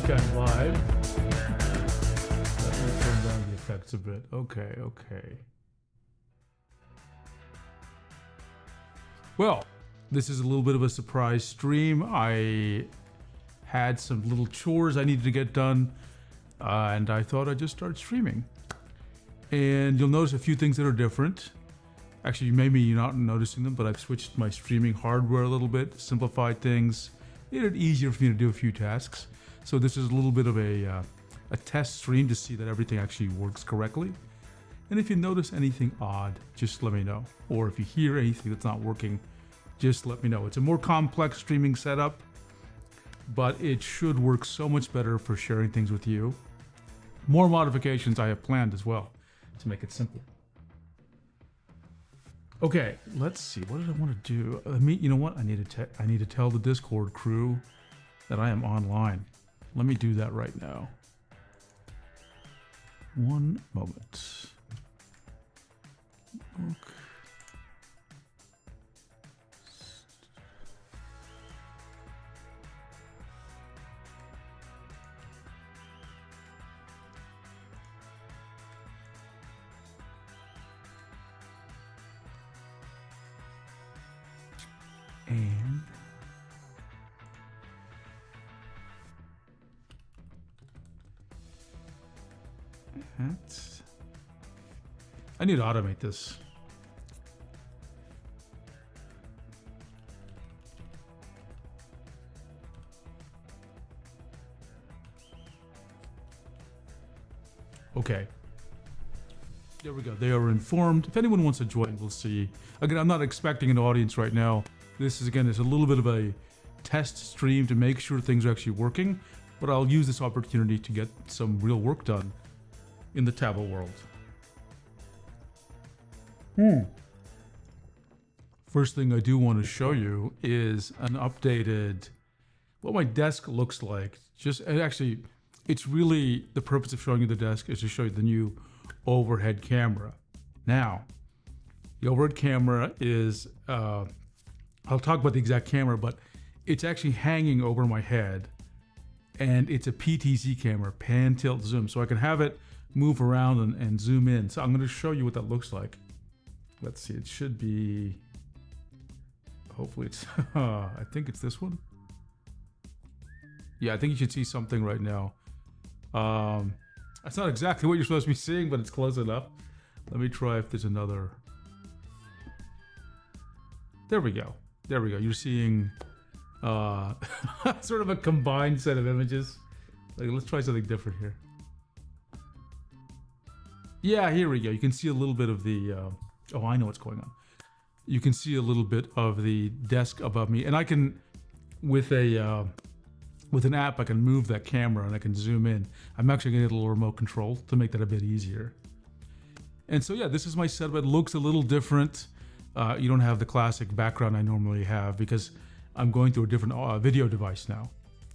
think I'm live. Let me turn down the effects a bit. Okay, okay. Well, this is a little bit of a surprise stream. I had some little chores I needed to get done, and I thought I'd just start streaming. And you'll notice a few things that are different. Actually, maybe you're not noticing them, but I've switched my streaming hardware a little bit, simplified things, made it easier for me to do a few tasks. So this is a little bit of a test stream to see that everything actually works correctly. And if you notice anything odd, just let me know. Or if you hear anything that's not working, just let me know. It's a more complex streaming setup, but it should work so much better for sharing things with you. More modifications I have planned as well to make it simple. Okay, let's see. What did I want to do? You know what? I need to tell the Discord crew that I am online. Let me do that right now. One moment. Okay. And I need to automate this. Okay. There we go. They are informed. If anyone wants to join, we'll see. Again, I'm not expecting an audience right now. This is, again, it's a little bit of a test stream to make sure things are actually working, but I'll use this opportunity to get some real work done in the tablet world. First thing I do want to show you is an updated, what my desk looks like. It's really, the purpose of showing you the desk is to show you the new overhead camera. Now, the overhead camera is, I'll talk about the exact camera, but it's actually hanging over my head, and it's a PTZ camera, pan, tilt, zoom, so I can have it move around and zoom in. So I'm going to show you what that looks like. Let's see, it should be, hopefully it's, I think it's this one. Yeah, I think you should see something right now. That's not exactly what you're supposed to be seeing, but it's close enough. Let me try if there's another. There we go. There we go. You're seeing sort of a combined set of images. Like, let's try something different here. Yeah, here we go. You can see a little bit of the, oh, I know what's going on. You can see a little bit of the desk above me, and I can, with an app, I can move that camera and I can zoom in. I'm actually gonna get a little remote control to make that a bit easier. And so yeah, this is my setup. It looks a little different. You don't have the classic background I normally have because I'm going through a different video device now.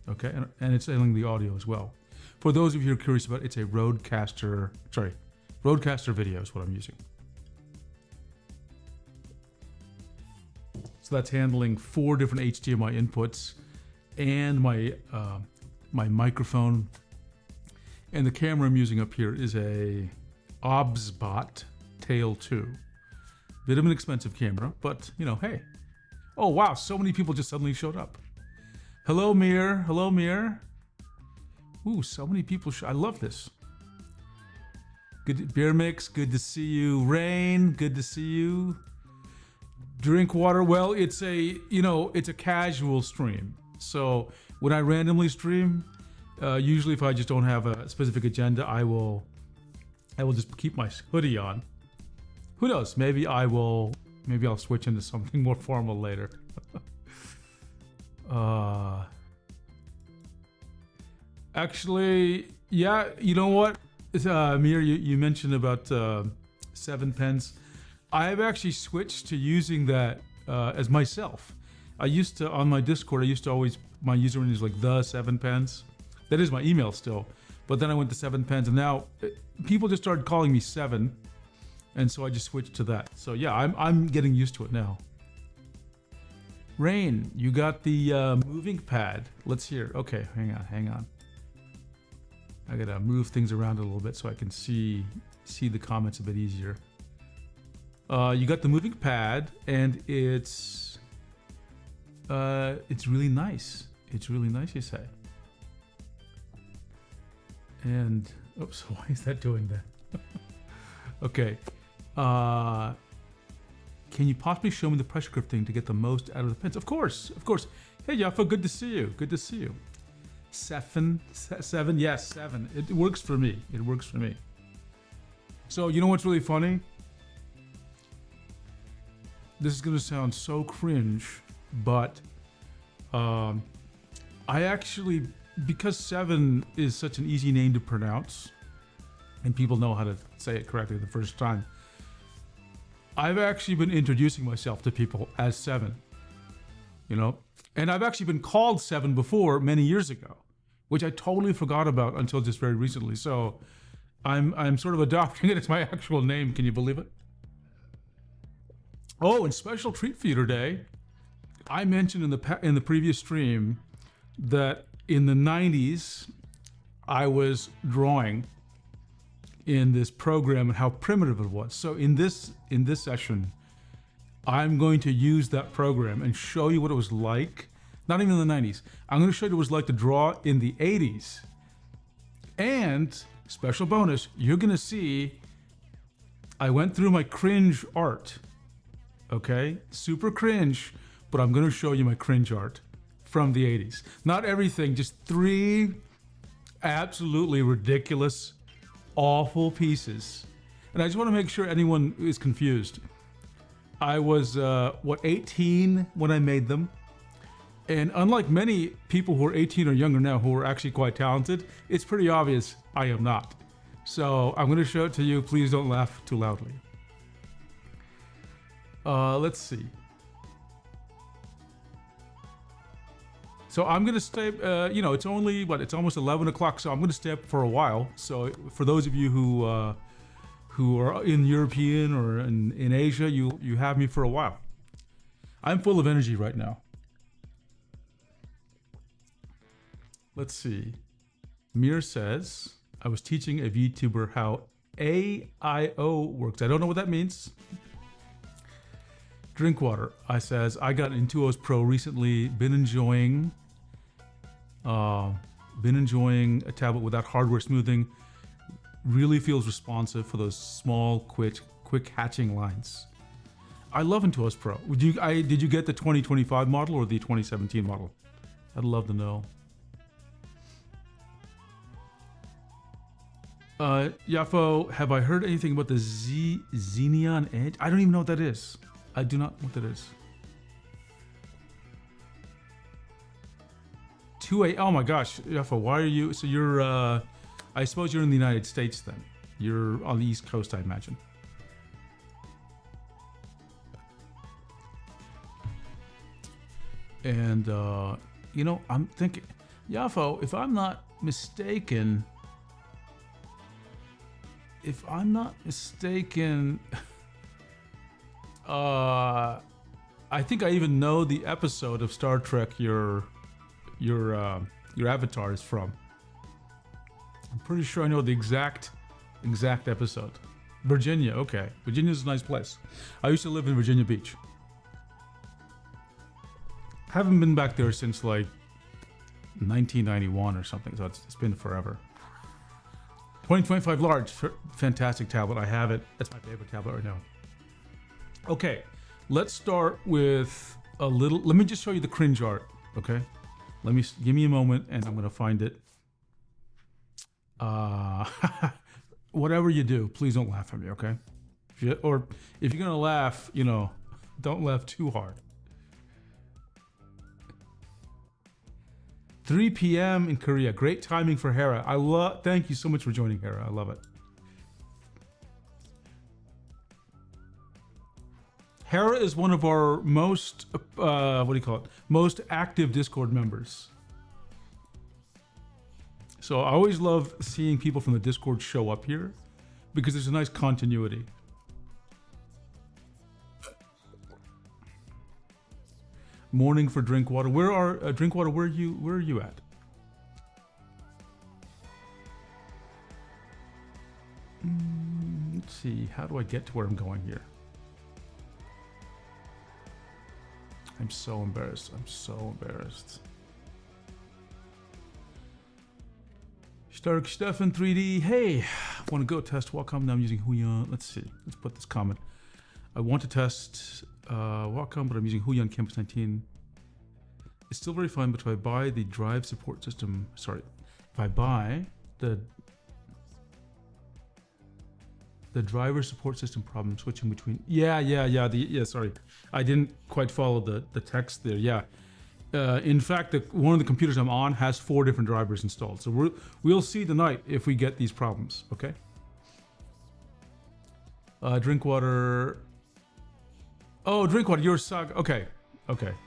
Okay, and it's handling the audio as well. For those of you who are curious about it, it's a Rodecaster video is what I'm using. So that's handling 4 different HDMI inputs and my microphone. And the camera I'm using up here is a Obsbot Tail 2. Bit of an expensive camera, but you know, hey. Oh wow, so many people just suddenly showed up. Hello Mir, hello Mir. Ooh, so many people, I love this. Good beer mix, good to see you. Rain, good to see you. Drink water, well, it's a casual stream. So when I randomly stream, usually if I just don't have a specific agenda, I will just keep my hoodie on. Who knows? Maybe I'll switch into something more formal later. Actually, yeah, you know what? Amir, you mentioned about 7 pens. I've actually switched to using that as myself. I used to, on my Discord, my username is like the 7 pens. That is my email still. But then I went to 7 pens, and now people just started calling me 7. And so I just switched to that. So yeah, I'm getting used to it now. Rain, you got the moving pad. Let's hear. Okay, hang on. I gotta move things around a little bit so I can see the comments a bit easier. You got the moving pad, and it's really nice. It's really nice, you say. And oops, why is that doing that? Okay. Can you possibly show me the pressure grip thing to get the most out of the pens? Of course, of course. Hey, Yaffa, good to see you. Good to see you. Seven, yes, 7. It works for me. It works for me. So, you know what's really funny? This is gonna sound so cringe, but I actually, because 7 is such an easy name to pronounce, and people know how to say it correctly the first time, I've actually been introducing myself to people as 7, you know? And I've actually been called 7 before many years ago, which I totally forgot about until just very recently. So I'm sort of adopting it as my actual name. Can you believe it? Oh, and special treat for you today. I mentioned in the previous stream that in the 90s, I was drawing in this program and how primitive it was. So in this session, I'm going to use that program and show you what it was like, not even in the 90s. I'm going to show you what it was like to draw in the 80s. And special bonus, you're going to see I went through my cringe art. Okay? Super cringe, but I'm going to show you my cringe art from the 80s. Not everything, just 3 absolutely ridiculous, awful pieces. And I just want to make sure anyone is confused. I was, 18 when I made them. And unlike many people who are 18 or younger now who are actually quite talented, it's pretty obvious I am not. So I'm going to show it to you. Please don't laugh too loudly. Let's see. So I'm going to stay, it's only, it's almost 11 o'clock, so I'm going to stay up for a while. So for those of you who are in European or in Asia, you have me for a while. I'm full of energy right now. Let's see. Mir says, I was teaching a VTuber how AIO works. I don't know what that means. Drink water. I says, I got Intuos Pro recently. Been enjoying a tablet without hardware smoothing. Really feels responsive for those small, quick hatching lines. I love Intuos Pro. Did you get the 2025 model or the 2017 model? I'd love to know. Yafo, have I heard anything about the Xeneon Edge? I don't even know what that is. I do not know what that is. 2A, oh my gosh, Yafo, why are you, so you're, I suppose you're in the United States then. You're on the East Coast, I imagine. And, I'm thinking, Yafo, if I'm not mistaken, I think I even know the episode of Star Trek your avatar is from. I'm pretty sure I know the exact episode. Virginia, okay. Virginia's a nice place. I used to live in Virginia Beach. Haven't been back there since like 1991 or something, so it's been forever. 2025 large, fantastic tablet. I have it. That's my favorite tablet right now. Okay, let's start with a little. Let me just show you the cringe art. Okay, give me a moment, and I'm gonna find it. Whatever you do, please don't laugh at me. Okay, or if you're gonna laugh, don't laugh too hard. 3 p.m. in Korea. Great timing for Hera. Thank you so much for joining, Hera. I love it. Hera is one of our most, most active Discord members. So I always love seeing people from the Discord show up here because there's a nice continuity. Morning for Drinkwater. Drinkwater, where are you at? see. How do I get to where I'm going here? I'm so embarrassed. I'm so embarrassed. Stark Stefan 3D. Hey, want to go test Wacom? Now I'm using Huion. Let's see. Let's put this comment. I want to test Wacom, but I'm using Huion Campus 19. It's still very fun, but if I buy the drive support system, sorry, if I buy the driver support system problem switching between, sorry, I didn't quite follow the text there. Yeah, in fact, one of the computers I'm on has 4 different drivers installed, so we'll see tonight if we get these problems. Okay. Drink water. Oh, drink water. You're suck. Okay,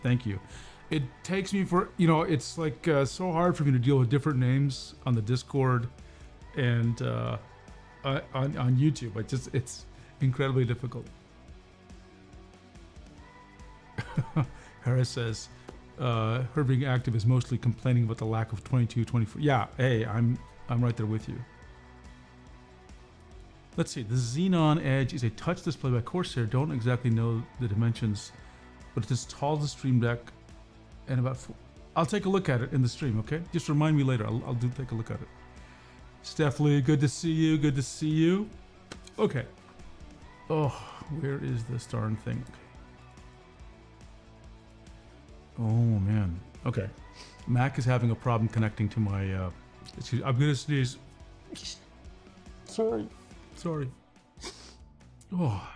thank you. It takes me for, it's like so hard for me to deal with different names on the Discord and on YouTube. It's incredibly difficult. Harris says, her being active is mostly complaining about the lack of 22, 24. Yeah, hey, I'm right there with you. Let's see, the Xenon Edge is a touch display by Corsair. Don't exactly know the dimensions, but it's as tall as the Stream Deck and about I'll take a look at it in the stream, okay? Just remind me later. I'll take a look at it. Steph Lee, good to see you. Good to see you. Okay. Oh, where is this darn thing? Oh, man. Okay. Mac is having a problem connecting to my... I'm going to sneeze. Sorry. Oh.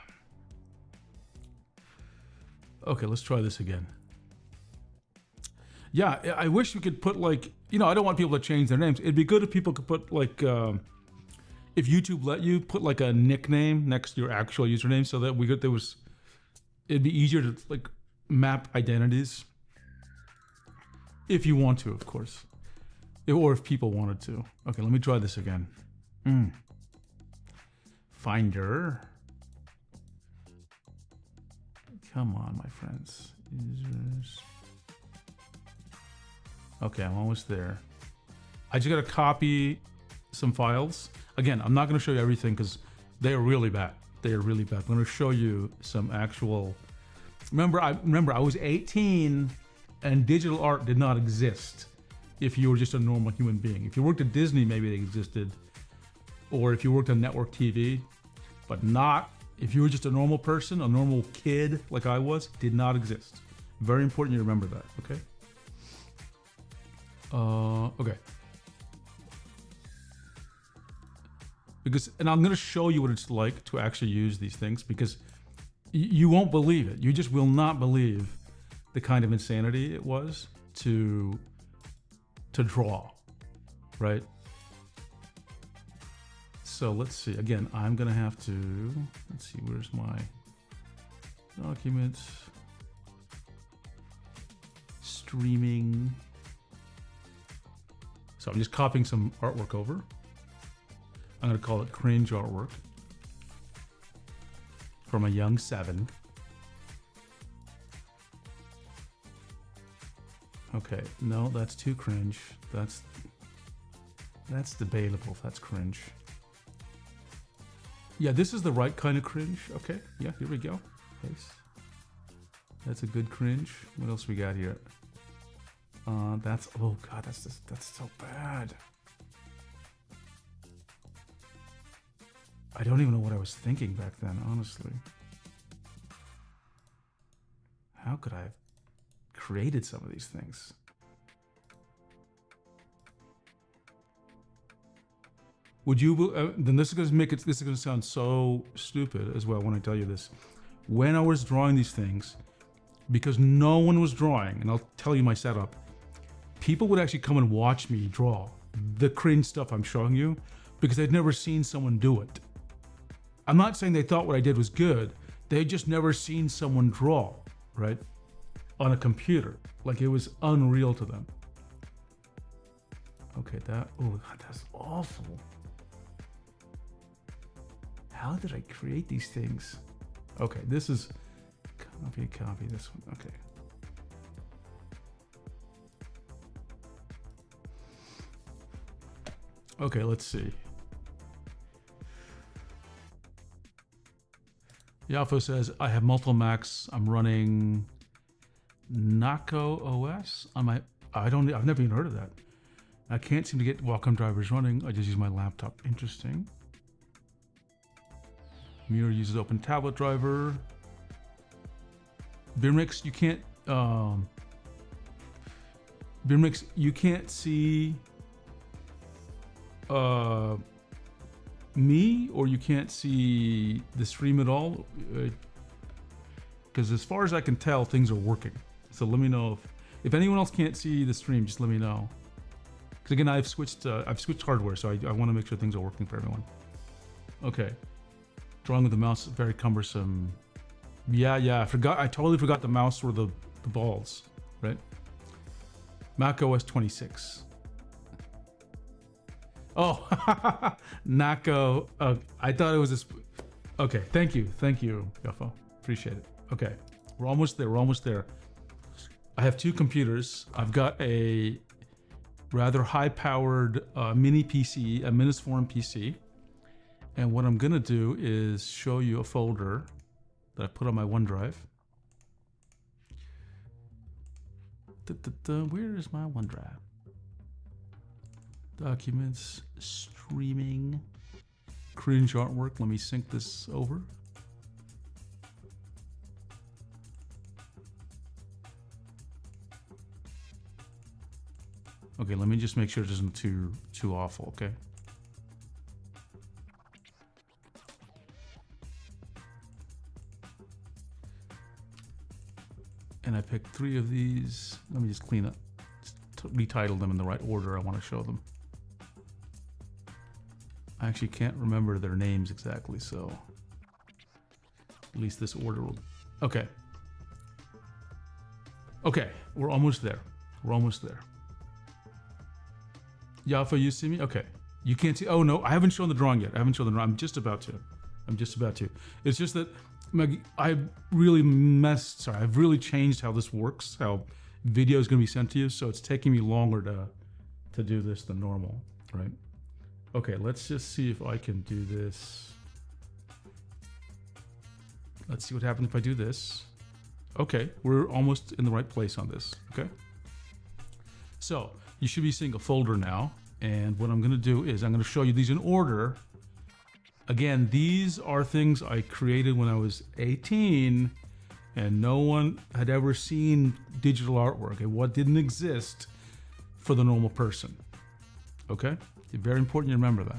Okay, let's try this again. Yeah, I wish we could put like, I don't want people to change their names. It'd be good if people could put like, if YouTube let you put like a nickname next to your actual username, so that it'd be easier to like map identities. If you want to, of course. Or if people wanted to. Okay, let me try this again. Finder. Come on, my friends. Users. Okay, I'm almost there. I just gotta copy some files. Again, I'm not gonna show you everything because they are really bad. They are really bad. I'm gonna show you some actual... Remember, I was 18 and digital art did not exist if you were just a normal human being. If you worked at Disney, maybe they existed. Or if you worked on network TV, but not if you were just a normal person, a normal kid like I was, did not exist. Very important you remember that, okay? Okay. And I'm going to show you what it's like to actually use these things, because you won't believe it. You just will not believe the kind of insanity it was to draw, right? So let's see. Again, I'm going to have to, let's see, where's my documents? Streaming. So I'm just copying some artwork over. I'm going to call it Cringe artwork from a young 7. Okay, no, that's too cringe. That's debatable if that's cringe. Yeah, this is the right kind of cringe. Okay, yeah, here we go. Nice. That's a good cringe. What else we got here? Oh god, that's so bad. I don't even know what I was thinking back then, honestly. How could I have created some of these things? Would you, then this is going to sound so stupid as well when I tell you this. When I was drawing these things, because no one was drawing, and I'll tell you my setup, people would actually come and watch me draw the cringe stuff I'm showing you because they'd never seen someone do it. I'm not saying they thought what I did was good. They'd just never seen someone draw, right? On a computer. Like, it was unreal to them. Okay, that's awful. How did I create these things? Okay, this is copy this one. Okay. Okay, let's see. Yafo says, I have multiple Macs. I'm running Naco OS on my, I've never even heard of that. I can't seem to get Wacom drivers running. I just use my laptop. Interesting. Mirror uses Open Tablet driver. Beermix, you can't, Beermix, you can't see me, or you can't see the stream at all, because as far as I can tell, things are working. So let me know if anyone else can't see the stream. Just let me know, because again, I've switched hardware, so I want to make sure things are working for everyone. Okay, drawing with the mouse is very cumbersome. Yeah, I totally forgot the mouse were the balls, right? Mac OS 26. Oh, Naco. I thought it was this. Okay, thank you, Yafo. Appreciate it. Okay, we're almost there. I have two computers. I've got a rather high-powered mini PC, a Minisforum PC. And what I'm gonna do is show you a folder that I put on my OneDrive. Where is my OneDrive? Documents, streaming, Cringe artwork. Let me sync this over. Okay, let me just make sure it isn't too awful, okay? And I picked 3 of these. Let me just clean up, retitle them in the right order I want to show them. I actually can't remember their names exactly, so at least this order will. Okay. Okay, we're almost there. Yafo, you see me? Okay. You can't see. Oh no, I haven't shown the drawing yet. I'm just about to. It's just that I've really changed how this works, how video is going to be sent to you, so it's taking me longer to do this than normal, right? Okay, let's just see if I can do this. Let's see what happens if I do this. Okay, we're almost in the right place on this, okay? So, you should be seeing a folder now, and what I'm gonna do is I'm gonna show you these in order. Again, these are things I created when I was 18, and no one had ever seen digital artwork. What didn't exist for the normal person, okay? It's very important you remember that.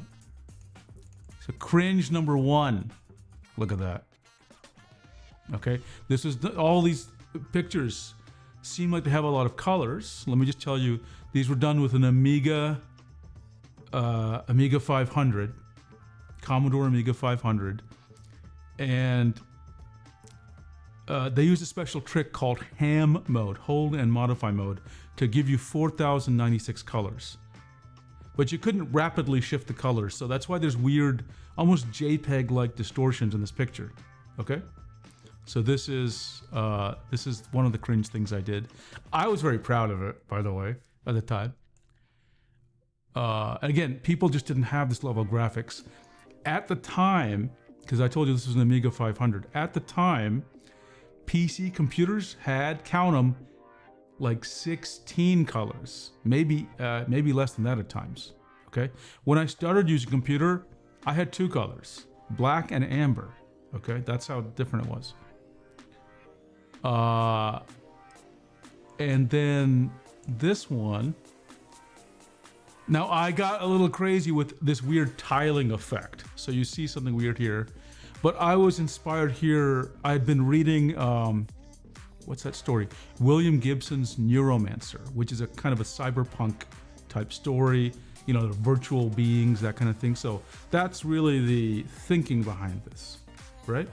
So Cringe number 1, look at that. Okay, this is all these pictures seem like they have a lot of colors. Let me just tell you, these were done with an Amiga 500, Commodore Amiga 500, and they used a special trick called ham mode, hold and modify mode, to give you 4,096 colors. But you couldn't rapidly shift the colors, so that's why there's weird, almost JPEG-like distortions in this picture. Okay, so this is one of the Cringe things I did. I was very proud of it, by the way, at the time. Again, people just didn't have this level of graphics at the time, because I told you this was an Amiga 500. At the time, PC computers had, count them, like 16 colors, maybe less than that at times. Okay, when I started using a computer, I had 2 colors, black and amber. Okay, that's how different it was. And then this one. Now I got a little crazy with this weird tiling effect. So you see something weird here, but I was inspired here. I'd been reading, what's that story? William Gibson's Neuromancer, which is a kind of a cyberpunk type story, you know, the virtual beings, that kind of thing. So that's really the thinking behind this, right?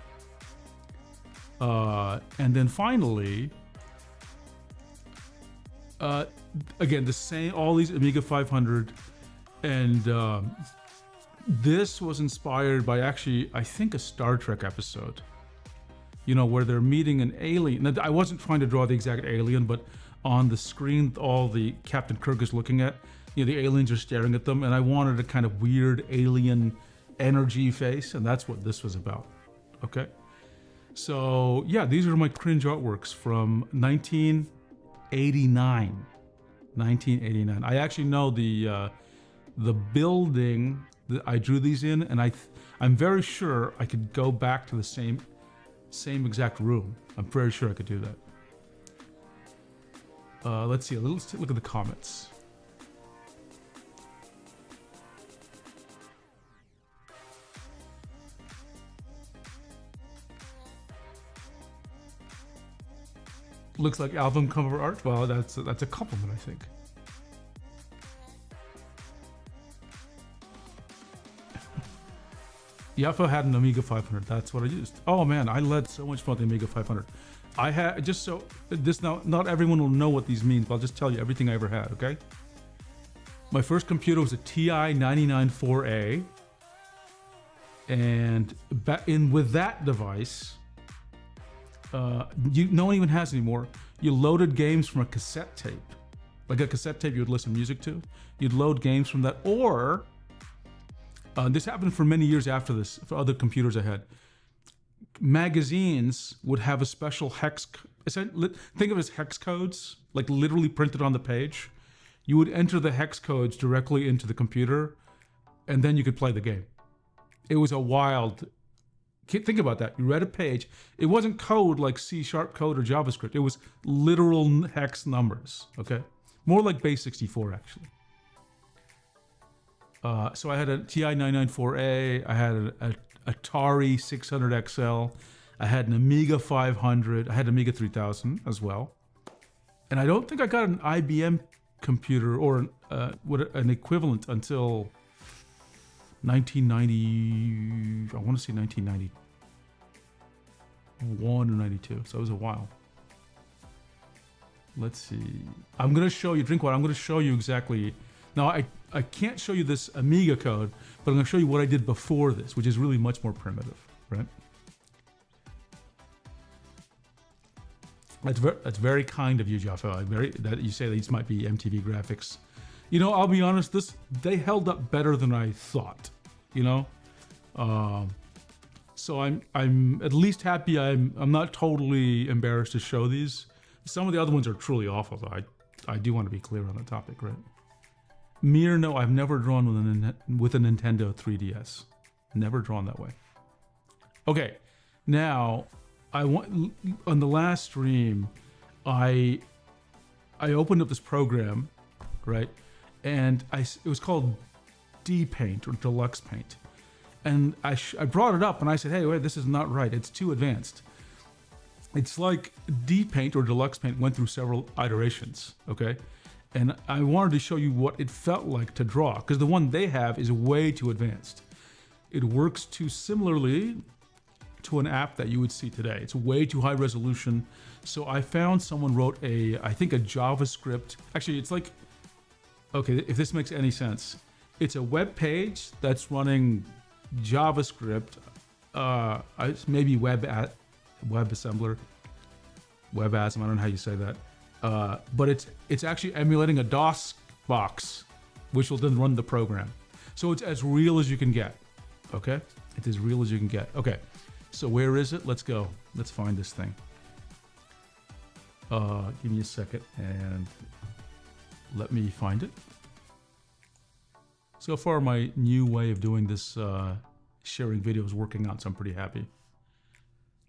And then finally, again, the same, all these Amiga 500, and this was inspired by actually, I think, a Star Trek episode, you know, where they're meeting an alien. Now, I wasn't trying to draw the exact alien, but on the screen, all the Captain Kirk is looking at, you know, the aliens are staring at them, and I wanted a kind of weird alien energy face, and that's what this was about, okay? So yeah, these are my Cringe artworks from 1989. 1989. I actually know the building that I drew these in, and I'm very sure I could go back to the same exact room. I'm very sure I could do that. Let's see. Let's look at the comments. Looks like album cover art. Well, that's a compliment, I think. Yaffa had an Amiga 500. That's what I used. Oh man, I led so much fun with the Amiga 500. I had just so this now. Not everyone will know what these mean, but I'll just tell you everything I ever had. Okay. My first computer was a TI 994A, and with that device. No one even has anymore. You loaded games from a cassette tape. Like a cassette tape you would listen to music to. You'd load games from that, or this happened for many years after this, for other computers I had. Magazines would have a special hex, think of it as hex codes, like literally printed on the page. You would enter the hex codes directly into the computer, and then you could play the game. It was a wild... Think about that. You read a page. It wasn't code like C# code or JavaScript. It was literal hex numbers. Okay, more like base 64 actually. So I had a TI 994A. I had an Atari 600 XL. I had an Amiga 500. I had an Amiga 3000 as well. And I don't think I got an IBM computer or an equivalent until 1990, I want to say 1991 or 92, so it was a while. Let's see. I'm going to show you, drink water, I'm going to show you exactly. Now, I can't show you this Amiga code, but I'm going to show you what I did before this, which is really much more primitive, right? That's very kind of you, Jaffa. That you say these might be MTV graphics. You know, I'll be honest, they held up better than I thought, you know? So I'm at least happy I'm not totally embarrassed to show these. Some of the other ones are truly awful, though. I do want to be clear on the topic, right? Mir, no, I've never drawn with a Nintendo 3DS. Never drawn that way. Okay, now, on the last stream, I opened up this program, right? And it was called D-Paint or Deluxe Paint. And I brought it up and I said, hey, wait, this is not right. It's too advanced. It's like D-Paint or Deluxe Paint went through several iterations, okay? And I wanted to show you what it felt like to draw, because the one they have is way too advanced. It works too similarly to an app that you would see today. It's way too high resolution. So I found someone wrote I think a JavaScript. Actually, it's like, okay, if this makes any sense. It's a web page that's running JavaScript, maybe WebAssembler, WebAssembler, I don't know how you say that. But it's actually emulating a DOS box, which will then run the program. So it's as real as you can get, okay? It's as real as you can get. Okay, so where is it? Let's go. Let's find this thing. Give me a second and let me find it. So far, my new way of doing this sharing video is working out, so I'm pretty happy.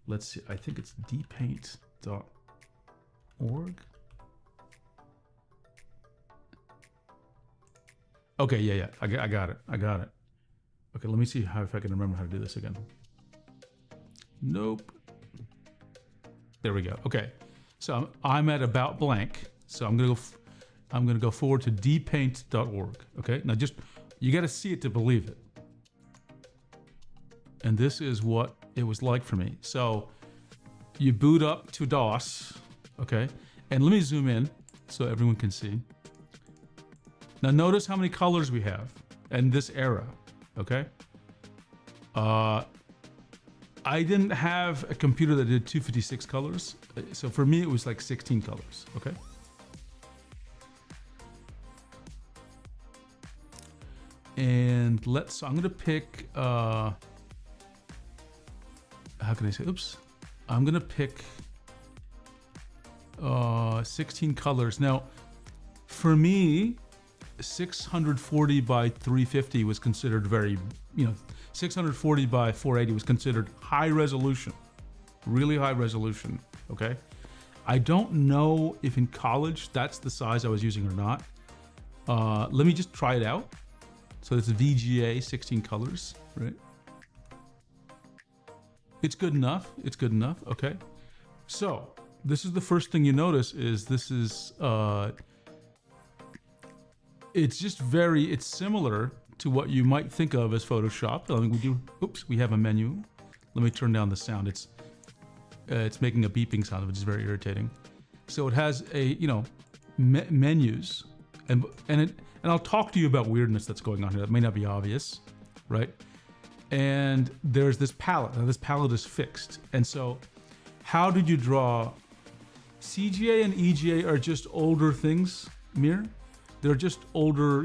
Let's see, I think it's dpaint.org. Okay, yeah, I got it. Okay, let me see if I can remember how to do this again. Nope. There we go. Okay, so I'm at about blank. So I'm gonna go forward to dpaint.org. Okay, now you got to see it to believe it. And this is what it was like for me. So you boot up to DOS, okay? And let me zoom in so everyone can see. Now notice how many colors we have in this era, okay? I didn't have a computer that did 256 colors. So for me, it was like 16 colors, okay? And I'm gonna pick, how can I say, oops. I'm gonna pick 16 colors. Now, for me, 640 by 350 was considered very, 640 by 480 was considered high resolution, really high resolution, okay? I don't know if in college that's the size I was using or not. Let me just try it out. So it's VGA 16 colors, right? It's good enough, okay? So this is the first thing you notice is this is, it's similar to what you might think of as Photoshop. I mean, we have a menu. Let me turn down the sound. It's making a beeping sound, which is very irritating. So it has a, menus, and I'll talk to you about weirdness that's going on here. That may not be obvious, right? And there's this palette. Now this palette is fixed. And so how did you draw? CGA and EGA are just older things, Mir. They're just older,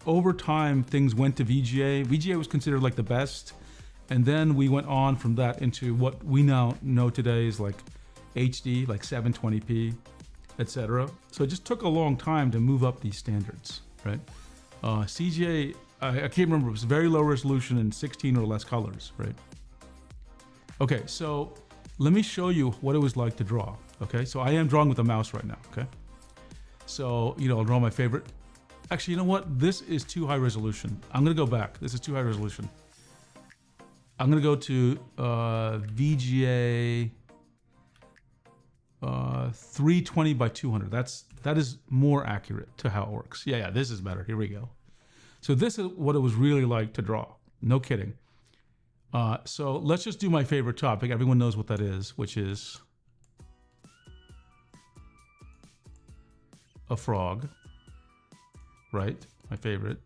over time things went to VGA. VGA was considered like the best. And then we went on from that into what we now know today is like HD, like 720p, etc. So it just took a long time to move up these standards, right? CGA, I can't remember, it was very low resolution and 16 or less colors, right? Okay, so let me show you what it was like to draw, okay? So I am drawing with a mouse right now, okay? So, I'll draw my favorite. Actually, you know what? This is too high resolution. I'm gonna go back. This is too high resolution. I'm gonna go to VGA 320 by 200. That is more accurate to how it works. Yeah, this is better. Here we go. So this is what it was really like to draw. No kidding. So let's just do my favorite topic. Everyone knows what that is, which is a frog, right? My favorite.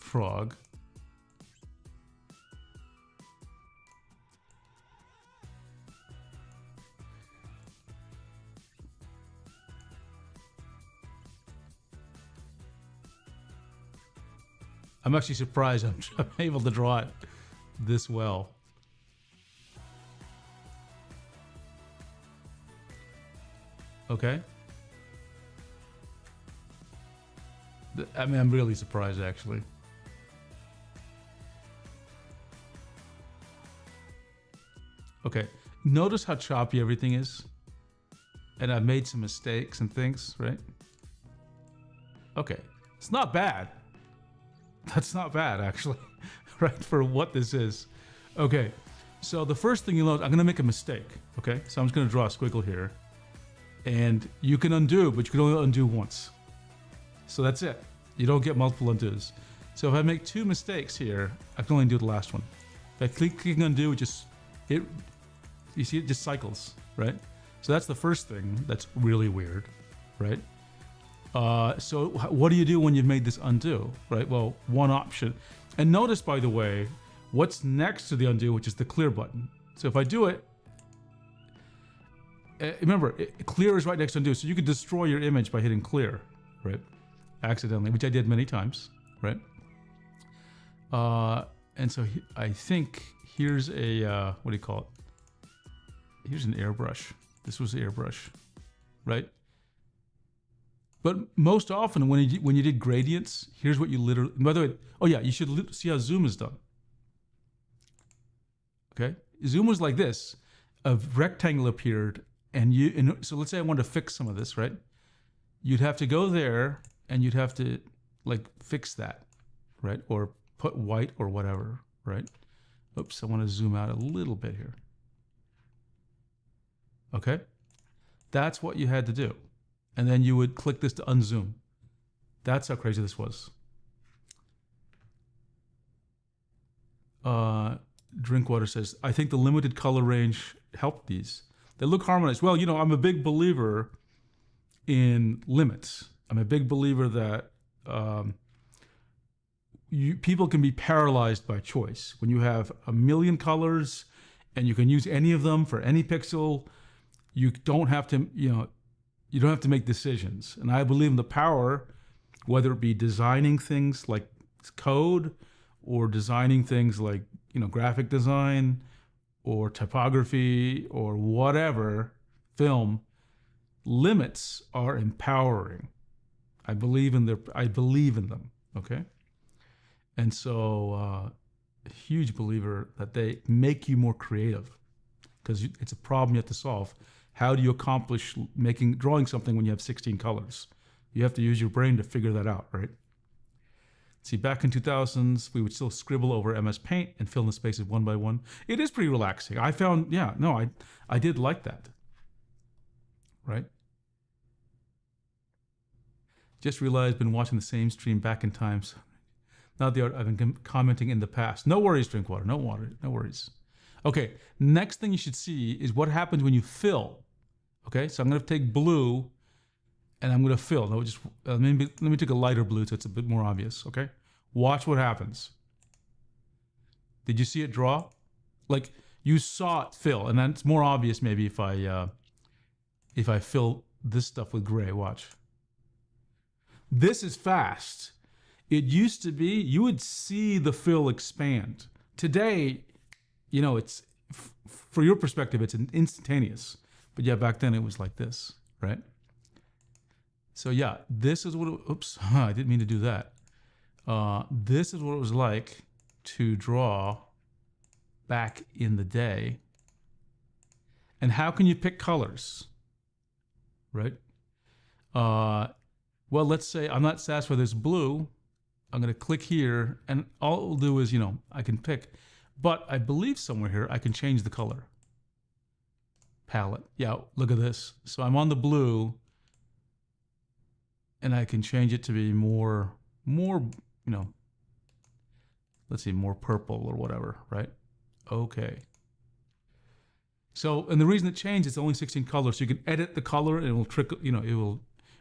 Frog. I'm actually surprised I'm able to draw it this well. Okay. I mean, I'm really surprised actually. Okay, notice how choppy everything is? And I've made some mistakes and things, right? Okay, it's not bad. That's not bad actually, right? For what this is. Okay, so the first thing you'll notice, I'm gonna make a mistake, okay? So I'm just gonna draw a squiggle here. And you can undo, but you can only undo once. So that's it. You don't get multiple undos. So if I make two mistakes here, I can only do the last one. If I click undo, you see it just cycles, right? So that's the first thing that's really weird, right? So what do you do when you've made this undo, right? Well, one option. And notice, by the way, what's next to the undo, which is the clear button. So if I do it, remember, clear is right next to undo, so you could destroy your image by hitting clear, right? Accidentally, which I did many times, right? And so I think here's a, what do you call it? Here's an airbrush. This was the airbrush, right? But most often when you did gradients, here's what you literally, by the way, oh yeah, you should see how zoom is done. Okay, zoom was like this. A rectangle appeared, and so let's say I wanted to fix some of this, right? You'd have to go there and you'd have to like fix that, right? Or put white or whatever, right? Oops, I want to zoom out a little bit here. Okay, that's what you had to do. And then you would click this to unzoom. That's how crazy this was. Drinkwater says, I think the limited color range helped these. They look harmonized. Well, I'm a big believer in limits. I'm a big believer that people can be paralyzed by choice. When you have a million colors and you can use any of them for any pixel, you don't have to, you don't have to make decisions. And I believe in the power, whether it be designing things like code or designing things like, graphic design or typography or whatever film, limits are empowering. I believe in them. Okay. And so, a huge believer that they make you more creative, because it's a problem you have to solve. How do you accomplish drawing something when you have 16 colors? You have to use your brain to figure that out, right? See, back in 2000s, we would still scribble over MS Paint and fill in the spaces one by one. It is pretty relaxing. I found, I did like that, right? Just realized, been watching the same stream back in times. Not the art I've been commenting in the past. No worries, Drinkwater. No worries. Okay, next thing you should see is what happens when you fill. Okay, so I'm going to take blue and I'm going to fill. No, just let me take a lighter blue so it's a bit more obvious. Okay, watch what happens. Did you see it draw? Like you saw it fill, and then it's more obvious maybe if I fill this stuff with gray. Watch. This is fast. It used to be you would see the fill expand. Today, it's for your perspective, it's instantaneous. But yeah, back then it was like this, right? So yeah, this is what I didn't mean to do that. This is what it was like to draw back in the day. And how can you pick colors, right? Well, let's say I'm not satisfied with this blue. I'm going to click here, and all it will do is, I can pick. But I believe somewhere here I can change the color palette. Yeah, look at this. So I'm on the blue, and I can change it to be more, let's see, more purple or whatever, right? Okay. So, and the reason it changed, it's only 16 colors, so you can edit the color and it will trickle, it will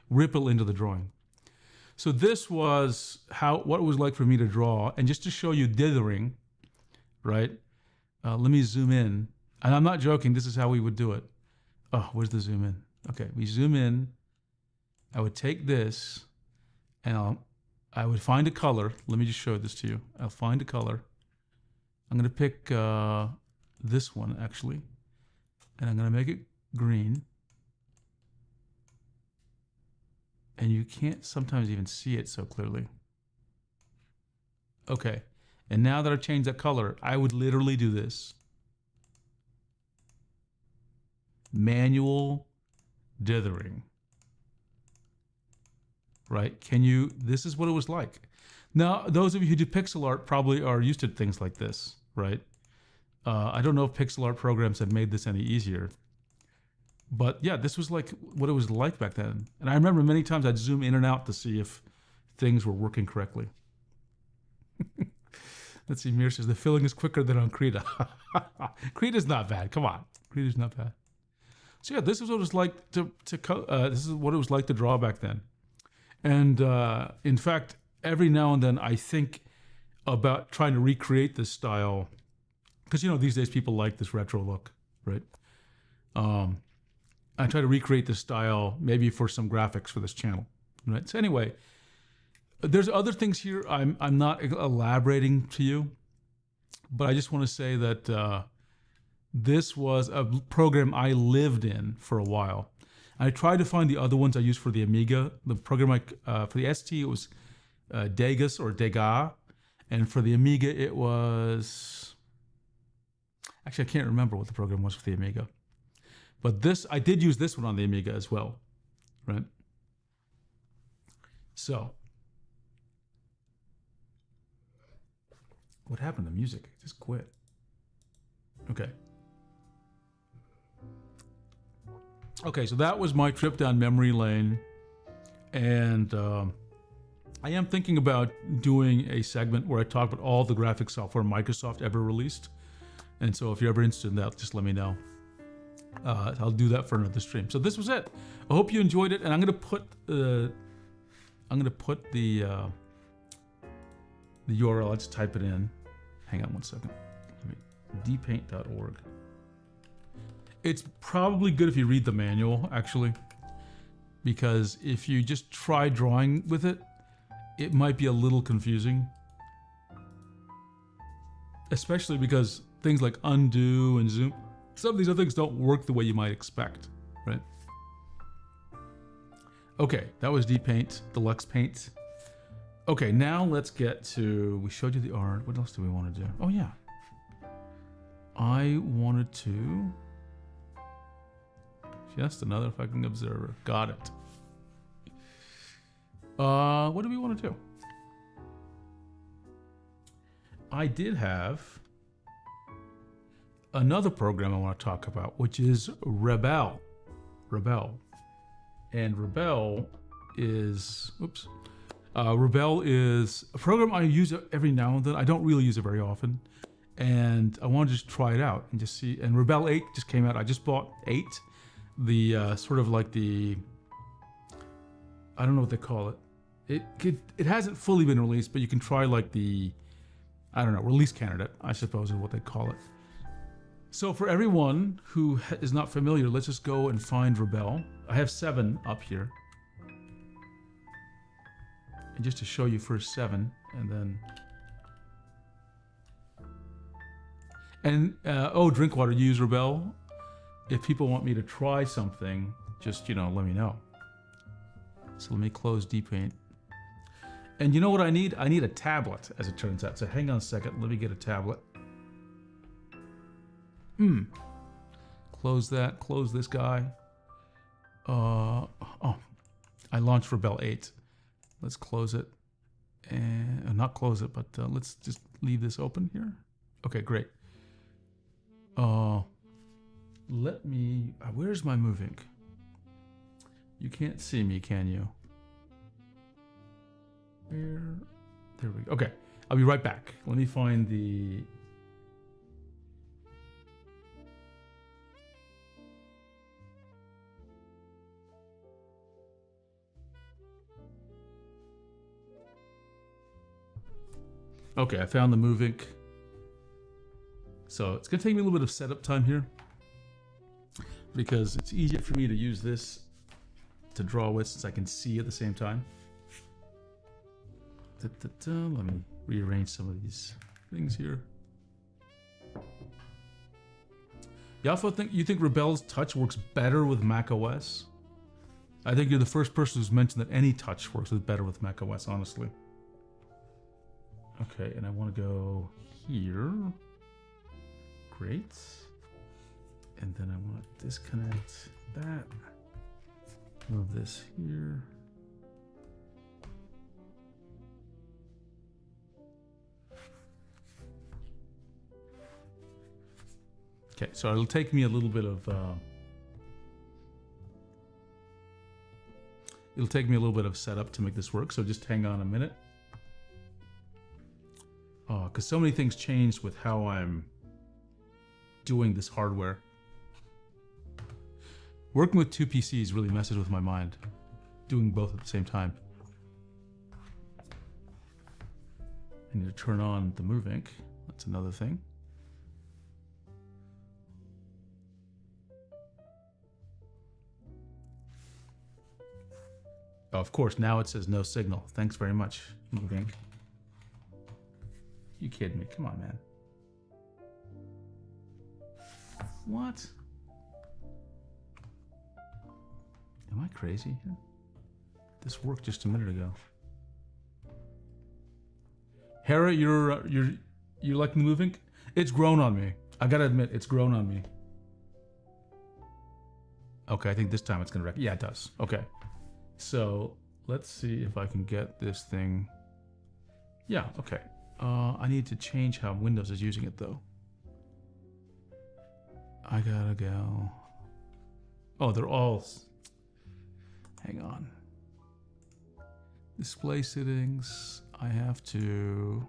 ripple into the drawing. So this was what it was like for me to draw. And just to show you dithering, right? Let me zoom in. And I'm not joking, this is how we would do it. Oh, where's the zoom in? Okay, we zoom in. I would take this and I would find a color. Let me just show this to you. I'll find a color. I'm gonna pick this one actually. And I'm gonna make it green. And you can't sometimes even see it so clearly. Okay, and now that I've changed that color, I would literally do this. Manual dithering. Right, this is what it was like. Now, those of you who do pixel art probably are used to things like this, right? I don't know if pixel art programs have made this any easier. But yeah, this was like what it was like back then. And I remember many times I'd zoom in and out to see if things were working correctly. Let's see, Mir says, the filling is quicker than on Krita. Krita's not bad, come on. Krita's not bad. So yeah, this is what it was like this is what it was like to draw back then. And in fact, every now and then I think about trying to recreate this style. Because these days people like this retro look, right? I try to recreate this style, maybe for some graphics for this channel. Right? So anyway, there's other things here I'm not elaborating to you, but I just want to say that this was a program I lived in for a while. I tried to find the other ones I used for the Amiga. The program for the ST, it was Degas or Degas, and for the Amiga it was... Actually, I can't remember what the program was for the Amiga. But I did use this one on the Amiga as well, right? So, what happened to music? It just quit. Okay. Okay, so that was my trip down memory lane. And I am thinking about doing a segment where I talk about all the graphic software Microsoft ever released. And so if you're ever interested in that, just let me know. I'll do that for another stream. So this was it. I hope you enjoyed it, and I'm gonna put the URL. Let's type it in. Hang on one second. dpaint.org. It's probably good if you read the manual, actually, because if you just try drawing with it, it might be a little confusing. Especially because things like undo and zoom. Some of these other things don't work the way you might expect, right? Okay, that was Depaint, Deluxe Paint. Okay, now let's get to, we showed you the art. What else do we want to do? Oh yeah. I wanted to, just another fucking observer. Got it. What do we want to do? I did have another program I want to talk about, which is Rebelle. Rebelle. And Rebelle is, Rebelle is a program I use every now and then. I don't really use it very often. And I wanted to just try it out and just see. And Rebelle 8 just came out. I just bought 8. The sort of like the, I don't know what they call it. It hasn't fully been released, but you can try like the, I don't know, release candidate, I suppose is what they call it. So for everyone who is not familiar, let's just go and find Rebelle. I have 7 up here. And just to show you first 7, and then... And, oh, Drinkwater, use Rebelle. If people want me to try something, just, let me know. So let me close Depaint. And you know what I need? I need a tablet, as it turns out. So hang on a second, let me get a tablet. Close that, close this guy. Oh, I launched Rebelle 8. Let's close it. And not close it, but let's just leave this open here. Okay, great. Let me, where's my moving? You can't see me, can you? There we go. Okay, I'll be right back. Let me find the... Okay, I found the moving. So it's gonna take me a little bit of setup time here because it's easier for me to use this to draw with since I can see at the same time. Let me rearrange some of these things here. Yafo, you think Rebelle's touch works better with Mac OS? I think you're the first person who's mentioned that any touch works better with Mac OS, honestly. Okay, and I want to go here. Great. And then I want to disconnect that. Move this here. Okay, so it'll take me a little bit of setup to make this work. So just hang on a minute. Because so many things changed with how I'm doing this hardware. Working with 2 PCs really messes with my mind. Doing both at the same time. I need to turn on the Move Ink. That's another thing. Oh, of course, now it says no signal. Thanks very much, Move Ink. You kidding me? Come on, man. What? Am I crazy here? This worked just a minute ago. Hera, you're liking the Move Ink? It's grown on me. I gotta admit, it's grown on me. Okay, I think this time it's gonna yeah, it does. Okay. So let's see if I can get this thing. Yeah, okay. I need to change how Windows is using it though. I gotta go. Oh, they're all. Hang on. Display settings. I have to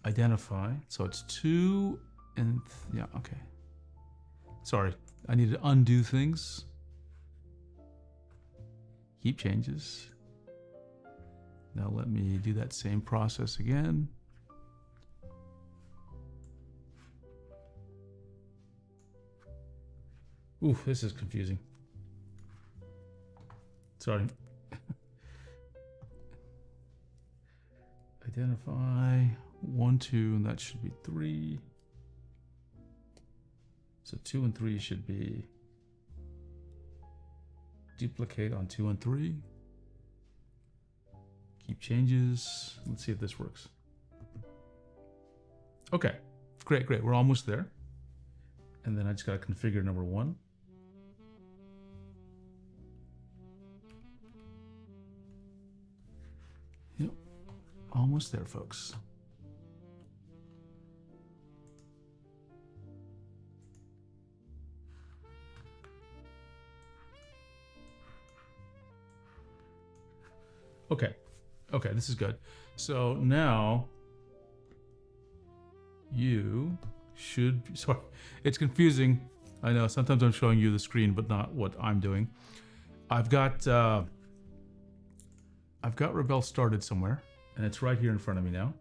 identify. So it's 2 and yeah, okay. Sorry, I need to undo things. Keep changes. Now let me do that same process again. Ooh, this is confusing. Sorry. Identify. 1, 2, and that should be 3. So 2 and 3 should be duplicate on 2 and 3. Keep changes. Let's see if this works. Okay, great, great. We're almost there. And then I just got to configure number 1. Yep, almost there, folks. Okay, okay, this is good. So now you should, sorry, it's confusing. I know sometimes I'm showing you the screen, but not what I'm doing. I've got Rebelle started somewhere, and it's right here in front of me now.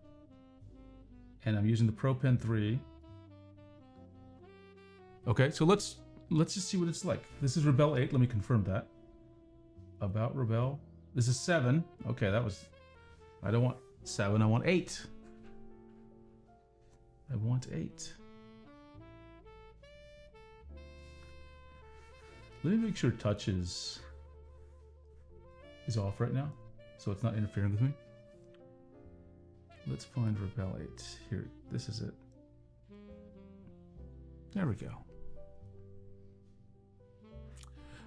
And I'm using the Pro Pen 3. Okay, so let's just see what it's like. This is Rebelle 8. Let me confirm that. About Rebelle. This is 7. Okay, that was... I don't want 7, I want 8. I want 8. Let me make sure touch is off right now, so it's not interfering with me. Let's find Rebelle 8. Here, this is it. There we go.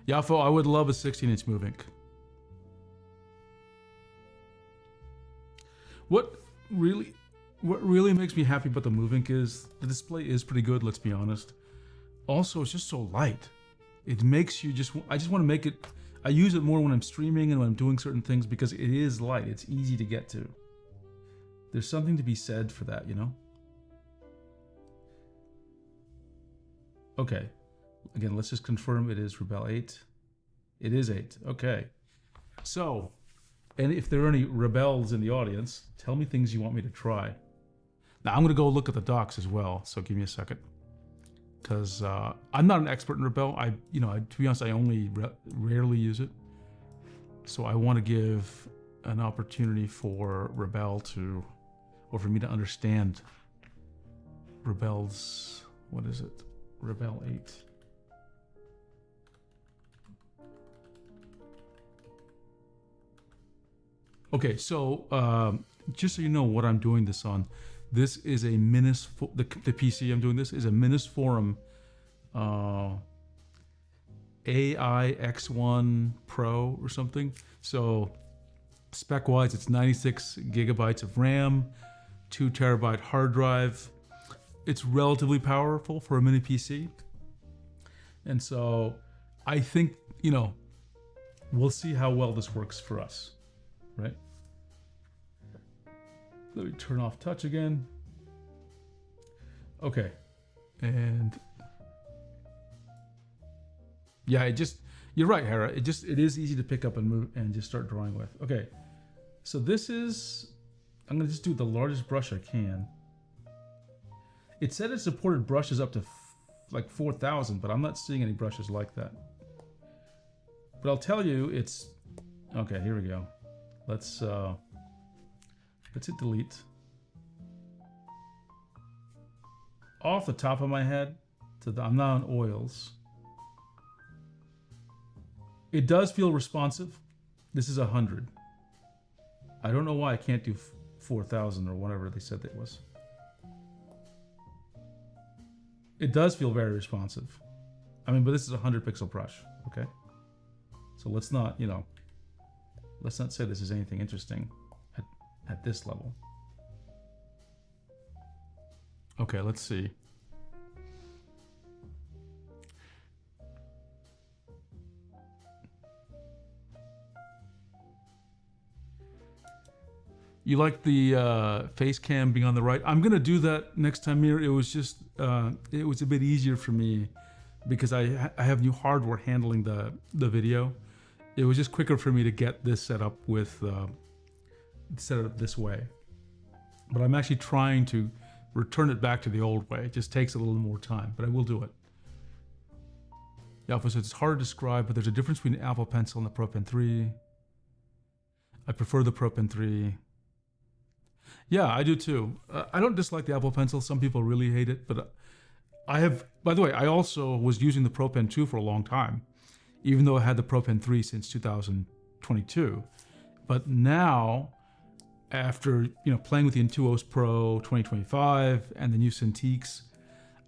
Yafo, I would love a 16-inch move ink. What really makes me happy about the move ink is the display is pretty good, let's be honest. Also, it's just so light. It makes you I just want to make it, I use it more when I'm streaming and when I'm doing certain things because it is light, it's easy to get to. There's something to be said for that, you know? Okay, again, let's just confirm it is Rebelle 8. It is 8, okay. So, and if there are any Rebelles in the audience, tell me things you want me to try. Now, I'm gonna go look at the docs as well, so give me a second. Because I'm not an expert in Rebelle. To be honest, I only rarely use it. So I want to give an opportunity for Rebelle or for me to understand Rebelle's, what is it? Rebelle 8. Okay, so just so you know what I'm doing this on, this is a Minis, the PC I'm doing this is a Minis Forum AIX1 Pro or something. So spec-wise, it's 96 gigabytes of RAM, 2 terabyte hard drive. It's relatively powerful for a mini PC. And so I think, we'll see how well this works for us, right? Let me turn off touch again. Okay, and yeah, you're right, Hera. It is easy to pick up and move and just start drawing with. Okay, so I'm gonna just do the largest brush I can. It said it supported brushes up to like 4,000, but I'm not seeing any brushes like that. But I'll tell you, okay. Here we go. Let's hit delete. Off the top of my head, I'm not on oils. It does feel responsive. This is 100. I don't know why I can't do 4,000 or whatever they said it was. It does feel very responsive. But this is a 100 pixel brush, okay? So let's not say this is anything interesting at this level. Okay, let's see. You like the face cam being on the right? I'm gonna do that next time here. It was just, it was a bit easier for me because I have new hardware handling the video. It was just quicker for me to get this set up set it up this way. But I'm actually trying to return it back to the old way. It just takes a little more time, but I will do it. Alpha says it's hard to describe, but there's a difference between the Apple Pencil and the Pro Pen 3. I prefer the Pro Pen 3. Yeah, I do too. I don't dislike the Apple Pencil. Some people really hate it, but I have. By the way, I also was using the Pro Pen 2 for a long time, even though I had the Pro Pen 3 since 2022. But now, after playing with the Intuos Pro 2025 and the new Cintiqs,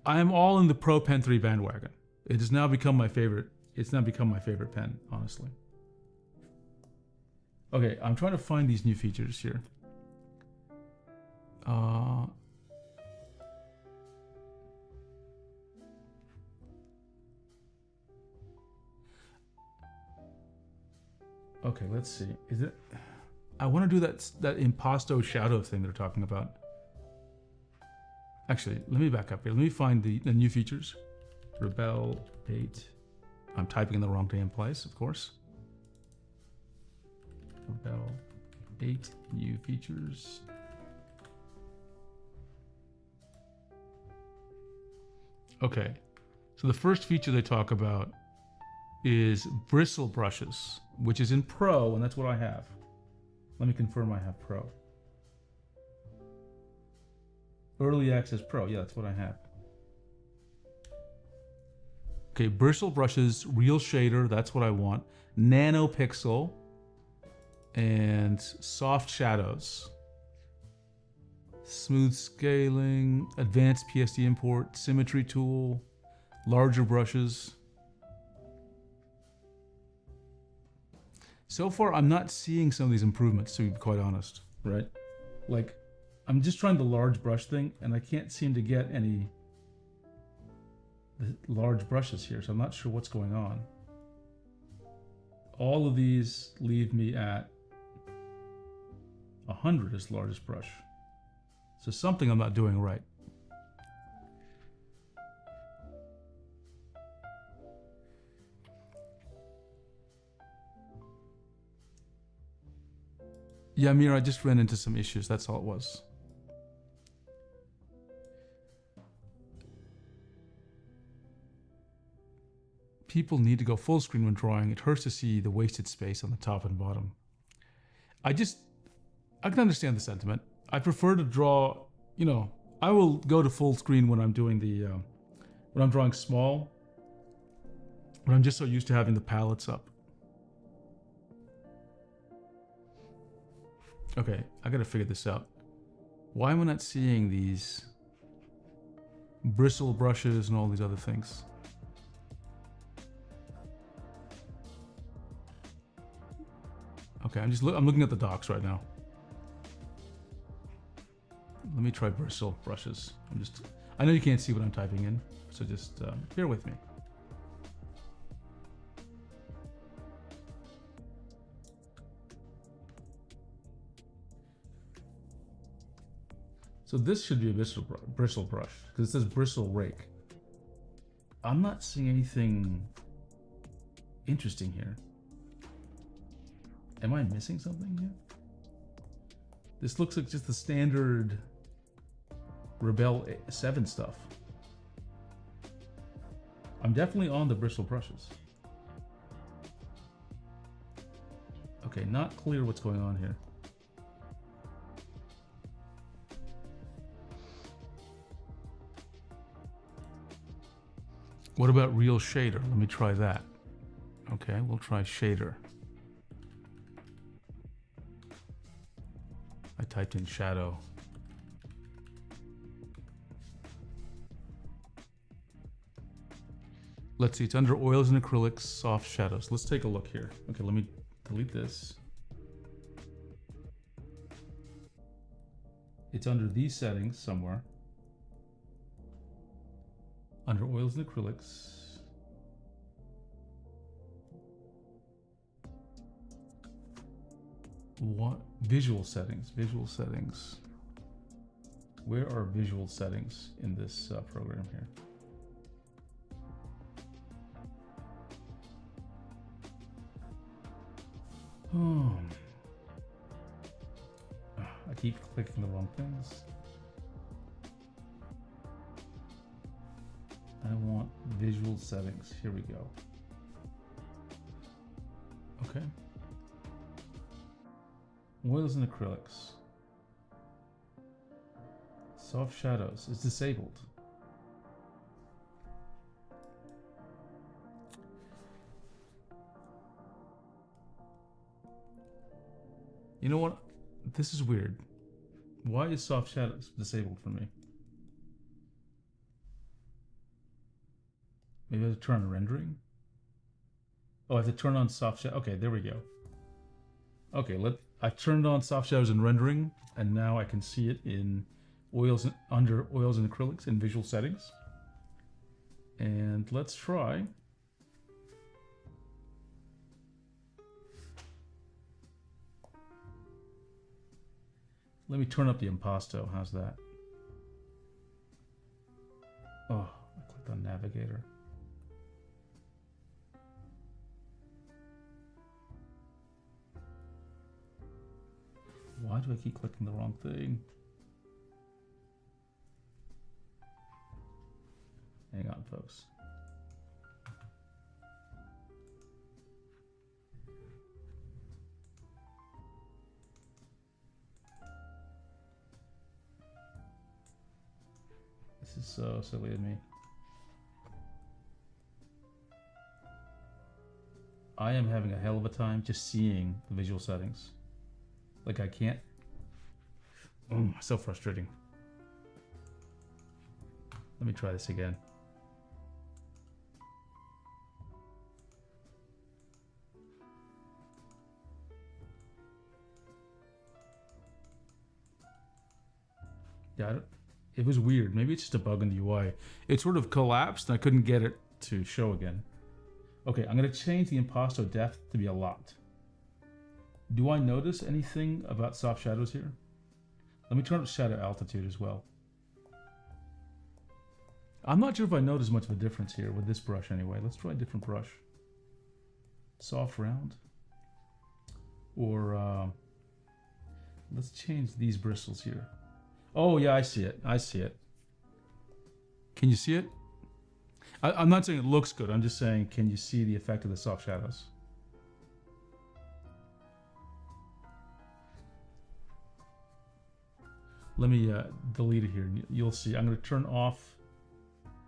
I am all in the Pro Pen 3 bandwagon. It has now become my favorite. It's now become my favorite pen, honestly. Okay, I'm trying to find these new features here. Okay, let's see. Is it? I want to do that impasto shadow thing they're talking about. Actually, let me back up here. Let me find the new features. Rebelle 8. I'm typing in the wrong damn place, of course. Rebelle 8 new features. Okay, so the first feature they talk about is bristle brushes, which is in Pro, and that's what I have. Let me confirm I have Pro. Early Access Pro, yeah, that's what I have. Okay, bristle brushes, real shader, that's what I want. Nano pixel, and soft shadows. Smooth scaling, advanced PSD import, symmetry tool, larger brushes. So far, I'm not seeing some of these improvements, to be quite honest, right? Like, I'm just trying the large brush thing, and I can't seem to get any large brushes here, so I'm not sure what's going on. All of these leave me at 100 as largest brush. So something I'm not doing right. Yeah, Mira, I just ran into some issues. That's all it was. People need to go full screen when drawing. It hurts to see the wasted space on the top and bottom. I can understand the sentiment. I prefer to draw, I will go to full screen when I'm doing when I'm drawing small, but I'm just so used to having the palettes up. Okay, I gotta figure this out. Why am I not seeing these bristle brushes and all these other things? Okay, I'm looking at the docs right now. Let me try bristle brushes. I know you can't see what I'm typing in, so just bear with me. So this should be a bristle brush, because it says bristle rake. I'm not seeing anything interesting here. Am I missing something here? This looks like just the standard Rebelle 7 stuff. I'm definitely on the bristle brushes. Okay, not clear what's going on here. What about real shader? Let me try that. Okay, we'll try shader. I typed in shadow. Let's see, it's under oils and acrylics, soft shadows. Let's take a look here. Okay, let me delete this. It's under these settings somewhere. Under oils and acrylics. What? Visual settings, visual settings. Where are visual settings in this program here? I keep clicking the wrong things. I want visual settings. Here we go. Okay. Oils and acrylics. Soft shadows is disabled. You know what? This is weird. Why is soft shadows disabled for me? Maybe I have to turn on rendering? Oh, I have to turn on soft shadow. Okay, there we go. Okay, I turned on soft shadows and rendering, and now I can see it in oils, under oils and acrylics in visual settings. And let's try. Let me turn up the impasto. How's that? Oh, I clicked on navigator. Why do I keep clicking the wrong thing? Hang on, folks. This is so silly of me. I am having a hell of a time just seeing the visual settings. Like I can't. Oh, so frustrating. Let me try this again. Yeah, it was weird. Maybe it's just a bug in the UI. It sort of collapsed and I couldn't get it to show again. Okay, I'm gonna change the impasto depth to be a lot. Do I notice anything about soft shadows here? Let me turn up shadow altitude as well. I'm not sure if I notice much of a difference here with this brush anyway. Let's try a different brush. Soft round. Or let's change these bristles here. Oh yeah, I see it. I see it. Can you see it? I'm not saying it looks good. I'm just saying, can you see the effect of the soft shadows? Let me delete it here. You'll see. I'm going to turn off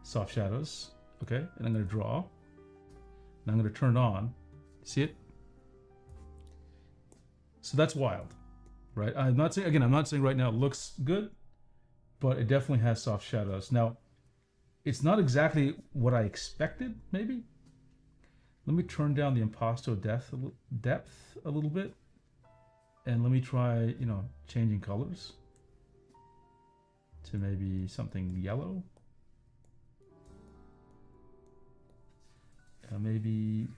soft shadows. Okay, and I'm going to draw. And I'm going to turn it on. See it? So that's wild, right? I'm not saying right now it looks good, but it definitely has soft shadows. Now, it's not exactly what I expected, maybe. Let me turn down the impasto depth a little bit. And let me try, changing colors to maybe something yellow. Maybe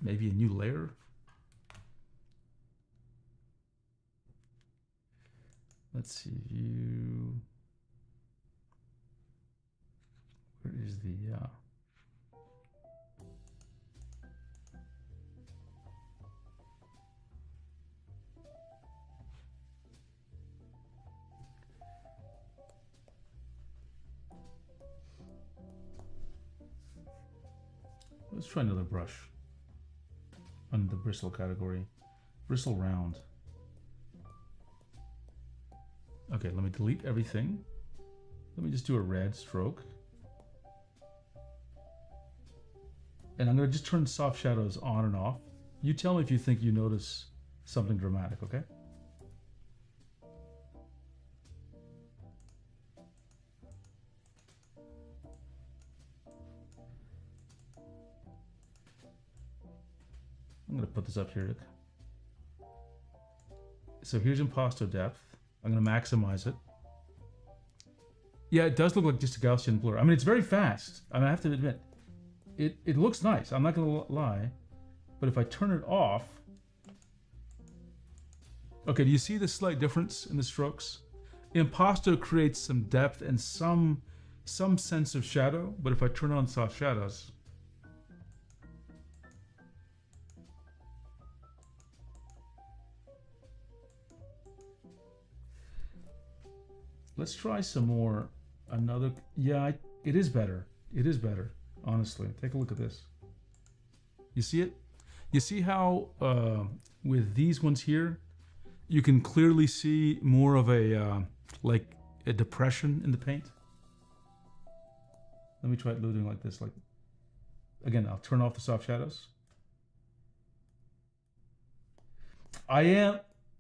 a new layer. Let's see, view. Where is the let's try another brush under the bristle category. Bristle round. Okay, let me delete everything. Let me just do a red stroke. And I'm going to just turn soft shadows on and off. You tell me if you think you notice something dramatic, okay? I'm going to put this up here. So here's impasto depth. I'm going to maximize it. Yeah, it does look like just a Gaussian blur. I mean, it's very fast. I mean, I have to admit, it looks nice. I'm not going to lie. But if I turn it off... Okay, do you see the slight difference in the strokes? Impasto creates some depth and some sense of shadow. But if I turn on soft shadows... Let's try some more. Yeah, it is better. It is better, honestly. Take a look at this. You see it? You see how with these ones here, you can clearly see more of a, like a depression in the paint. Let me try doing like this. Like, again, I'll turn off the soft shadows.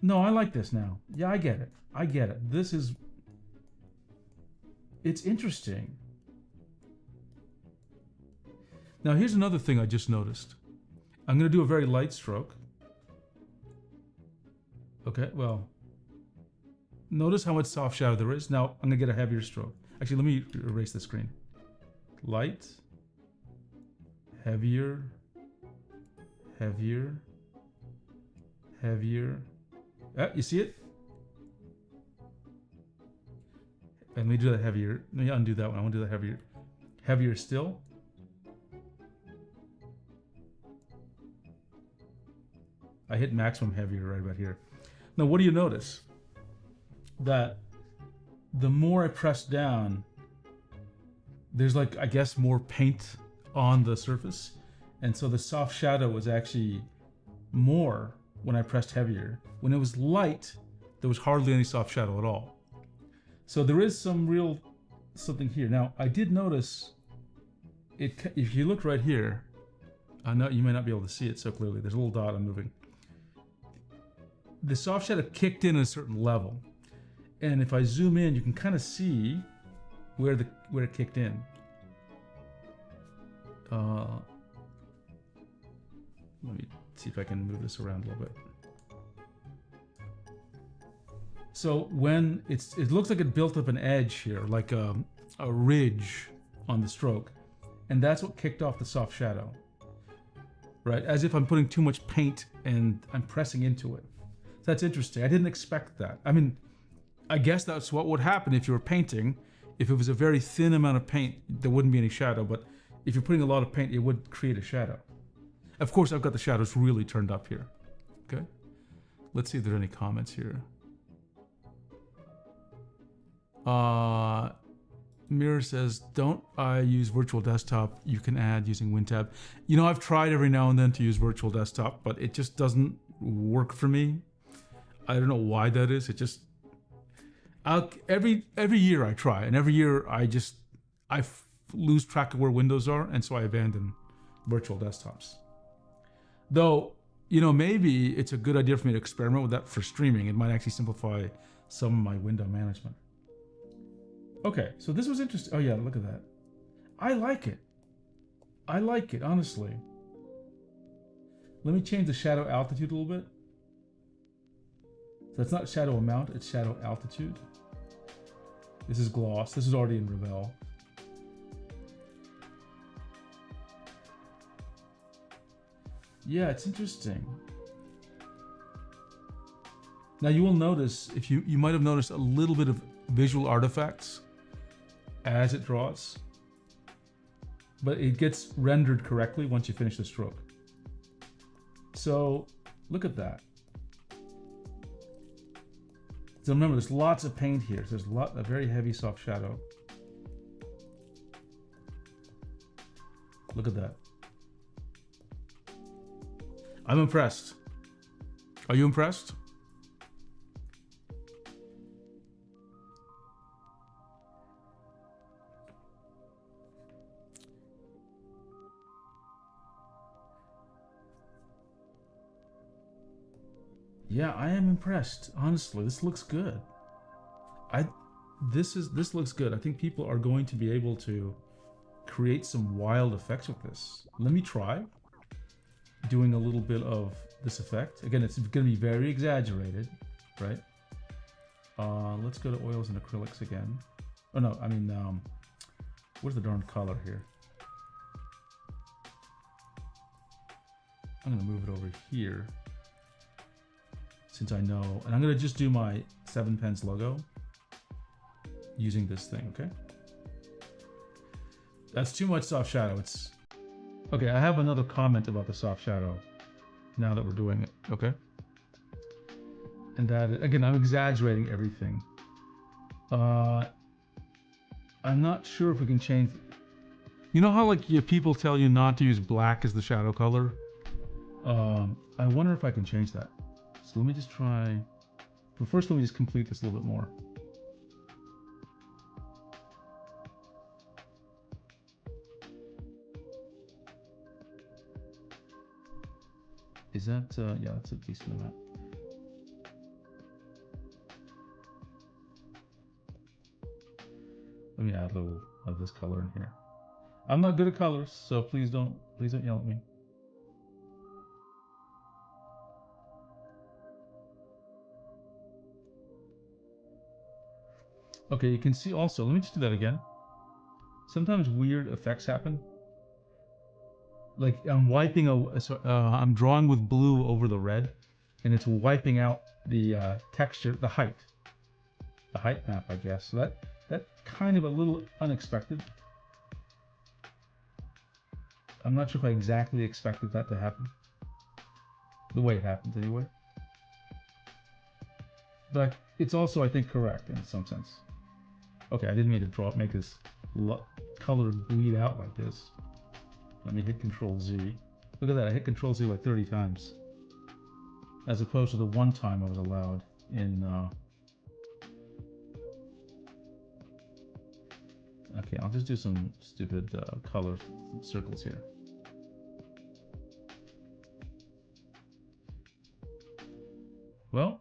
No, I like this now. Yeah, I get it. I get it. It's interesting. Now here's another thing I just noticed. I'm gonna do a very light stroke. Okay, well, notice how much soft shadow there is. Now I'm gonna get a heavier stroke. Actually, let me erase the screen. Light, heavier, heavier, heavier. You see it? Let me do that heavier. Let me undo that one. I want to do that heavier. Heavier still. I hit maximum heavier right about here. Now, what do you notice? That the more I press down, there's like, I guess, more paint on the surface. And so the soft shadow was actually more when I pressed heavier. When it was light, there was hardly any soft shadow at all. So there is something here. Now, I did notice, if you look right here, I know you may not be able to see it so clearly. There's a little dot I'm moving. The soft shadow kicked in at a certain level. And if I zoom in, you can kind of see where it kicked in. Let me see if I can move this around a little bit. So when it looks like it built up an edge here, like a ridge on the stroke, and that's what kicked off the soft shadow, right? As if I'm putting too much paint and I'm pressing into it. That's interesting. I didn't expect that. I mean, I guess that's what would happen if you were painting. If it was a very thin amount of paint, there wouldn't be any shadow, but if you're putting a lot of paint, it would create a shadow. Of course, I've got the shadows really turned up here. Okay. Let's see if there's any comments here. Mirror says, don't I use virtual desktop? You can add using WinTab. You know, I've tried every now and then to use virtual desktop, but it just doesn't work for me. I don't know why that is. It just, every year I try, and every year I lose track of where windows are, and so I abandon virtual desktops. Though, you know, maybe it's a good idea for me to experiment with that for streaming. It might actually simplify some of my window management. Okay, so this was interesting. Oh yeah, look at that. I like it. I like it, honestly. Let me change the shadow altitude a little bit. So it's not shadow amount, it's shadow altitude. This is gloss. This is already in Rebelle. Yeah, it's interesting. Now you will notice, if you might have noticed a little bit of visual artifacts as it draws, but it gets rendered correctly once you finish the stroke. So look at that. So remember, there's lots of paint here. So there's a very heavy soft shadow. Look at that. I'm impressed. Are you impressed? Yeah, I am impressed. Honestly, this looks good. This looks good. I think people are going to be able to create some wild effects with this. Let me try doing a little bit of this effect. Again, it's going to be very exaggerated, right? Let's go to oils and acrylics again. Oh no, I mean, where's the darn color here? I'm going to move it over here, since I know, and I'm gonna just do my 7 Pens logo using this thing, okay? That's too much soft shadow. Okay, I have another comment about the soft shadow now that we're doing it, okay? And that, again, I'm exaggerating everything. I'm not sure if we can change. You know how like people tell you not to use black as the shadow color? I wonder if I can change that. So let me just try, but first let me just complete this a little bit more. Is that, yeah, that's a decent amount. Let me add a little of this color in here. I'm not good at colors, so please don't yell at me. Okay, you can see also, let me just do that again. Sometimes weird effects happen. Like I'm wiping I'm drawing with blue over the red, and it's wiping out the texture, the height map, I guess. So that kind of a little unexpected. I'm not sure if I exactly expected that to happen. The way it happened, anyway. But it's also, I think, correct in some sense. Okay, I didn't mean to make this color bleed out like this. Let me hit Control Z. Look at that, I hit Control Z like 30 times. As opposed to the one time I was allowed in... Okay, I'll just do some stupid color circles here. Well,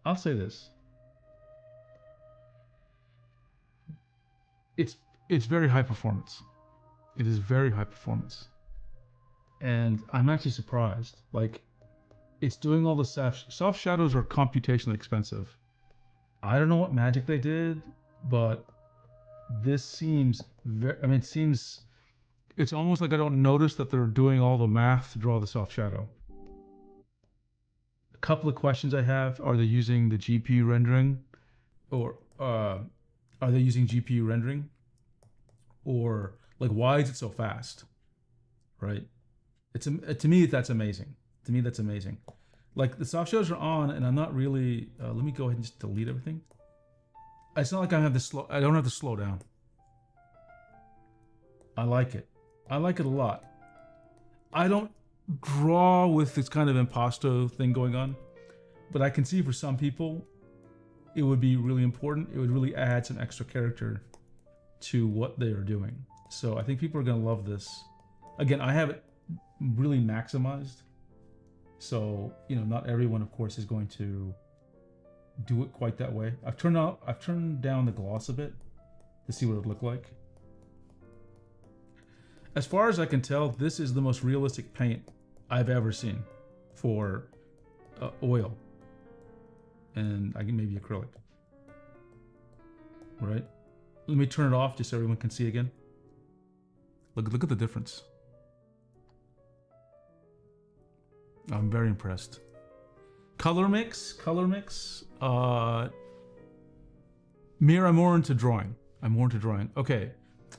I'll say this. It's very high performance. It is very high performance. And I'm actually surprised. Like, it's doing all the soft shadows are computationally expensive. I don't know what magic they did, but this seems very, I mean, it's almost like I don't notice that they're doing all the math to draw the soft shadow. A couple of questions I have: are they using the GPU rendering, or are they using GPU rendering, or like why is it so fast? Right? It's to me that's amazing. To me that's amazing. Like the soft shadows are on, and I'm not really. Let me go ahead and just delete everything. It's not like I have to slow. I don't have to slow down. I like it. I like it a lot. I don't draw with this kind of impasto thing going on, but I can see for some people it would be really important. It would really add some extra character to what they are doing. So I think people are going to love this. Again, I have it really maximized. So, you know, not everyone, of course, is going to do it quite that way. I've turned down the gloss a bit to see what it would look like. As far as I can tell, this is the most realistic paint I've ever seen for oil and maybe acrylic. Right? Let me turn it off just so everyone can see again. Look at the difference. I'm very impressed. Color mix. Mir, I'm more into drawing. Okay.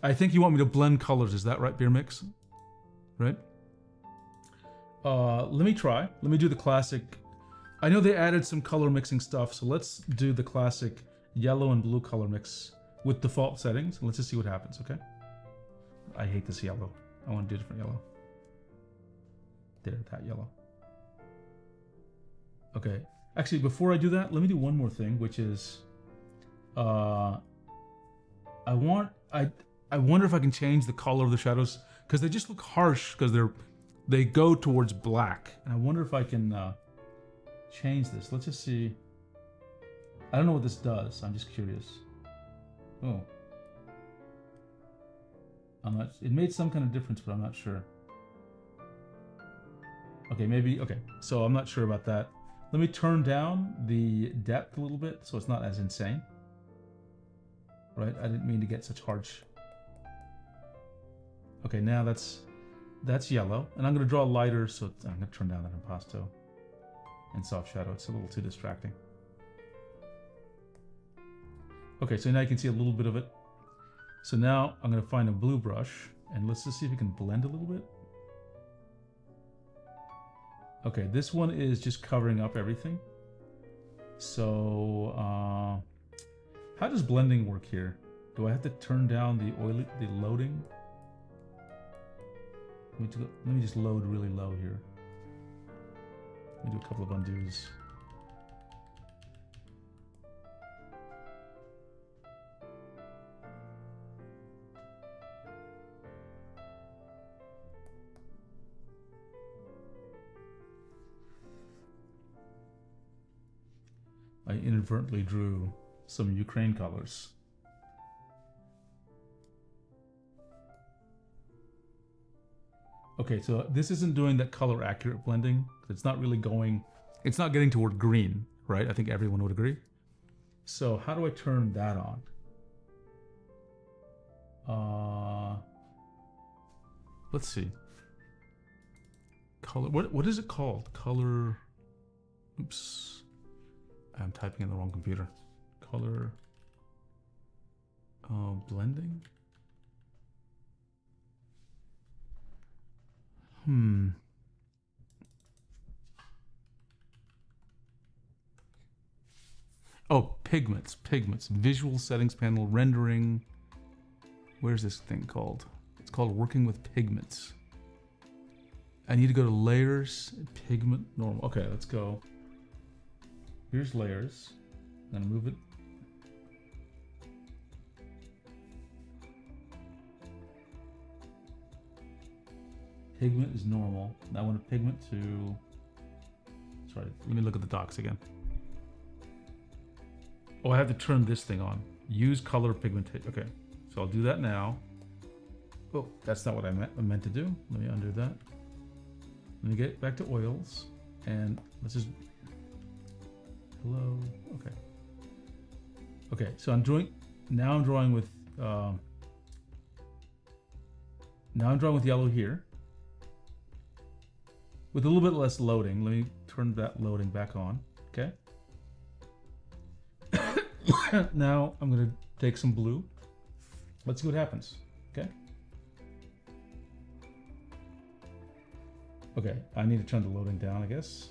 I think you want me to blend colors. Is that right, Beer Mix? Right? Let me try. Let me do the classic. I know they added some color mixing stuff, so let's do the classic yellow and blue color mix with default settings. Let's just see what happens, okay? I hate this yellow. I want to do a different yellow. There, that yellow. Okay. Actually, before I do that, let me do one more thing, which is, I wonder if I can change the color of the shadows, because they just look harsh because they go towards black, and I wonder if I can change this. Let's just see. I don't know what this does. I'm just curious. Oh, it made some kind of difference, but I'm not sure. Okay, maybe. Okay, so I'm not sure about that. Let me turn down the depth a little bit so it's not as insane. Right? I didn't mean to get such harsh. Okay, now that's yellow, and I'm going to draw lighter, so I'm going to turn down that impasto and soft shadow. It's a little too distracting. Okay, so now you can see a little bit of it. So now I'm going to find a blue brush, and let's just see if we can blend a little bit. Okay, this one is just covering up everything. So, how does blending work here? Do I have to turn down the loading? Let me just load really low here. Let me do a couple of undos. I inadvertently drew some Ukraine colors. Okay, so this isn't doing that color accurate blending. It's not really going, it's not getting toward green, right? I think everyone would agree. So how do I turn that on? Let's see. Color, what is it called? Color, oops. I'm typing in the wrong computer. Color, blending? Oh, pigments, visual settings panel, rendering. Where's this thing called? It's called working with pigments. I need to go to layers, pigment, normal. Okay, let's go. Here's layers. I'm gonna move it. Pigment is normal. Now I want a pigment to, sorry, let me look at the docs again. Oh, I have to turn this thing on. Use color pigmentation. Okay, so I'll do that now. Oh, that's not what I meant to do. Let me undo that. Let me get back to oils and let's just, hello, okay. Okay, so I'm drawing with, now I'm drawing with yellow here. With a little bit less loading. Let me turn that loading back on, okay? Now I'm gonna take some blue. Let's see what happens, okay? Okay, I need to turn the loading down, I guess.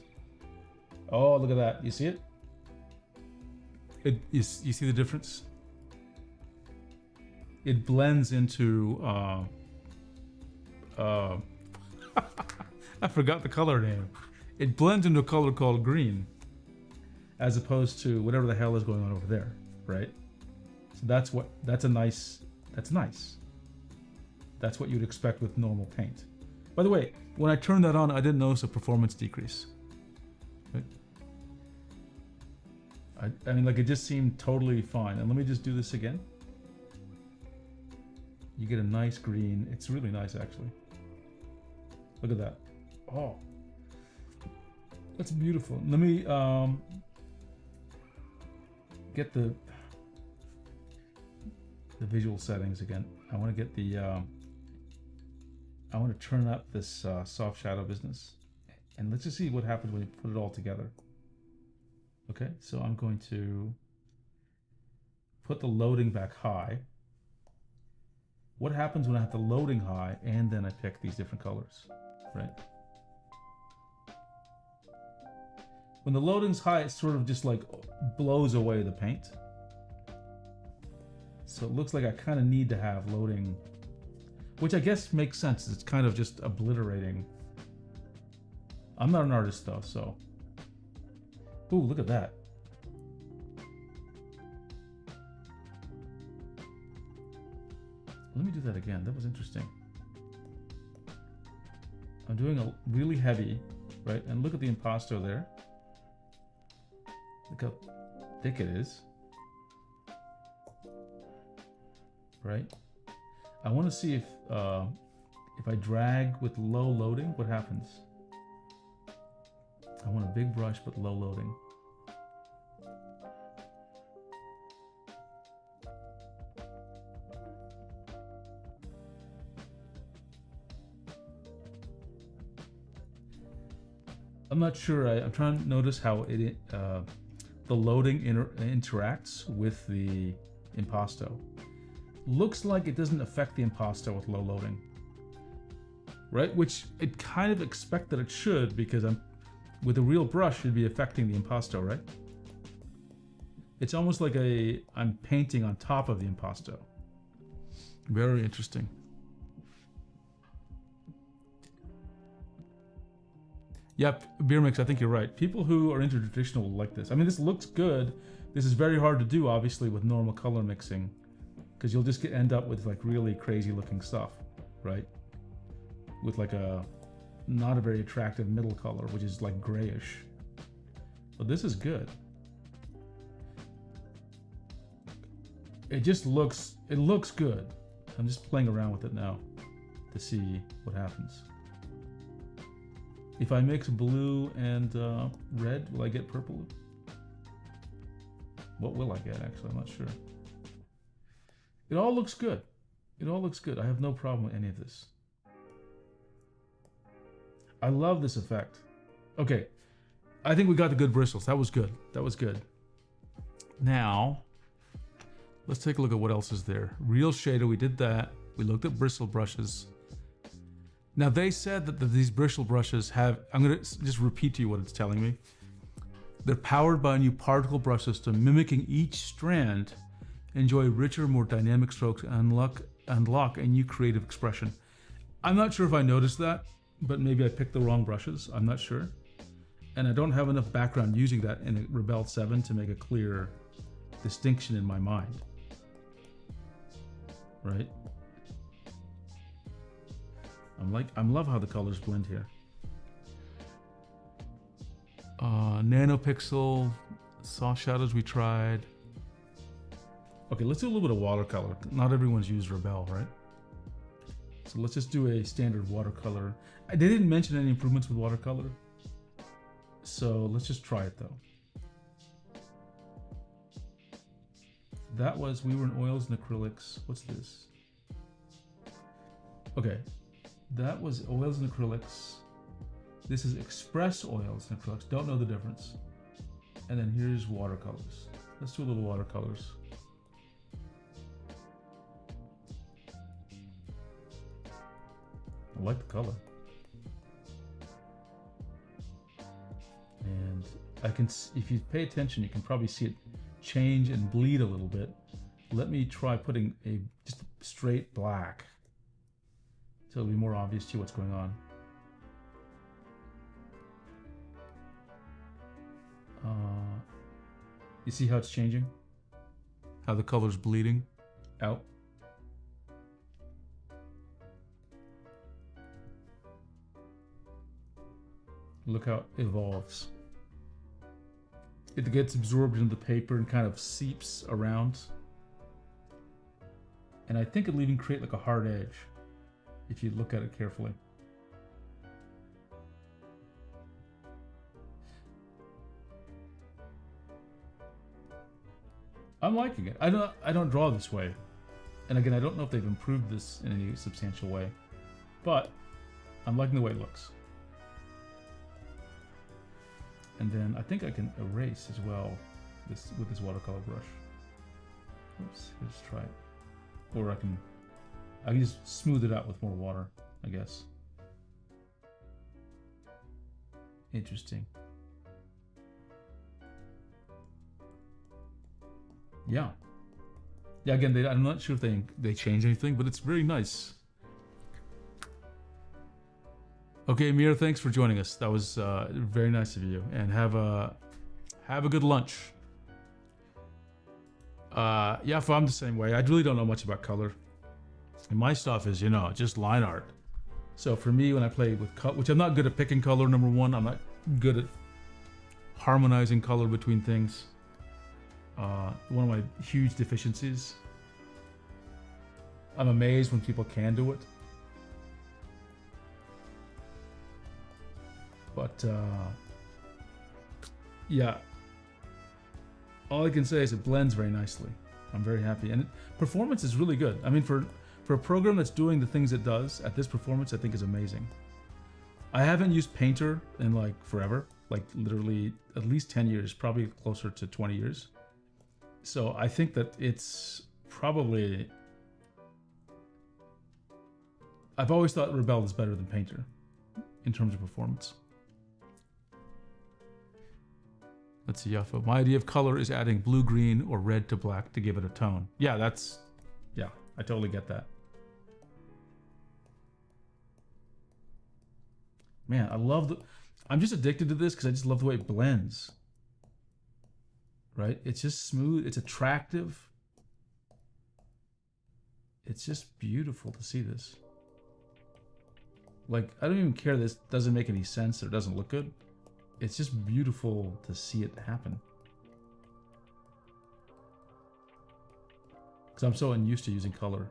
Oh, look at that, you see it? You see the difference? It blends into, I forgot the color name. It blends into a color called green, as opposed to whatever the hell is going on over there, right? So that's nice. That's what you'd expect with normal paint. By the way, when I turned that on, I didn't notice a performance decrease. Right? I mean, like, it just seemed totally fine. And let me just do this again. You get a nice green. It's really nice, actually. Look at that. Oh, that's beautiful. Let me get the visual settings again. I want to get the I want to turn up this soft shadow business, and let's just see what happens when you put it all together. Okay, so I'm going to put the loading back high. What happens when I have the loading high and then I pick these different colors, right? When the loading's high, it sort of just like blows away the paint. So it looks like I kind of need to have loading, which I guess makes sense. It's kind of just obliterating. I'm not an artist though, so. Ooh, look at that. Let me do that again. That was interesting. I'm doing a really heavy, right? And look at the impasto there. Look how thick it is. Right? I want to see if I drag with low loading, what happens? I want a big brush but low loading. I'm not sure. I'm trying to notice how it the loading interacts with the impasto. Looks like it doesn't affect the impasto with low loading, right? Which it kind of expect that it should, because with a real brush it'd be affecting the impasto, right? It's almost like I'm painting on top of the impasto. Very interesting. Yep, Beer Mix, I think you're right. People who are into traditional will like this. I mean, this looks good. This is very hard to do, obviously, with normal color mixing, because you'll just end up with like really crazy looking stuff, right? With like not a very attractive middle color, which is like grayish. But this is good. it just looks, it looks good. I'm just playing around with it now to see what happens. If I mix blue and red, will I get purple? What will I get, actually? I'm not sure. It all looks good. It all looks good. I have no problem with any of this. I love this effect. Okay, I think we got the good bristles. That was good. That was good. Now, let's take a look at what else is there. Real shader, we did that. We looked at bristle brushes. Now they said that these bristle brushes have, I'm gonna just repeat to you what it's telling me. They're powered by a new particle brush system, mimicking each strand. Enjoy richer, more dynamic strokes and unlock a new creative expression. I'm not sure if I noticed that, but maybe I picked the wrong brushes. I'm not sure. And I don't have enough background using that in a Rebelle 7 to make a clear distinction in my mind. Right? I love how the colors blend here. Nanopixel, soft shadows we tried. Okay, let's do a little bit of watercolor. Not everyone's used Rebelle, right? So let's just do a standard watercolor. They didn't mention any improvements with watercolor. So let's just try it though. That was, we were in oils and acrylics. What's this? Okay, that was oils and acrylics. This is express oils and acrylics. Don't know the difference. And then here's watercolors. Let's do a little watercolors. I like the color. And I can, if you pay attention, you can probably see it change and bleed a little bit. Let me try putting just straight black, so it'll be more obvious to you what's going on. You see how it's changing? How the color's bleeding out? Look how it evolves. It gets absorbed into the paper and kind of seeps around. And I think it'll even create like a hard edge if you look at it carefully. I'm liking it. I don't draw this way. And again, I don't know if they've improved this in any substantial way, but I'm liking the way it looks. And then I think I can erase as well with this watercolor brush. Oops, let's try it. Or I can just smooth it out with more water, I guess. Interesting. Yeah. Yeah, again, I'm not sure if they changed anything, but it's very nice. Okay, Mira, thanks for joining us. That was very nice of you, and have a good lunch. Yeah, if I'm the same way. I really don't know much about color, and my stuff is, just line art. So for me, when I play with color, which I'm not good at picking color, number one, I'm not good at harmonizing color between things. One of my huge deficiencies. I'm amazed when people can do it. But yeah, all I can say is it blends very nicely. I'm very happy, and performance is really good. I mean, for a program that's doing the things it does at this performance, I think is amazing. I haven't used Painter in like forever, like literally at least 10 years, probably closer to 20 years. So I think that it's probably, I've always thought Rebelle is better than Painter in terms of performance. Let's see, Yaffa. My idea of color is adding blue, green, or red to black to give it a tone. Yeah, yeah, I totally get that. Man, I'm just addicted to this because I just love the way it blends. Right? It's just smooth, it's attractive. It's just beautiful to see this. Like, I don't even care this doesn't make any sense or doesn't look good. It's just beautiful to see it happen. because I'm so unused to using color.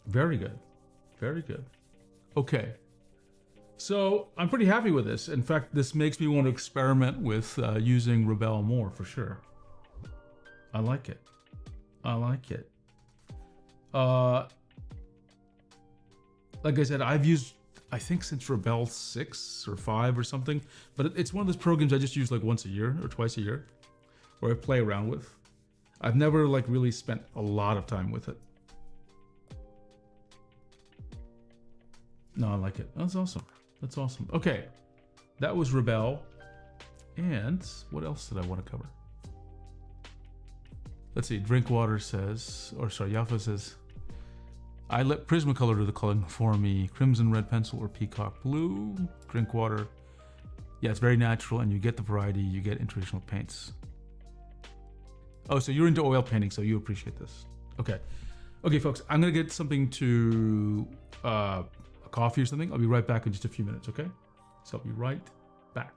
Very good. Very good. Okay. So I'm pretty happy with this. In fact, this makes me want to experiment with using Rebelle more for sure. I like it. I like it. Like I said, I've used, I think since Rebelle 6 or 5 or something, but it's one of those programs I just use like once a year or twice a year, or I play around with. I've never like really spent a lot of time with it. No, I like it. That's awesome. That's awesome. Okay, that was Rebelle. And what else did I want to cover? Let's see, Drinkwater says, or sorry, Yafa says, I let Prismacolor do the coloring for me. Crimson red pencil or peacock blue. Drinkwater. Yeah, it's very natural and you get the variety, you get in traditional paints. Oh, so you're into oil painting, so you appreciate this. Okay. Okay, folks, I'm gonna get something to, a coffee or something. I'll be right back in just a few minutes, okay? So I'll be right back.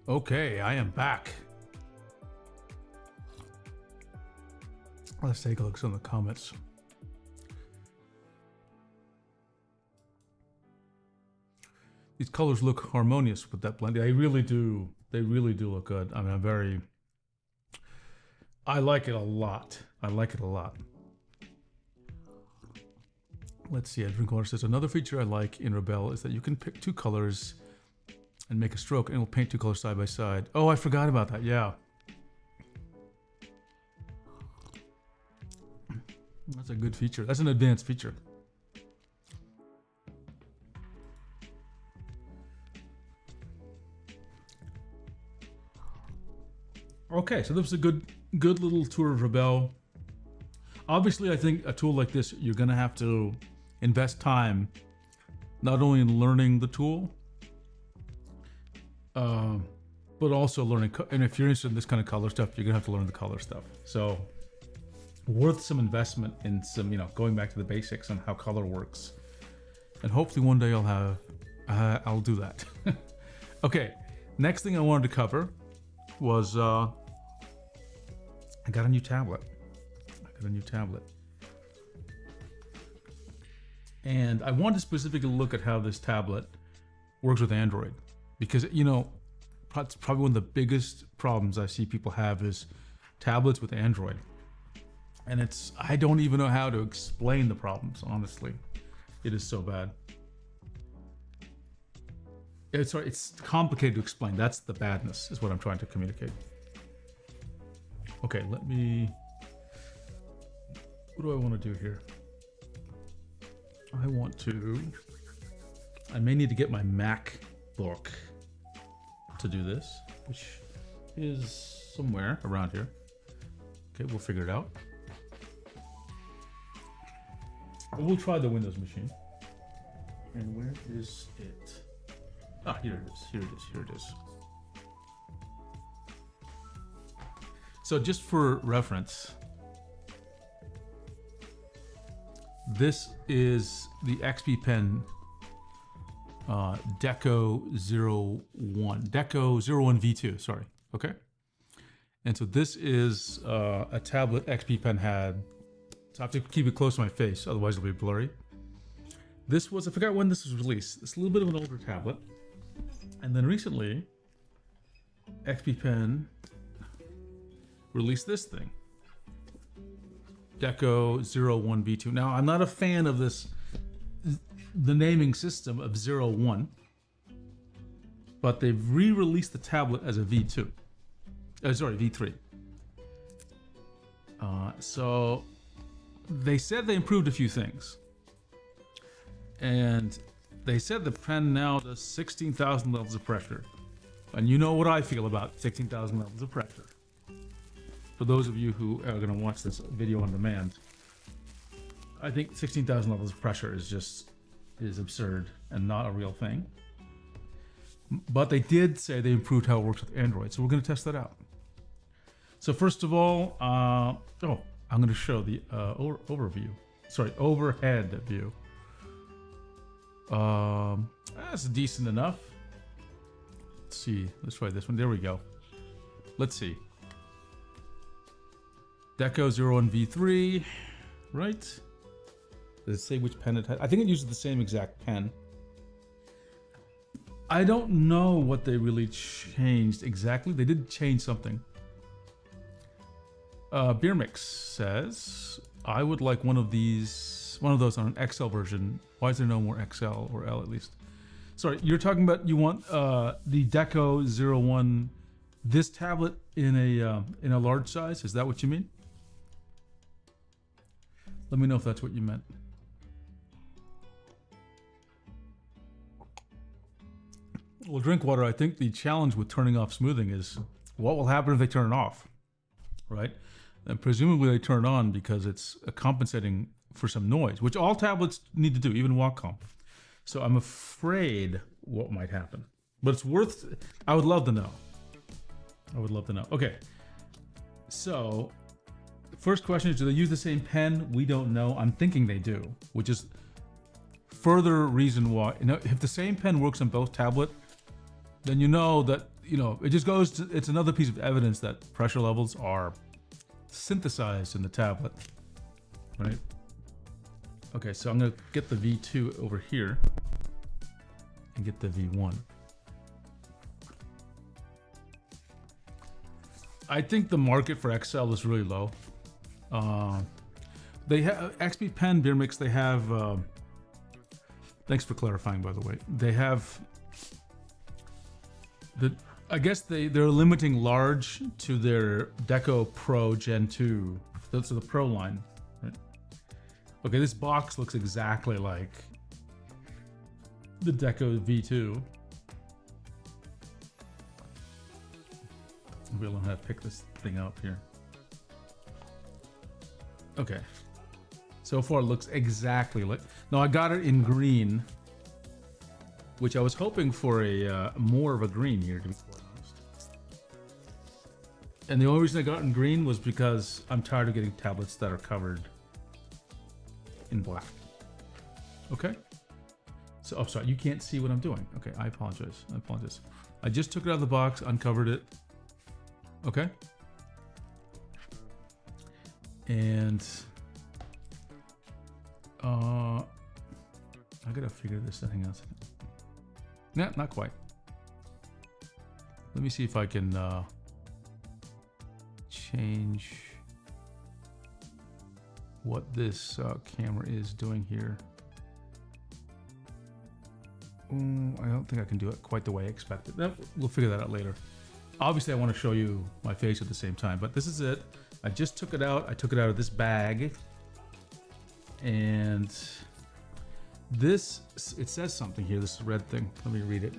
Okay, I am back. Let's take a look at some of the comments. These colors look harmonious with that blend. They really do. They really do look good. I mean, I like it a lot. I like it a lot. Let's see. Drink Water says another feature I like in Rebelle is that you can pick two colors and make a stroke, and it'll paint two colors side by side. Oh, I forgot about that. Yeah. That's a good feature. That's an advanced feature. Okay, so this was a good little tour of Rebelle. Obviously, I think a tool like this, you're gonna have to invest time, not only in learning the tool, but also learning. And if you're interested in this kind of color stuff, you're gonna have to learn the color stuff. So, worth some investment in some, going back to the basics on how color works. And hopefully one day I'll do that. Okay, next thing I wanted to cover was I got a new tablet. And I wanted to specifically look at how this tablet works with Android, because it's probably one of the biggest problems I see people have is tablets with Android. And I don't even know how to explain the problems, honestly. It is so bad. It's complicated to explain. That's the badness, is what I'm trying to communicate. Okay, what do I want to do here? I may need to get my MacBook to do this, which is somewhere around here. Okay, we'll figure it out. We'll try the Windows machine. And where is it? Ah, here it is. So just for reference, this is the XP Pen Deco 01 V2, sorry, okay? And so this is a tablet XP Pen had. So I have to keep it close to my face, otherwise it'll be blurry. This was, I forgot when this was released. It's a little bit of an older tablet. And then recently, XP Pen released this thing. Deco 01 V2. Now, I'm not a fan of the naming system of 01, but they've re-released the tablet as a V2. V3. So they said they improved a few things. And they said the pen now does 16,000 levels of pressure. And you know what I feel about 16,000 levels of pressure. For those of you who are going to watch this video on demand, I think 16,000 levels of pressure is absurd and not a real thing. But they did say they improved how it works with Android, so we're going to test that out. So first of all, I'm going to show the overhead view. That's decent enough. Let's see. Let's try this one. There we go. Let's see. Deco 01 V3, right? Does it say which pen it had? I think it uses the same exact pen. I don't know what they really changed exactly. They did change something. Beer Mix says, I would like one of those on an XL version. Why is there no more XL or L at least? Sorry, you're talking about you want the Deco 01, this tablet in a large size? Is that what you mean? Let me know if that's what you meant. Well, drink water. I think the challenge with turning off smoothing is what will happen if they turn it off, right? And presumably they turn it on because it's compensating for some noise, which all tablets need to do, even Wacom. So I'm afraid what might happen, but it's worth. I would love to know. Okay, so the first question is: do they use the same pen? We don't know. I'm thinking they do, which is further reason why. If the same pen works on both tablets, then you know that it just goes to, it's another piece of evidence that pressure levels are synthesized in the tablet, right? Okay, so I'm gonna get the V2 over here and get the V1. I think the market for XL is really low. They have XP Pen Beer Mix. They have. Thanks for clarifying, by the way. They have I guess they're limiting large to their Deco Pro Gen 2. That's the Pro line. Right? Okay, this box looks exactly like the Deco V2. We'll learn how to pick this thing up here. Okay. So far it looks exactly like... Now I got it in green, which I was hoping for a more of a green here, to be quite honest. And the only reason I got in green was because I'm tired of getting tablets that are covered in black. Okay? So, oh, sorry, you can't see what I'm doing. Okay, I apologize. I just took it out of the box, uncovered it. Okay? And I gotta figure this thing out. Nah, not quite. Let me see if I can change what this camera is doing here. I don't think I can do it quite the way I expected. We'll figure that out later. Obviously, I want to show you my face at the same time, but this is it. I just took it out. I took it out of this bag. And this, it says something here, this red thing. Let me read it.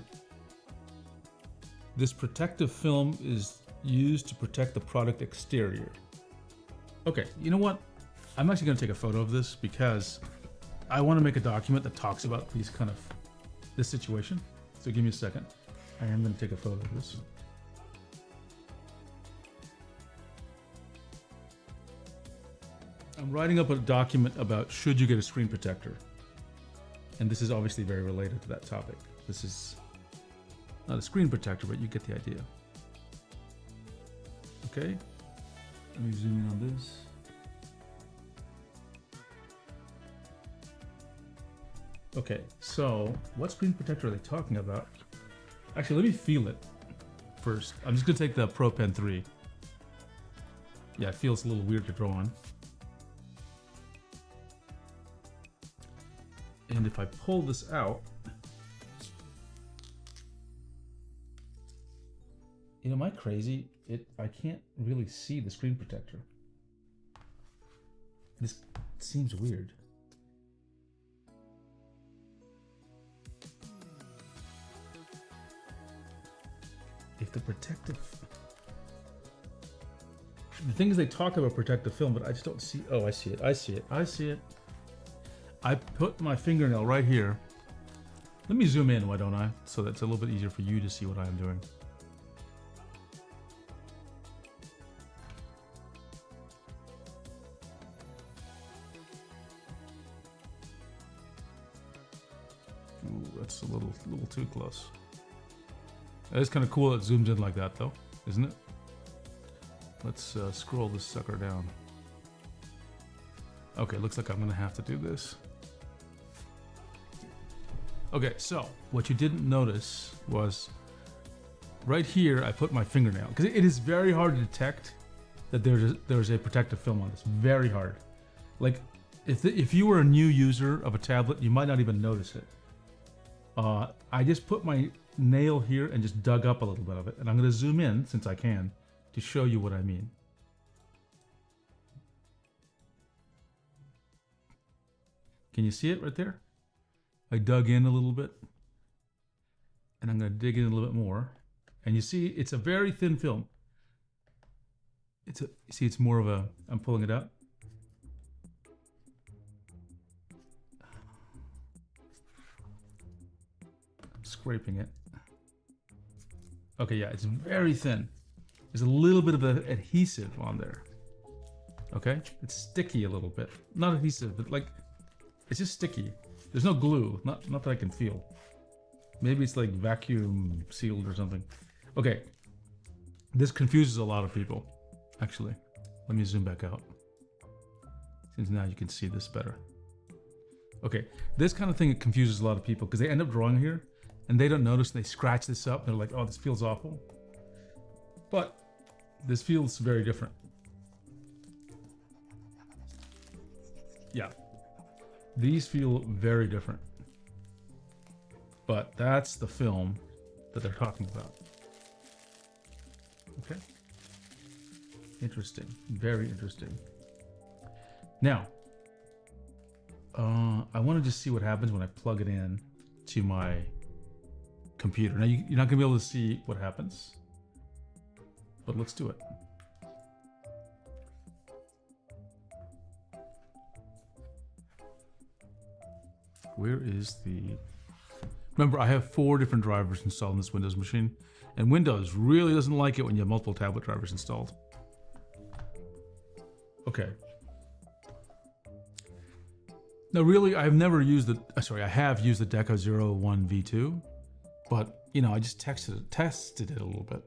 This protective film is used to protect the product exterior. Okay, you know what? I'm actually going to take a photo of this because I want to make a document that talks about this situation. So give me a second. I am going to take a photo of this. I'm writing up a document about should you get a screen protector. And this is obviously very related to that topic. This is not a screen protector, but you get the idea. Okay, let me zoom in on this. Okay, so what screen protector are they talking about? Actually, let me feel it first. I'm just gonna take the Pro Pen 3. Yeah, it feels a little weird to draw on. And if I pull this out, am I crazy? I can't really see the screen protector. This seems weird. If the protective... The thing is, they talk about protective film, but I just don't see... Oh, I see it. I put my fingernail right here. Let me zoom in, why don't I? So that's a little bit easier for you to see what I'm doing. Ooh, that's a little too close. It's kind of cool that it zooms in like that, though, isn't it? Let's scroll this sucker down. Okay, looks like I'm gonna have to do this. Okay, so what you didn't notice was right here I put my fingernail, because it is very hard to detect that there's a protective film on this. Very hard. Like if you were a new user of a tablet, you might not even notice it. I just put my nail here and just dug up a little bit of it, and I'm gonna zoom in since I can to show you what I mean. Can you see it right there? I dug in a little bit, and I'm going to dig in a little bit more. And you see, it's a very thin film. See, it's more of a, I'm pulling it up. I'm scraping it. Okay, yeah, it's very thin. There's a little bit of an adhesive on there. Okay, it's sticky a little bit. Not adhesive, but like, it's just sticky. There's no glue, not that I can feel. Maybe it's like vacuum sealed or something. Okay, this confuses a lot of people. Actually, let me zoom back out. Since now you can see this better. Okay, this kind of thing confuses a lot of people because they end up drawing here and they don't notice, and they scratch this up and they're like, oh, this feels awful. But this feels very different. Yeah, these feel very different. But that's the film that they're talking about. Okay. Interesting. Very interesting. Now, I want to just see what happens when I plug it in to my computer. Now, you're not going to be able to see what happens, but let's do it. Where is the... Remember, I have 4 different drivers installed in this Windows machine, and Windows really doesn't like it when you have multiple tablet drivers installed. Okay. Now, really, I've never used the... I have used the Deco 01 V2, but, you know, I just tested it a little bit.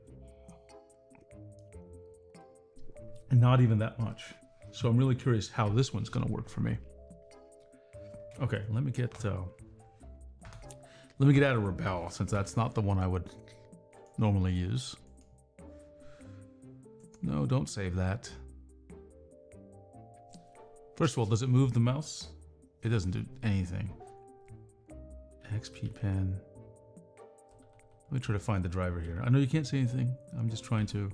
And not even that much. So I'm really curious how this one's going to work for me. Okay, let me get out of Rebelle, since that's not the one I would normally use. No, don't save that. First of all, does it move the mouse? It doesn't do anything. XP pen. Let me try to find the driver here. I know you can't see anything. I'm just trying to...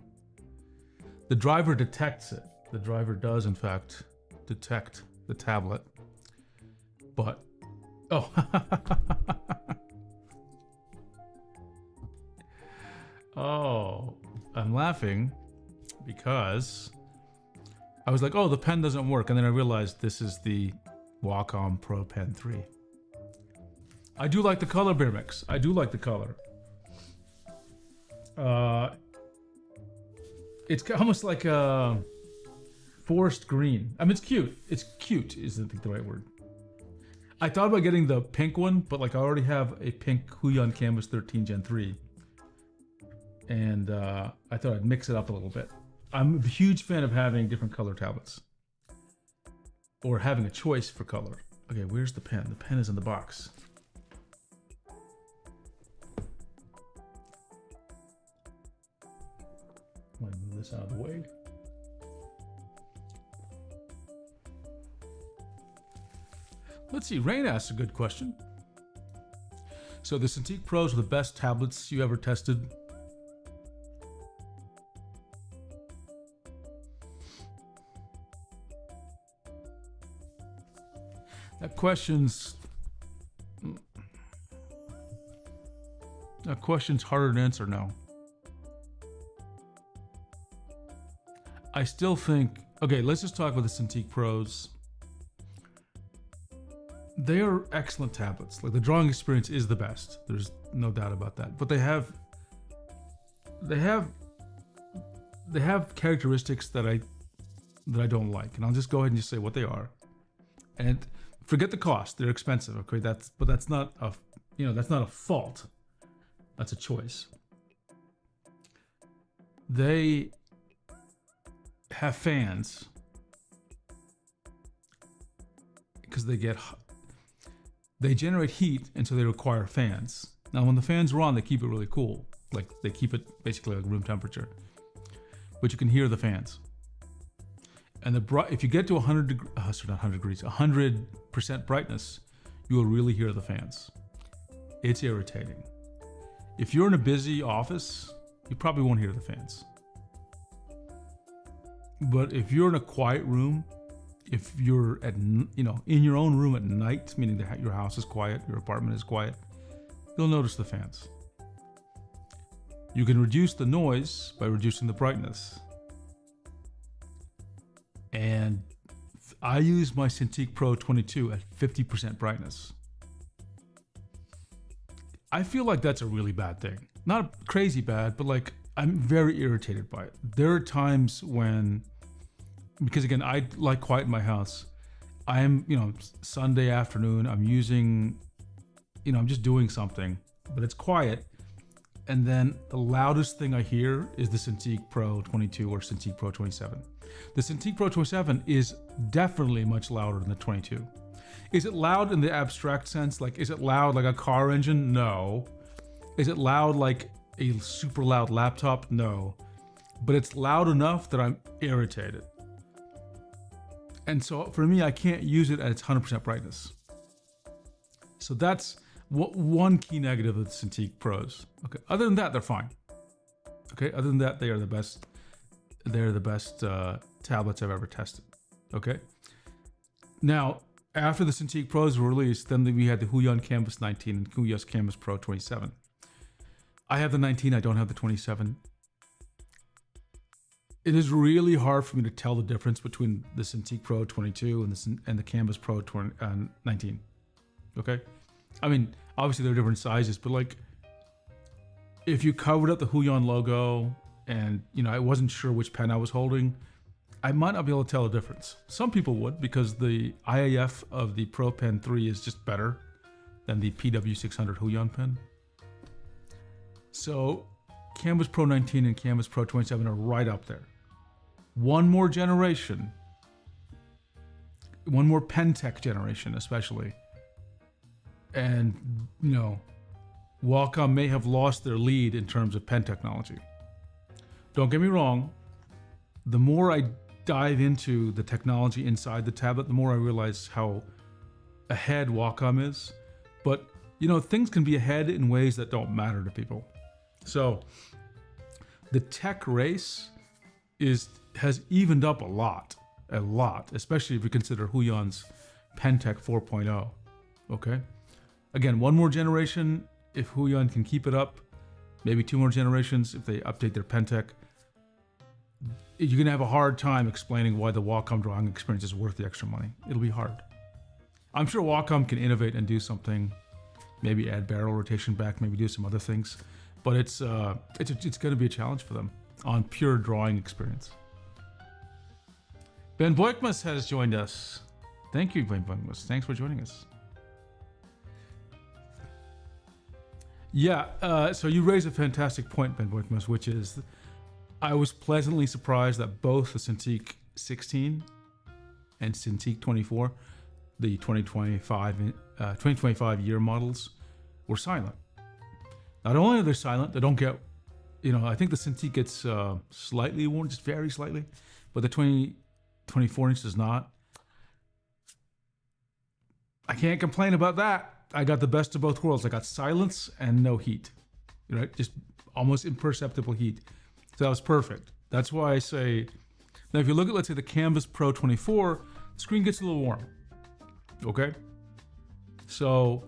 The driver detects it. The driver does, in fact, detect the tablet. But... Oh! Oh, I'm laughing because I was like, oh, the pen doesn't work. And then I realized this is the Wacom Pro Pen 3. I do like the color, Bear Mix. I do like the color. It's almost like a forest green. I mean, it's cute. It's cute, isn't the right word. I thought about getting the pink one, but like I already have a pink Huion Canvas 13 Gen 3. And I thought I'd mix it up a little bit. I'm a huge fan of having different color tablets. Or having a choice for color. Okay, where's the pen? The pen is in the box. I'm gonna move this out of the way. Let's see, Rain asks a good question. So the Cintiq Pros are the best tablets you ever tested. That question's harder to answer now. I still think, okay, let's just talk about the Cintiq Pros. They are excellent tablets. Like the drawing experience is the best. There's no doubt about that. But they have characteristics that I don't like. And I'll just go ahead and just say what they are. And forget the cost. They're expensive. Okay, that's not a fault. That's a choice. They have fans because they generate heat, and so they require fans. Now, when the fans are on, they keep it really cool. Like they keep it basically like room temperature, but you can hear the fans. And if you get to 100% brightness, you will really hear the fans. It's irritating. If you're in a busy office, you probably won't hear the fans. But if you're in a quiet room, if you're in your own room at night, meaning that your house is quiet, your apartment is quiet, you'll notice the fans. You can reduce the noise by reducing the brightness. And I use my Cintiq Pro 22 at 50% brightness. I feel like that's a really bad thing. Not crazy bad, but like I'm very irritated by it. There are times when, because again, I like quiet in my house. I'm, Sunday afternoon, I'm using, I'm just doing something, but it's quiet. And then the loudest thing I hear is the Cintiq Pro 22 or Cintiq Pro 27. The Cintiq Pro 27 is definitely much louder than the 22. Is it loud in the abstract sense? Like, is it loud like a car engine? No. Is it loud like a super loud laptop? No. But it's loud enough that I'm irritated. And so for me, I can't use it at its 100% brightness. So that's one key negative of the Cintiq Pros. Okay. Other than that, they're fine. Okay. Other than that, they are the best. They're the best tablets I've ever tested. Okay. Now, after the Cintiq Pros were released, then we had the Huion Canvas 19 and Huion Canvas Pro 27. I have the 19. I don't have the 27. It is really hard for me to tell the difference between the Cintiq Pro 22 and the Canvas Pro 19. Okay. I mean, obviously they're different sizes, but like, if you covered up the Huion logo and, you know, I wasn't sure which pen I was holding, I might not be able to tell the difference. Some people would, because the IAF of the Pro Pen 3 is just better than the PW600 Huion pen. So Canvas Pro 19 and Canvas Pro 27 are right up there. One more generation, one more pen tech generation especially, and, you know, Wacom may have lost their lead in terms of pen technology. Don't get me wrong, the more I dive into the technology inside the tablet, the more I realize how ahead Wacom is. But, you know, things can be ahead in ways that don't matter to people. So the tech race has evened up a lot, especially if you consider Huion's PenTech 4.0. Okay. Again, one more generation, if Huion can keep it up, maybe two more generations if they update their PenTech, you're going to have a hard time explaining why the Wacom drawing experience is worth the extra money. It'll be hard. I'm sure Wacom can innovate and do something, maybe add barrel rotation back, maybe do some other things, but it's going to be a challenge for them on pure drawing experience. Ben Boykmas has joined us. Thank you, Ben Boykmas. Thanks for joining us. Yeah, so you raise a fantastic point, Ben Boykmas, which is I was pleasantly surprised that both the Cintiq 16 and Cintiq 24, the 2025 year models, were silent. Not only are they silent, they don't get, you know, I think the Cintiq gets slightly warm, just very slightly, but the 24 inch does not. I can't complain about that. I got the best of both worlds. I got silence and no heat, right? Just almost imperceptible heat. So that was perfect. That's why I say, now if you look at, let's say, the Canvas Pro 24, the screen gets a little warm, okay? So,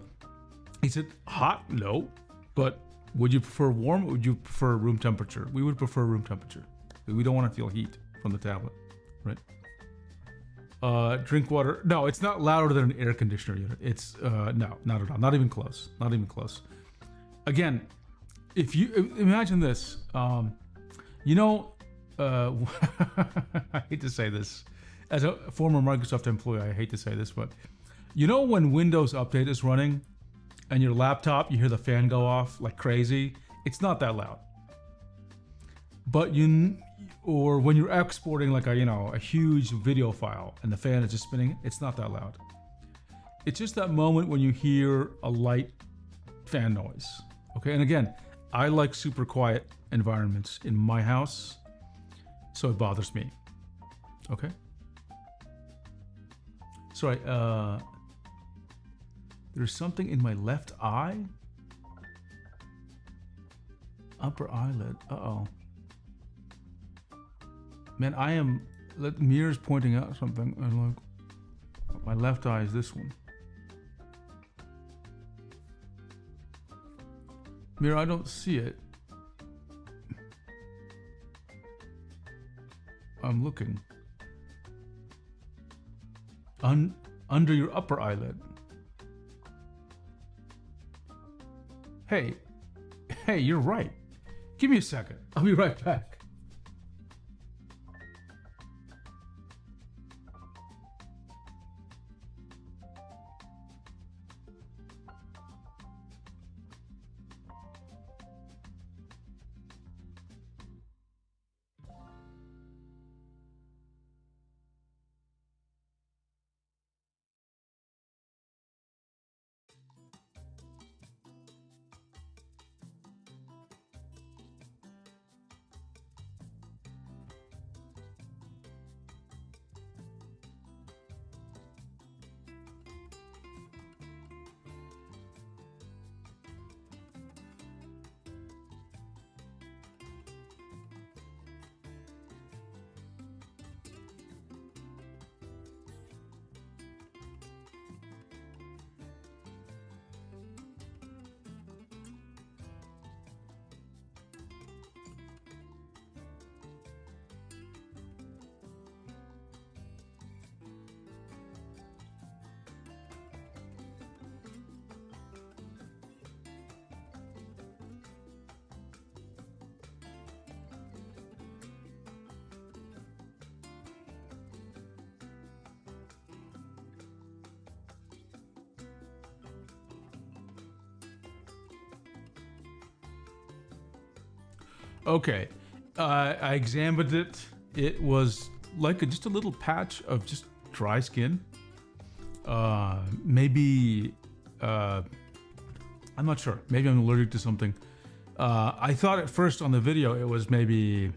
is it hot? No. But would you prefer warm or would you prefer room temperature? We would prefer room temperature. We don't want to feel heat from the tablet, right? Drink water. No, it's not louder than an air conditioner unit. It's, no, not at all. Not even close. Not even close. Again, if you, imagine this, you know, I hate to say this. As a former Microsoft employee, I hate to say this, but you know when Windows Update is running and your laptop, you hear the fan go off like crazy? It's not that loud. But or when you're exporting like a huge video file and the fan is just spinning, it's not that loud. It's just that moment when you hear a light fan noise. Okay, and again, I like super quiet environments in my house, so it bothers me. Okay. Sorry, there's something in my left eye? Upper eyelid, uh-oh. Man, the mirror's pointing out something, and like, my left eye is this one. Mirror, I don't see it. I'm looking. Under your upper eyelid. Hey, you're right. Give me a second. I'll be right back. Okay, I examined it. It was like just a little patch of just dry skin. Maybe I'm not sure. Maybe I'm allergic to something. I thought at first on the video it was maybe,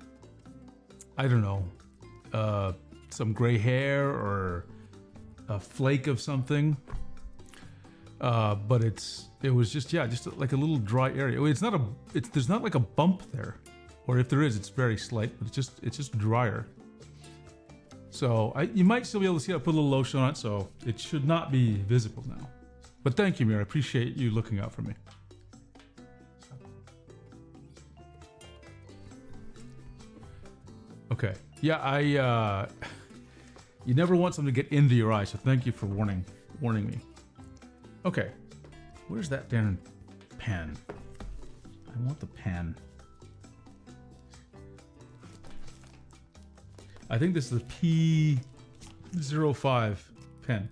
I don't know, some gray hair or a flake of something. But it was just like a little dry area. There's not like a bump there, or if there is, it's very slight. But it's just drier. So you might still be able to see I put a little lotion on it, so it should not be visible now. But thank you, Mira. I appreciate you looking out for me. Okay. Yeah, you never want something to get into your eye, so thank you for warning me. Okay. Where's that damn pen? I want the pen. I think this is the P05 pen.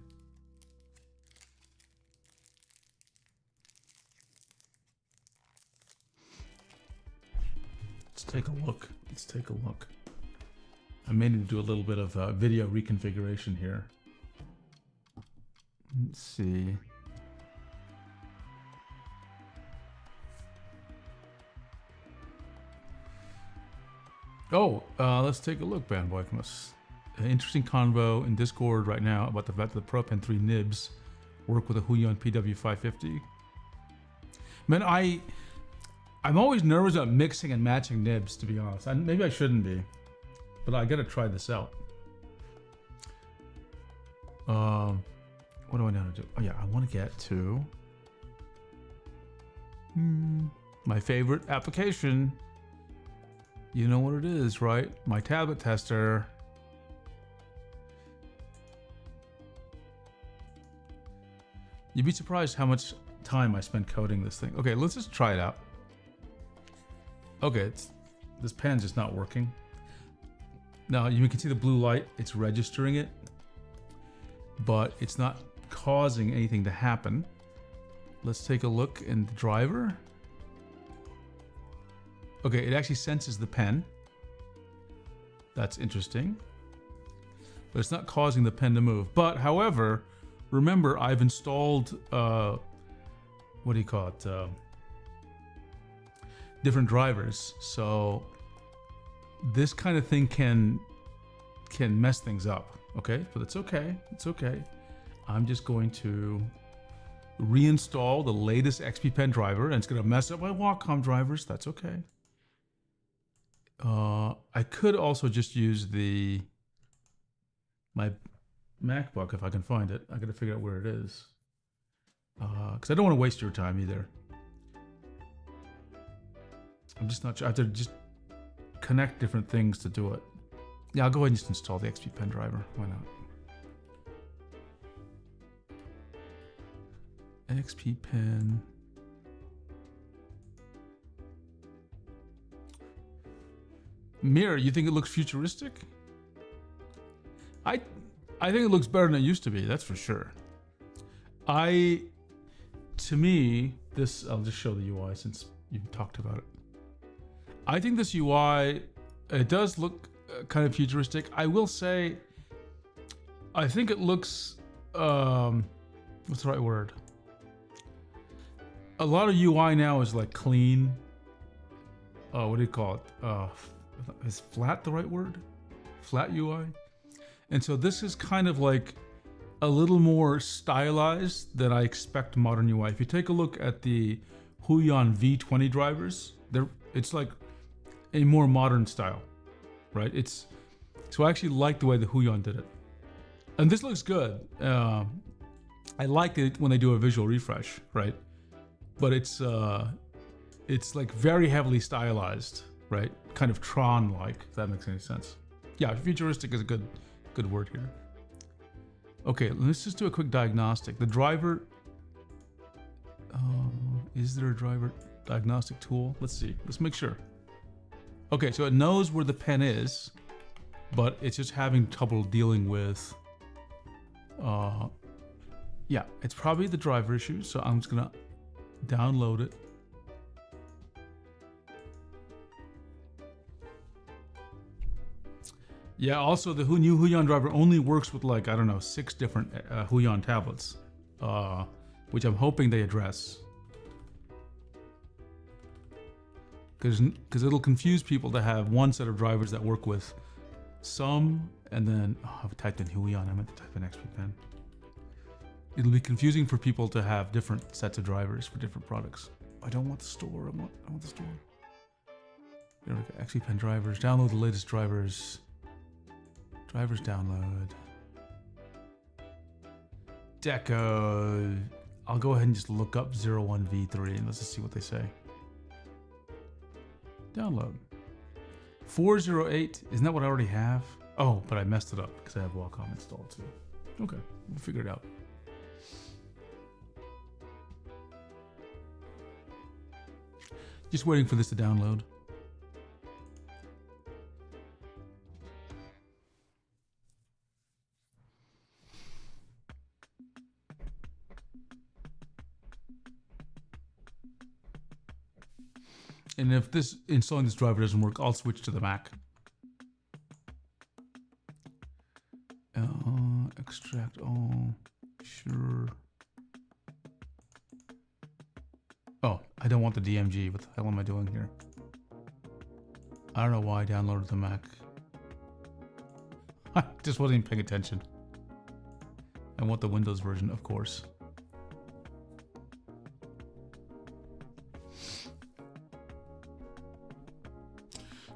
Let's take a look. I may need to do a little bit of video reconfiguration here. Let's see. Oh, let's take a look, Bandboymus. An interesting convo in Discord right now about the fact that the Pro Pen 3 nibs work with a Huion PW550. Man, I'm always nervous about mixing and matching nibs, to be honest. Maybe I shouldn't be, but I gotta try this out. What do I know to do? Oh yeah, I want to get to my favorite application. You know what it is, right? My tablet tester. You'd be surprised how much time I spent coding this thing. Okay, let's just try it out. Okay, this pen's just not working. Now you can see the blue light, it's registering it, but it's not causing anything to happen. Let's take a look in the driver. Okay, it actually senses the pen. That's interesting. But it's not causing the pen to move. But however, remember I've installed, what do you call it? Different drivers. So this kind of thing can mess things up. Okay, but it's okay. It's okay. I'm just going to reinstall the latest XP Pen driver, and it's going to mess up my Wacom drivers. That's okay. I could also just use my MacBook if I can find it. I got to figure out where it is, because I don't want to waste your time either. I'm just not sure. I have to just connect different things to do it. Yeah, I'll go ahead and just install the XP Pen driver. Why not? XP Pen. Mirror, you think it looks futuristic? I think it looks better than it used to be, that's for sure. To me, this, I'll just show the UI since you've talked about it. I think this UI, it does look kind of futuristic. I will say, I think it looks, what's the right word? A lot of UI now is like clean. What do you call it? Is flat the right word? Flat UI? And so this is kind of like a little more stylized than I expect modern UI. If you take a look at the Huion V20 drivers, it's like a more modern style, right? So I actually like the way the Huion did it. And this looks good. I like it when they do a visual refresh, right? But it's like very heavily stylized, right? Kind of Tron-like, if that makes any sense. Yeah, futuristic is a good word here. Okay, let's just do a quick diagnostic. The driver, is there a driver diagnostic tool? Let's see, let's make sure. Okay, so it knows where the pen is, but it's just having trouble dealing with, yeah, it's probably the driver issue. So I'm just gonna download it. Yeah, also the new Huion driver only works with like, I don't know, 6 different Huion tablets, which I'm hoping they address. Because it'll confuse people to have one set of drivers that work with some, and then, I've typed in Huion, I meant to type in XP Pen. It'll be confusing for people to have different sets of drivers for different products. I don't want the store, I want the store. There we go, XP Pen drivers, download the latest drivers. Drivers download. Deco. I'll go ahead and just look up 01V3 and let's just see what they say. Download. 408, isn't that what I already have? Oh, but I messed it up because I have Wacom installed too. Okay, we'll figure it out. Just waiting for this to download. And if installing this driver doesn't work, I'll switch to the Mac. Extract all, sure. Oh, I don't want the DMG. What the hell am I doing here? I don't know why I downloaded the Mac. I just wasn't even paying attention. I want the Windows version, of course.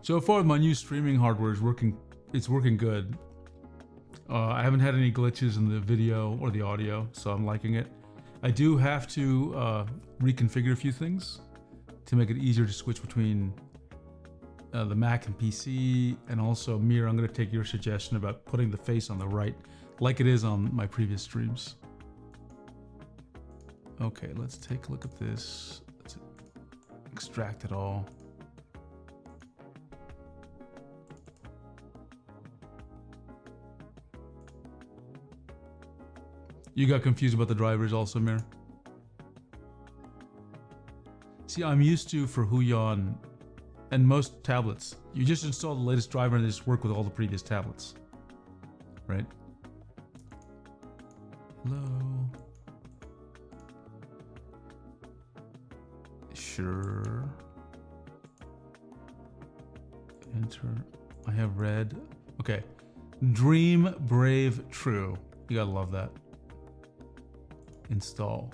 So far, my new streaming hardware is working. It's working good. I haven't had any glitches in the video or the audio, so I'm liking it. I do have to reconfigure a few things to make it easier to switch between the Mac and PC, and also Mir, I'm going to take your suggestion about putting the face on the right, like it is on my previous streams. Okay, let's take a look at this. Let's extract it all. You got confused about the drivers also, Mir? See, I'm used to, for Huion and most tablets, you just install the latest driver and they just work with all the previous tablets. Right? Hello? Sure. Enter. I have red. Okay. Dream, brave, true. You gotta love that. Install.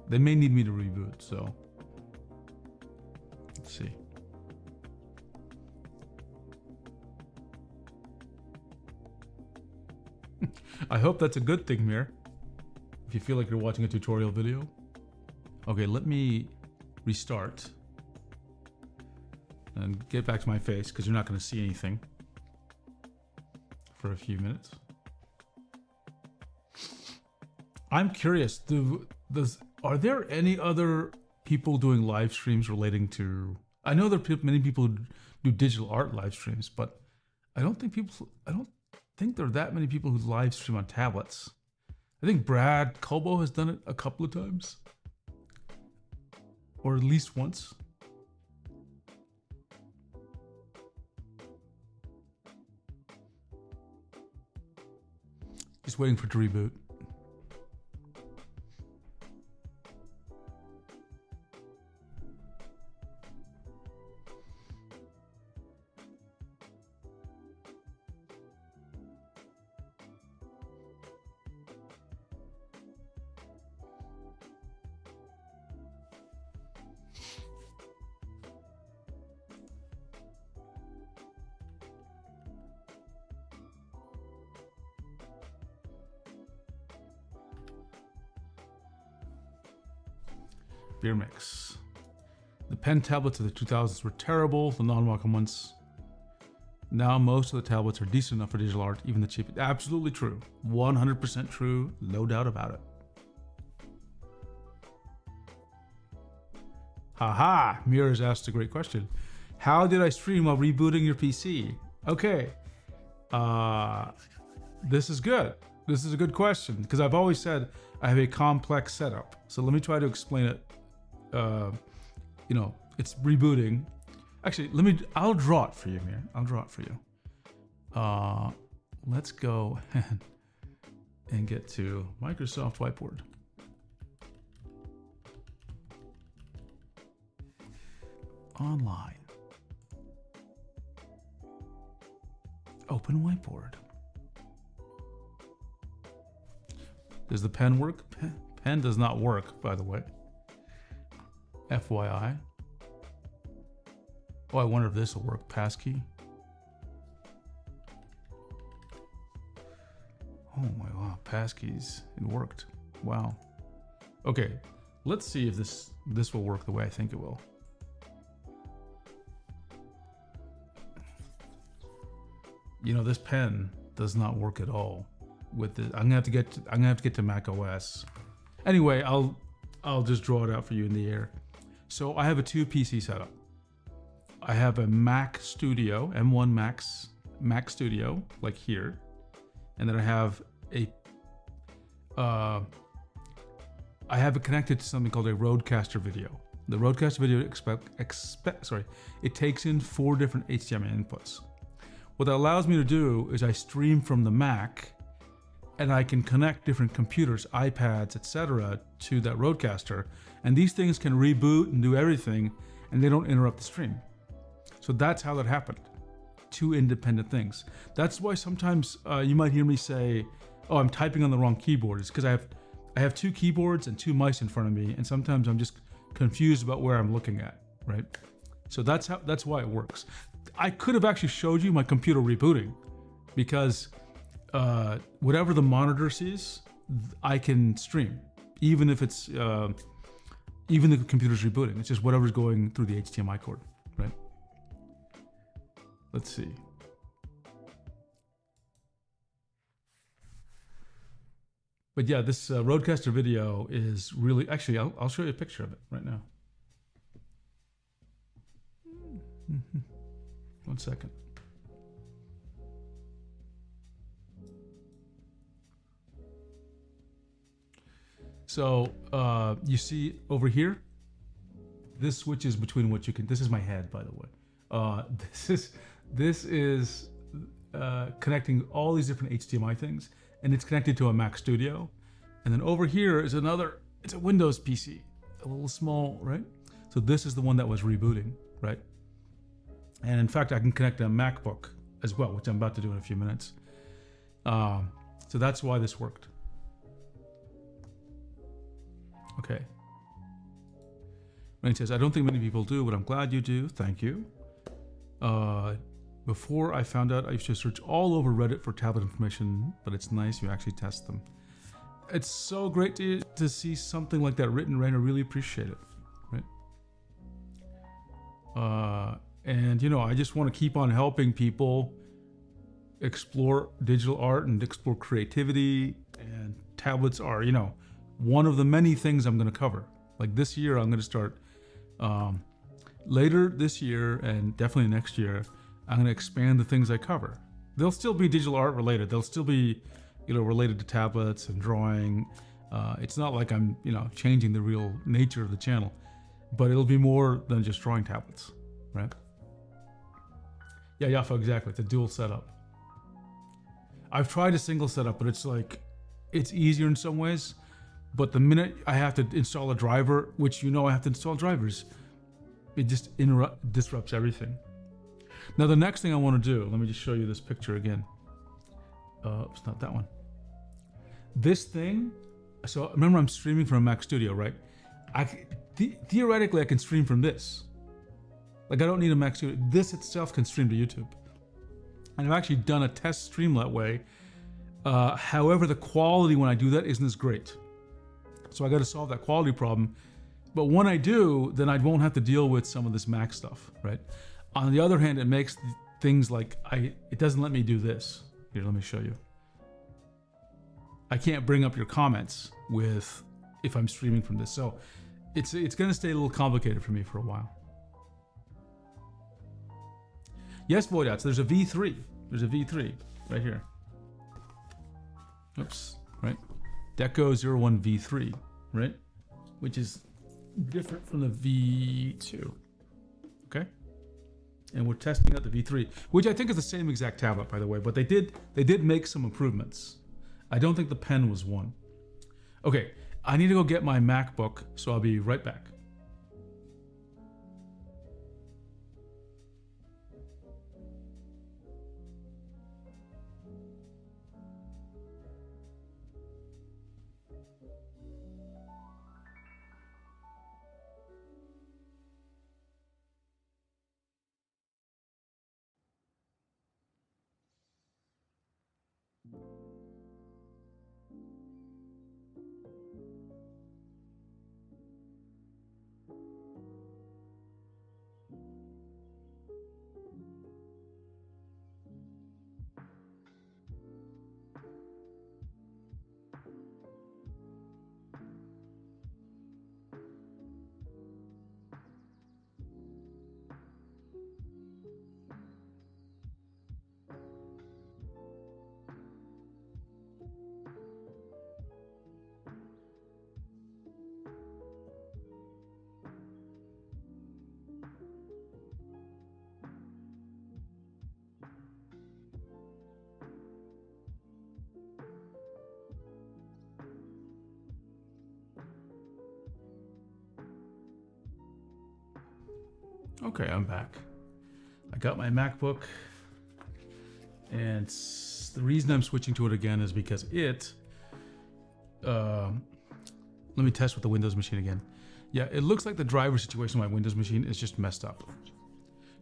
They may need me to reboot, so let's see. I hope that's a good thing, Mir. If you feel like you're watching a tutorial video. Okay, let me restart and get back to my face because you're not going to see anything for a few minutes. I'm curious, are there any other people doing live streams relating to... I know there are many people who do digital art live streams, but I don't think there are that many people who live stream on tablets. I think Brad Colbo has done it a couple of times. Or at least once. Just waiting for it to reboot. Beer mix. The pen tablets of the 2000s were terrible, the non-Wacom ones. Now most of the tablets are decent enough for digital art, even the cheap. Absolutely true. 100% true, no doubt about it. Haha, Mirrors asked a great question. How did I stream while rebooting your PC? Okay, this is good. This is a good question, because I've always said I have a complex setup. So let me try to explain it. You know, it's rebooting. Actually, I'll draw it for you, Mir. I'll draw it for you. Let's go and get to Microsoft Whiteboard. Online. Open Whiteboard. Does the pen work? Pen does not work, by the way. FYI. Oh, I wonder if this will work. Passkey. Oh my wow, passkeys. It worked. Wow. Okay, let's see if this will work the way I think it will. You know, this pen does not work at all with it. I'm gonna have to get to Mac OS. Anyway, I'll just draw it out for you in the air. So I have a 2 PC setup. I have a Mac Studio, M1 Mac Studio, like here, and then I have it connected to something called a Rodecaster Video. The Rodecaster Video it takes in 4 different HDMI inputs. What that allows me to do is I stream from the Mac, and I can connect different computers, iPads, etc., to that Rodecaster, and these things can reboot and do everything, and they don't interrupt the stream. So that's how that happened. 2 independent things. That's why sometimes you might hear me say, "Oh, I'm typing on the wrong keyboard." It's because I have 2 keyboards and 2 mice in front of me, and sometimes I'm just confused about where I'm looking at, right? So that's why it works. I could have actually showed you my computer rebooting, because whatever the monitor sees, I can stream, even if it's even the computer's rebooting. It's just whatever's going through the HDMI cord, right? Let's see. But yeah, this Rodecaster Video is really, actually, I'll show you a picture of it right now. 1 second. So you see over here, this switches between what you can. This is my head, by the way. This is connecting all these different HDMI things, and it's connected to a Mac Studio. And then over here is it's a Windows PC, a little small, right? So this is the one that was rebooting, right? And in fact, I can connect a MacBook as well, which I'm about to do in a few minutes. So that's why this worked. Okay. Rain says, "I don't think many people do, but I'm glad you do. Thank you. Before I found out, I used to search all over Reddit for tablet information, but it's nice you actually test them." It's so great to see something like that written, Rain. I really appreciate it, right? And, you know, I just want to keep on helping people explore digital art and explore creativity, and tablets are, you know, one of the many things I'm going to cover. Like this year, I'm going to start, later this year and definitely next year, I'm going to expand the things I cover. They'll still be digital art related. They'll still be, you know, related to tablets and drawing. It's not like I'm, you know, changing the real nature of the channel, but it'll be more than just drawing tablets, right? Yeah, Yaffa, exactly. It's a dual setup. I've tried a single setup, but it's like, it's easier in some ways. But the minute I have to install a driver, which you know I have to install drivers, it just disrupts everything. Now the next thing I want to do, let me just show you this picture again. It's not that one. This thing, so remember I'm streaming from a Mac Studio, right? Theoretically I can stream from this. Like I don't need a Mac Studio. This itself can stream to YouTube. And I've actually done a test stream that way. However, the quality when I do that isn't as great. So I got to solve that quality problem. But when I do, then I won't have to deal with some of this Mac stuff, right? On the other hand, it makes things like, it doesn't let me do this. Here, let me show you. I can't bring up your comments if I'm streaming from this. So it's going to stay a little complicated for me for a while. Yes, Voidats, there's a V3. There's a V3 right here. Oops, right? Deco 01 V3, right? Which is different from the V2, okay? and we're testing out the V3, which I think is the same exact tablet, by the way, but they did make some improvements. I don't think the pen was one. Okay, I need to go get my MacBook, so I'll be right back. Okay, I'm back. I got my MacBook, and the reason I'm switching to it again is because let me test with the Windows machine again. Yeah, it looks like the driver situation on my Windows machine is just messed up.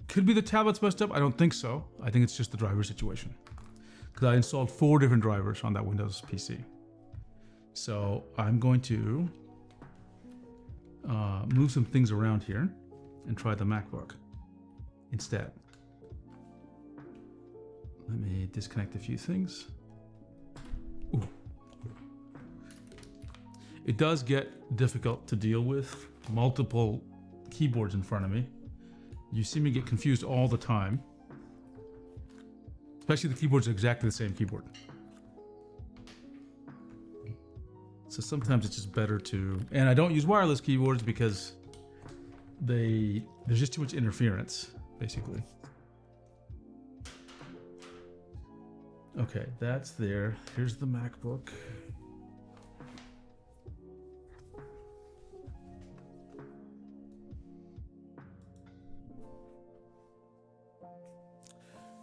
Could be the tablet's messed up. I don't think so. I think it's just the driver situation, because I installed 4 different drivers on that Windows PC. So I'm going to move some things around here and try the MacBook instead. Let me disconnect a few things. Ooh. It does get difficult to deal with multiple keyboards in front of me. You see me get confused all the time, especially the keyboards are exactly the same keyboard. So sometimes it's just better to, and I don't use wireless keyboards because there's just too much interference, basically. Okay, that's there. Here's the MacBook.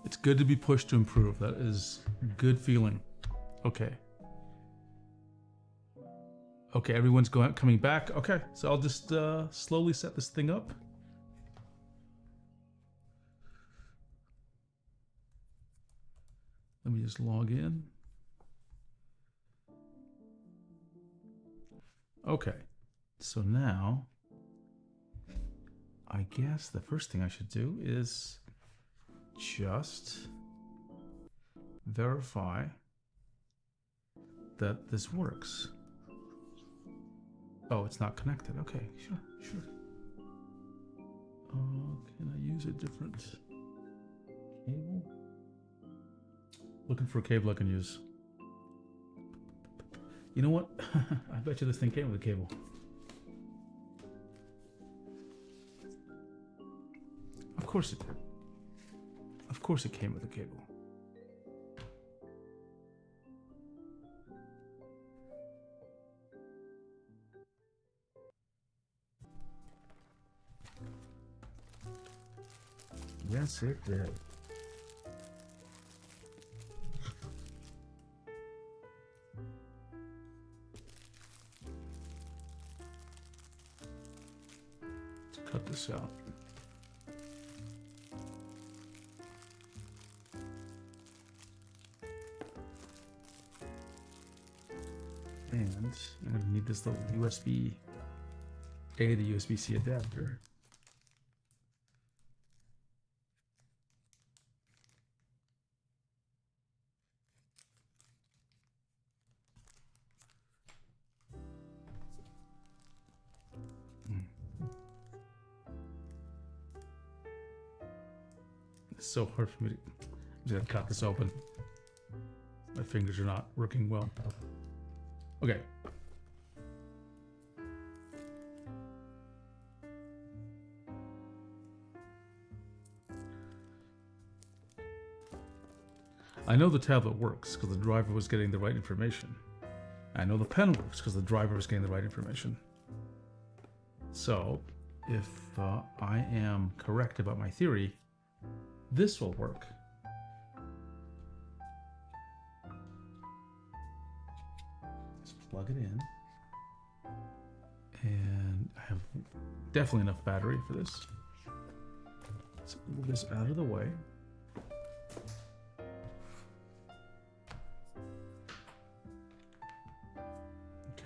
It's good to be pushed to improve. That is a good feeling. Okay. Okay, everyone's coming back. Okay, so I'll just slowly set this thing up. Let me just log in. Okay, so now I guess the first thing I should do is just verify that this works. Oh, it's not connected. Okay, sure. Can I use a different cable? Looking for a cable I can use. You know what? I bet you this thing came with a cable. Of course it did. Of course it came with a cable. Yes, it did. Let's cut this out. And I'm going to need this little USB-A to USB-C adapter. It's so hard for me to just cut this open. My fingers are not working well. Okay. I know the tablet works because the driver was getting the right information. I know the pen works because the driver was getting the right information. So, if I am correct about my theory, this will work. Just plug it in. And I have definitely enough battery for this. Let's move this out of the way.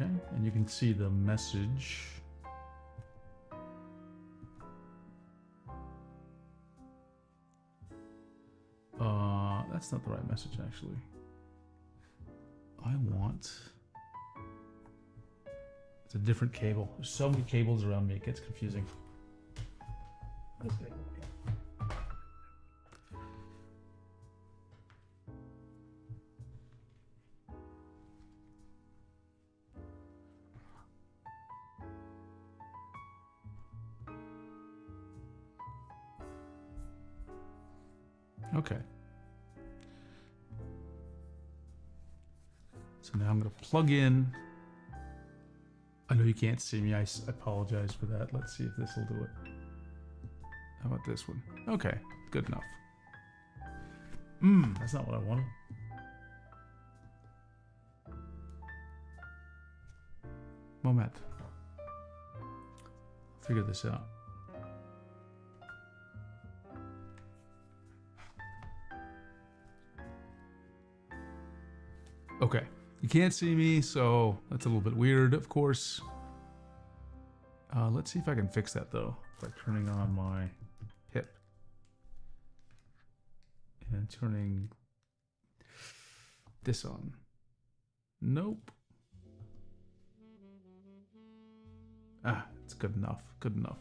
Okay, and you can see the message. That's not the right message, actually. I want... It's a different cable. There's so many cables around me, it gets confusing. Okay. So now I'm going to plug in. I know you can't see me. I apologize for that. Let's see if this will do it. How about this one? Okay, good enough. That's not what I wanted. Moment. I'll figure this out. Okay, you can't see me, so that's a little bit weird, of course. Let's see if I can fix that, though, by turning on my hip. And turning this on. Nope. Ah, it's good enough, good enough.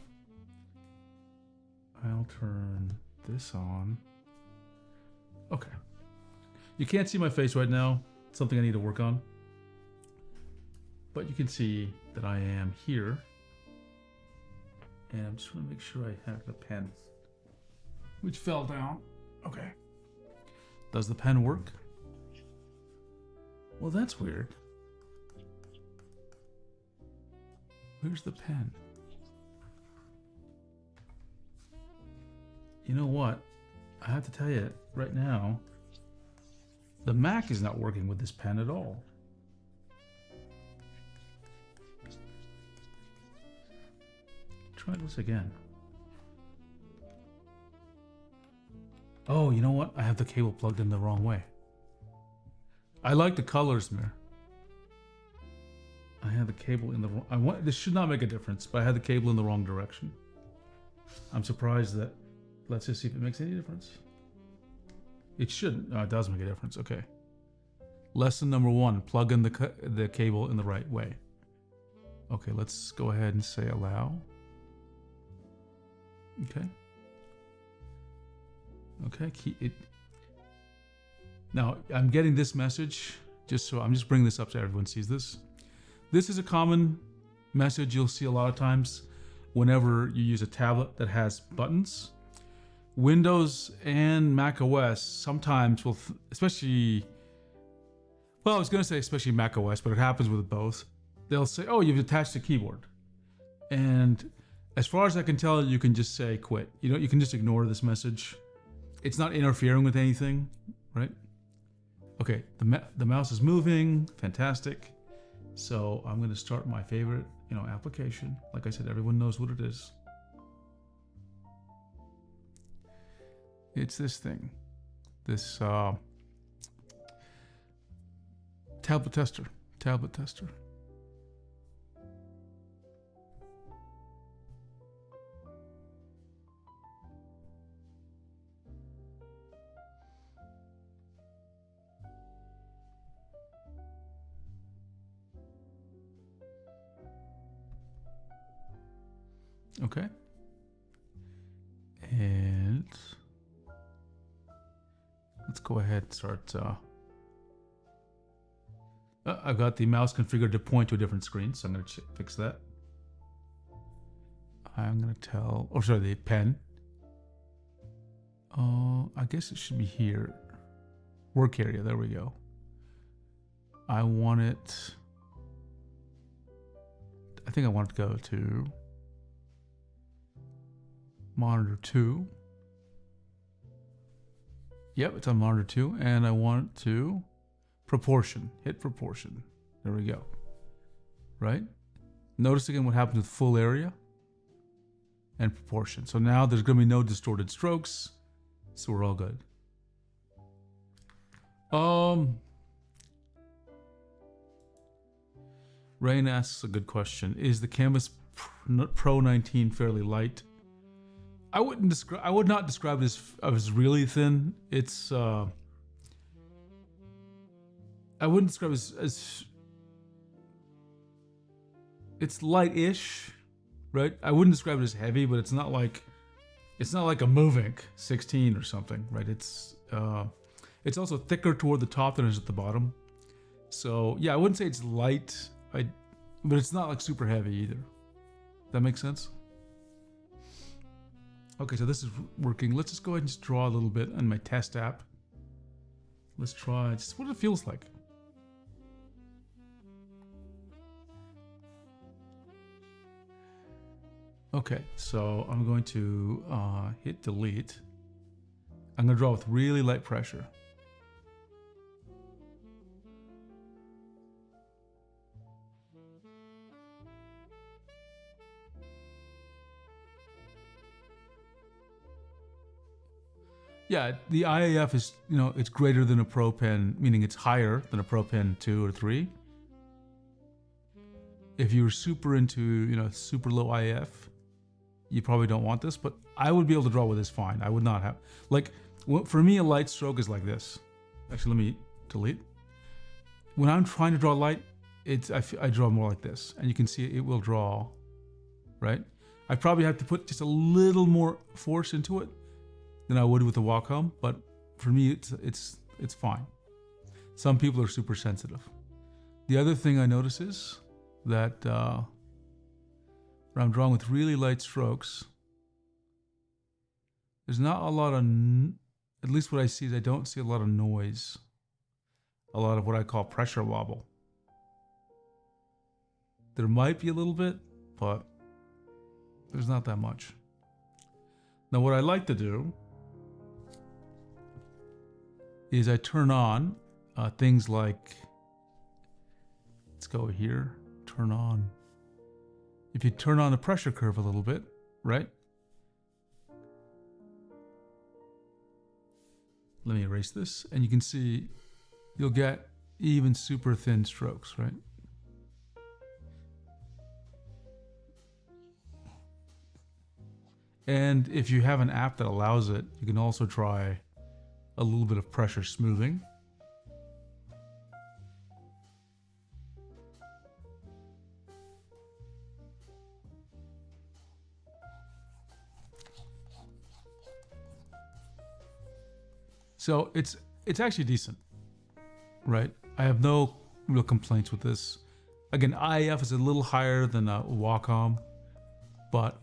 I'll turn this on. Okay. You can't see my face right now. Something I need to work on. But you can see that I am here. And I'm just going to make sure I have the pen. Which fell down. Okay. Does the pen work? Well, that's weird. Where's the pen? You know what? I have to tell you right now, the Mac is not working with this pen at all. Try this again. Oh, you know what? I have the cable plugged in the wrong way. I like the colors, Mir. I have the cable in the wrong... This should not make a difference, but I had the cable in the wrong direction. I'm surprised that... Let's just see if it makes any difference. It shouldn't. No, it does make a difference. Okay. Lesson number 1. Plug in the cable in the right way. Okay, let's go ahead and say allow. Okay. Okay, keep it. Now, I'm getting this message, just so I'm just bringing this up so everyone sees this. This is a common message you'll see a lot of times whenever you use a tablet that has buttons. Windows and Mac OS sometimes will, especially, well, I was going to say especially Mac OS, but it happens with both. They'll say, oh, you've attached a keyboard. And as far as I can tell, you can just say quit. You know, you can just ignore this message. It's not interfering with anything, right? Okay, the mouse is moving, fantastic. So I'm going to start my favorite, application. Like I said, everyone knows what it is. It's this thing, this tablet tester. Okay. And let's go ahead and start. I've got the mouse configured to point to a different screen, so I'm going to fix that. I'm going to the pen. I guess it should be here. work area. There we go. I want it. I think I want it to go to monitor 2. Yep, it's on monitor 2, and I want it to proportion. Hit proportion. There we go. Right? Notice again what happens with full area and proportion. So now there's going to be no distorted strokes, so we're all good. Rain asks a good question. Is the Canvas Pro 19 fairly light? I would not describe it as really thin. It's I wouldn't describe it as it's light-ish, right? I wouldn't describe it as heavy, but it's not like a Move Ink 16 or something, right? It's also thicker toward the top than it is at the bottom. So yeah, I wouldn't say it's light, but it's not like super heavy either. That makes sense? Okay, so this is working. Let's just go ahead and just draw a little bit on my test app. Let's try just what it feels like. Okay, so I'm going to hit delete. I'm going to draw with really light pressure. Yeah, the IAF is, it's greater than a Pro Pen, meaning it's higher than a Pro Pen 2 or 3. If you're super into, super low IAF, you probably don't want this, but I would be able to draw with this fine. I would not have, for me, a light stroke is like this. Actually, let me delete. When I'm trying to draw light, I draw more like this, and you can see it will draw, right? I probably have to put just a little more force into it than I would with the Wacom, but for me, it's fine. Some people are super sensitive. The other thing I notice is that when I'm drawing with really light strokes, there's not a lot of, at least what I see is I don't see a lot of noise, a lot of what I call pressure wobble. There might be a little bit, but there's not that much. Now what I like to do is I turn on things like, let's go here, turn on. If you turn on the pressure curve a little bit, right? Let me erase this, and you can see you'll get even super thin strokes, right? And if you have an app that allows it, you can also try a little bit of pressure smoothing. So it's actually decent, right? I have no real complaints with this. Again, IAF is a little higher than Wacom, but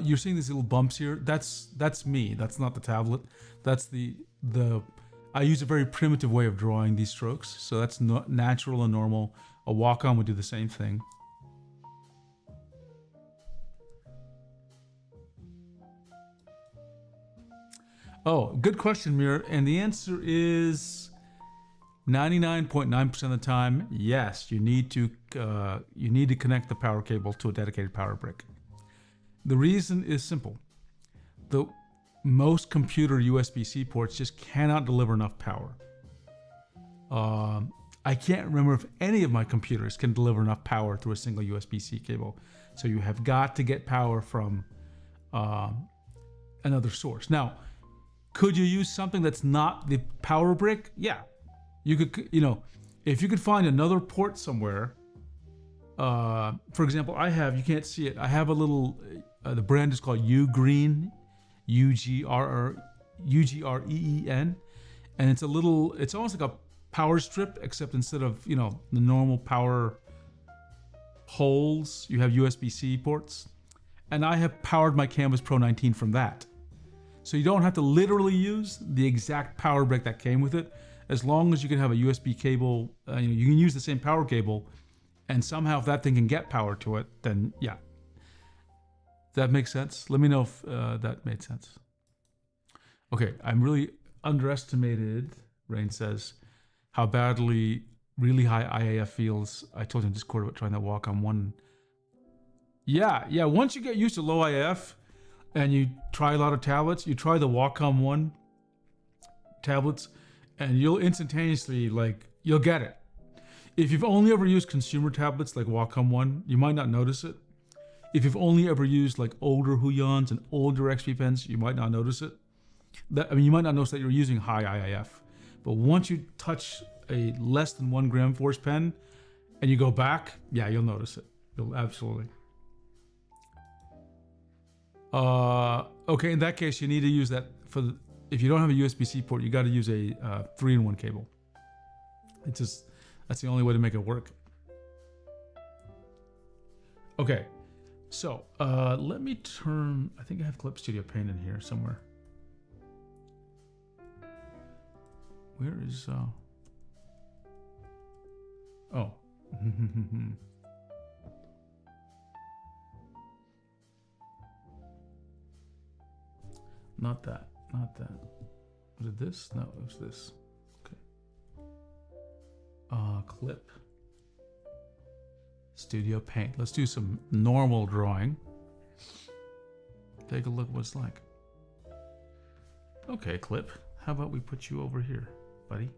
you're seeing these little bumps here. That's me. That's not the tablet. That's the I use a very primitive way of drawing these strokes, so that's not natural and normal. A Wacom would do the same thing. Oh, good question, Mir. And the answer is 99.9% of the time, yes. You need to connect the power cable to a dedicated power brick. The reason is simple. Most computer USB-C ports just cannot deliver enough power. I can't remember if any of my computers can deliver enough power through a single USB-C cable. So you have got to get power from another source. Now, could you use something that's not the power brick? Yeah. You could, if you could find another port somewhere, for example, you can't see it. I have a little, the brand is called Ugreen, Ugreen, and it's almost like a power strip, except instead of, the normal power holes, you have USB-C ports. And I have powered my Canvas Pro 19 from that. So you don't have to literally use the exact power brick that came with it. As long as you can have a USB cable, you can use the same power cable, and somehow if that thing can get power to it, then yeah. That makes sense? Let me know if that made sense. Okay, I'm really underestimated, Rain says, how badly really high IAF feels. I told you in Discord about trying that Wacom 1. Yeah, once you get used to low IAF and you try a lot of tablets, you try the Wacom 1 tablets, and you'll instantaneously, like, you'll get it. If you've only ever used consumer tablets like Wacom 1, you might not notice it. If you've only ever used like older Huyans and older XP pens, you might not notice it. You might not notice that you're using high IIF. But once you touch a less than 1 gram force pen and you go back, yeah, you'll notice it. You'll absolutely. Okay, in that case, you need to use that if you don't have a USB-C port, you got to use a 3-in-1 cable. That's the only way to make it work. Okay, so let me turn, I think I have Clip Studio Paint in here somewhere. Where is, oh. Not that. Was it this? No, it was this. Okay. Clip Studio Paint. Let's do some normal drawing. Take a look what it's like. Okay, Clip. How about we put you over here, buddy?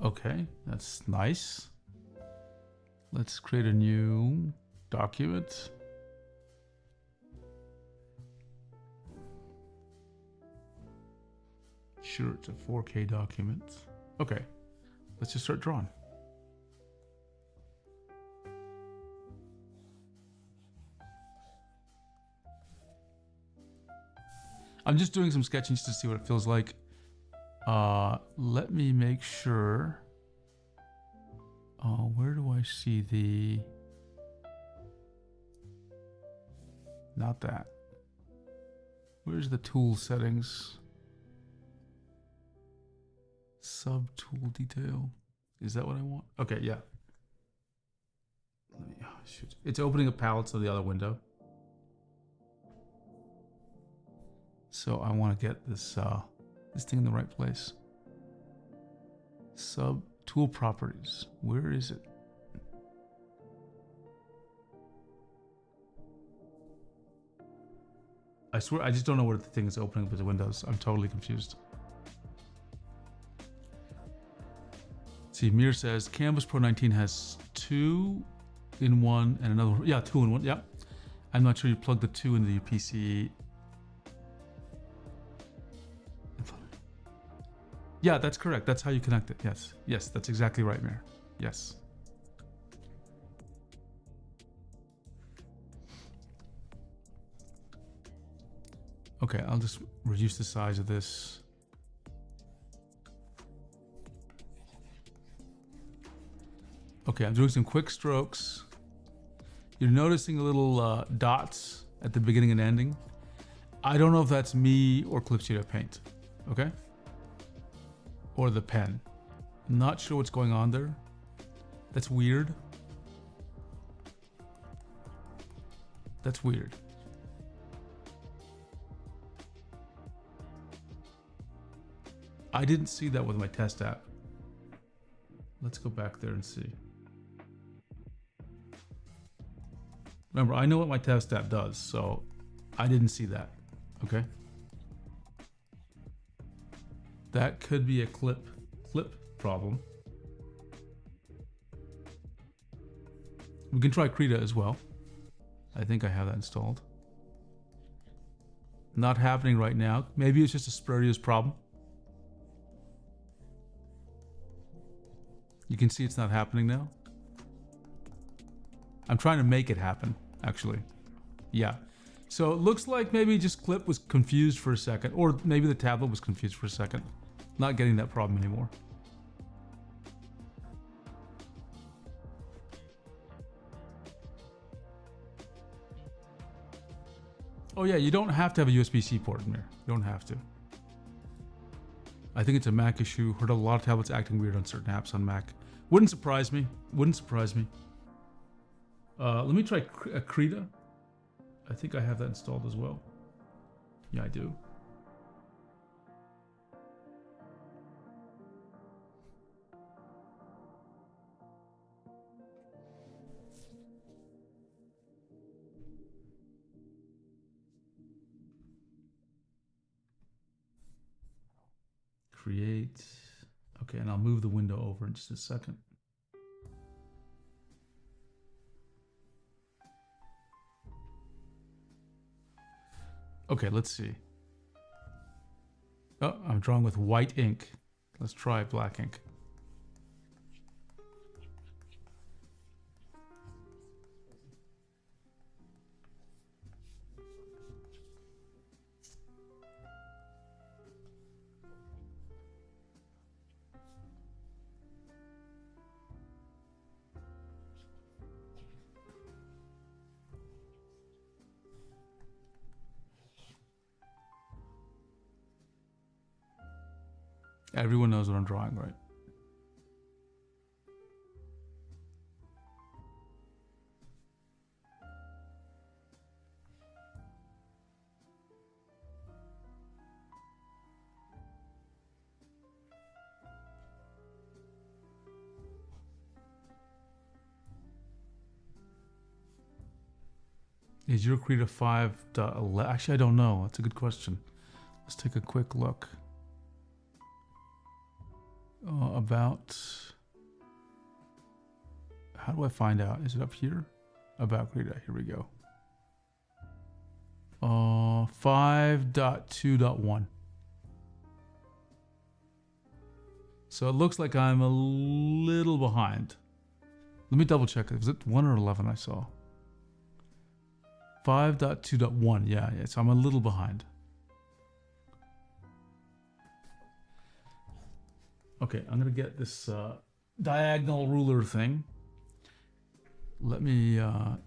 Okay, that's nice. Let's create a new document. Sure, it's a 4K document. Okay, let's just start drawing. I'm just doing some sketching just to see what it feels like. Let me make sure. Where do I see the... Not that. Where's the tool settings? Sub-tool detail. Is that what I want? Okay, yeah. Shoot. It's opening up palettes of the other window. So I want to get this thing in the right place. Sub-tool properties. Where is it? I swear, I just don't know where the thing is opening up as the windows. I'm totally confused. See, Mir says Canvas Pro 19 has 2-in-1 and another. Yeah, 2-in-1. Yeah. I'm not sure you plug the 2 into your PC. Yeah, that's correct. That's how you connect it. Yes. Yes, that's exactly right, Mir. Yes. Okay, I'll just reduce the size of this. Okay, I'm doing some quick strokes. You're noticing little dots at the beginning and ending. I don't know if that's me or Clip Studio Paint. Okay? Or the pen. I'm not sure what's going on there. That's weird. That's weird. I didn't see that with my test app. Let's go back there and see. Remember, I know what my test app does, so I didn't see that. Okay? That could be a clip problem. We can try Krita as well. I think I have that installed. Not happening right now. Maybe it's just a spurious problem. You can see it's not happening now. I'm trying to make it happen, actually. Yeah. So it looks like maybe just Clip was confused for a second, or maybe the tablet was confused for a second. Not getting that problem anymore. Oh yeah, you don't have to have a USB-C port in there. You don't have to. I think it's a Mac issue. Heard a lot of tablets acting weird on certain apps on Mac. Wouldn't surprise me. Wouldn't surprise me. Let me try Krita. I think I have that installed as well. Yeah, I do. Create. Okay, and I'll move the window over in just a second. Okay, let's see. Oh, I'm drawing with white ink. Let's try black ink. Everyone knows what I'm drawing, right? Is your Krita 5.11? Actually, I don't know. That's a good question. Let's take a quick look. About, how do I find out? Is it up here? About Krita, here we go. 5.2.1. So it looks like I'm a little behind. Let me double check. Was it 1 or 11 I saw? 5.2.1, yeah, so I'm a little behind. Okay, I'm gonna get this diagonal ruler thing. Let me, hang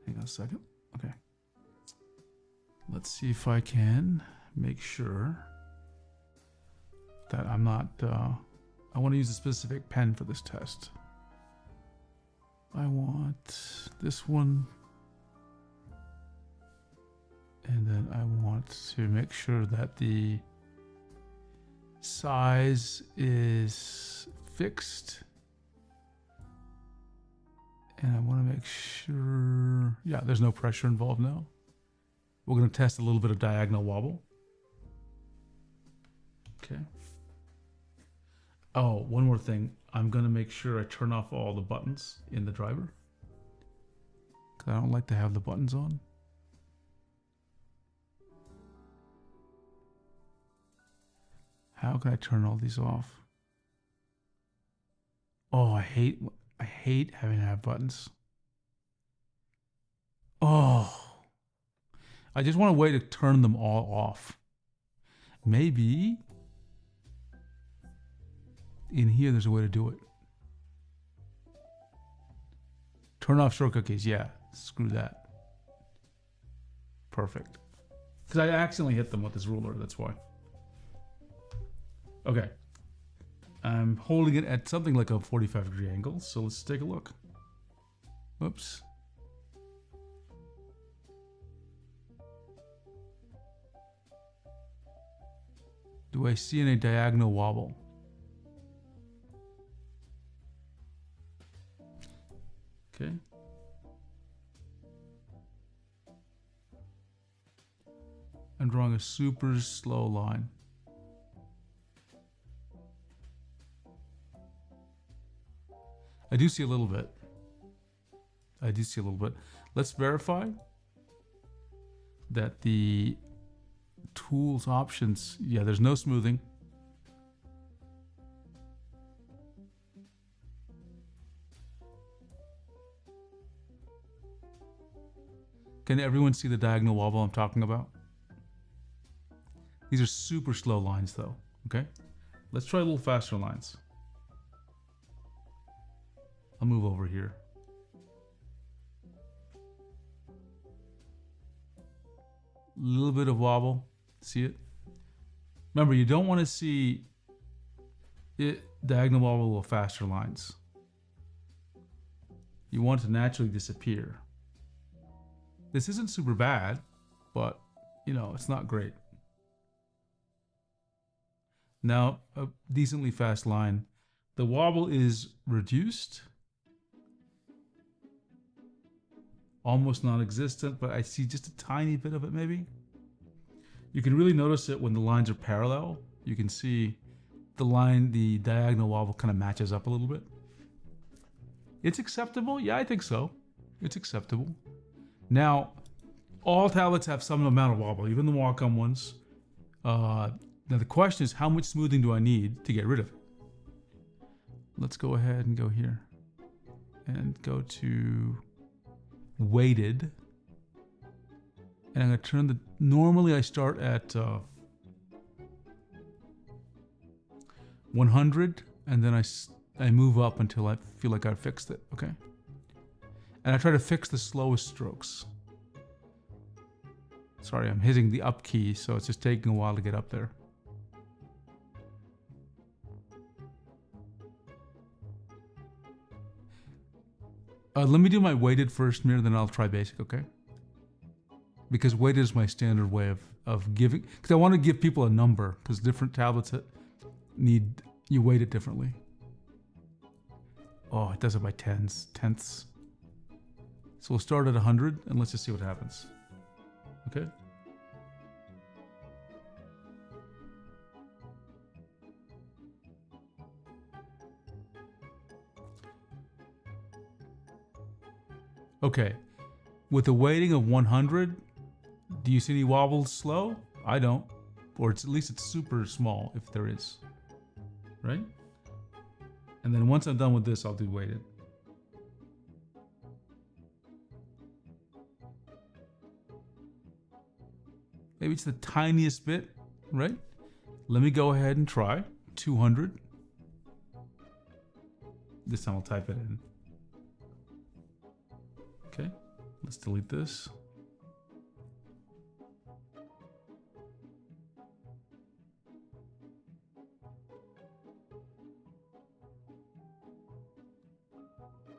on a second. Okay. Let's see if I can make sure that I'm not, I want to use a specific pen for this test. I want this one. And then I want to make sure that the size is fixed. And I want to make sure, yeah, there's no pressure involved now. We're going to test a little bit of diagonal wobble. Okay. Oh, one more thing. I'm going to make sure I turn off all the buttons in the driver, because I don't like to have the buttons on. How can I turn all these off? Oh, I hate having to have buttons. Oh, I just want a way to turn them all off. Maybe in here there's a way to do it. Turn off shortcut keys. Yeah, screw that. Perfect. Because I accidentally hit them with this ruler, that's why. Okay. I'm holding it at something like a 45-degree angle, so let's take a look. Whoops. Do I see any diagonal wobble? Okay. I'm drawing a super slow line. I do see a little bit. I do see a little bit. Let's verify that the tools options, yeah, there's no smoothing. Can everyone see the diagonal wobble I'm talking about? These are super slow lines though, okay? Let's try a little faster lines. I'll move over here. little bit of wobble. See it? Remember, you don't want to see it diagonal wobble with faster lines. You want it to naturally disappear. This isn't super bad, but you know, it's not great. Now, a decently fast line. The wobble is reduced. Almost non-existent, but I see just a tiny bit of it maybe. You can really notice it when the lines are parallel. You can see the line, the diagonal wobble kind of matches up a little bit. It's acceptable? Yeah, I think so. It's acceptable. Now, all tablets have some amount of wobble, even the Wacom ones. Now the question is, how much smoothing do I need to get rid of it? Let's go ahead and go here and go to weighted. And I'm going to turn the, normally I start at 100 and then I move up until I feel like I've fixed it, okay? And I try to fix the slowest strokes. Sorry, I'm hitting the up key, so it's just taking a while to get up there. Let me do my weighted first, Mir, then I'll try basic, okay? Because weighted is my standard way of giving, because I want to give people a number, because different tablets need, you weight it differently. Oh, it does it by tenths. So we'll start at 100 and let's just see what happens. Okay? Okay, with a weighting of 100, do you see any wobbles slow? I don't. Or at least it's super small if there is. Right? And then once I'm done with this, I'll do weighted. Maybe it's the tiniest bit, right? Let me go ahead and try 200. This time I'll type it in. Okay, let's delete this.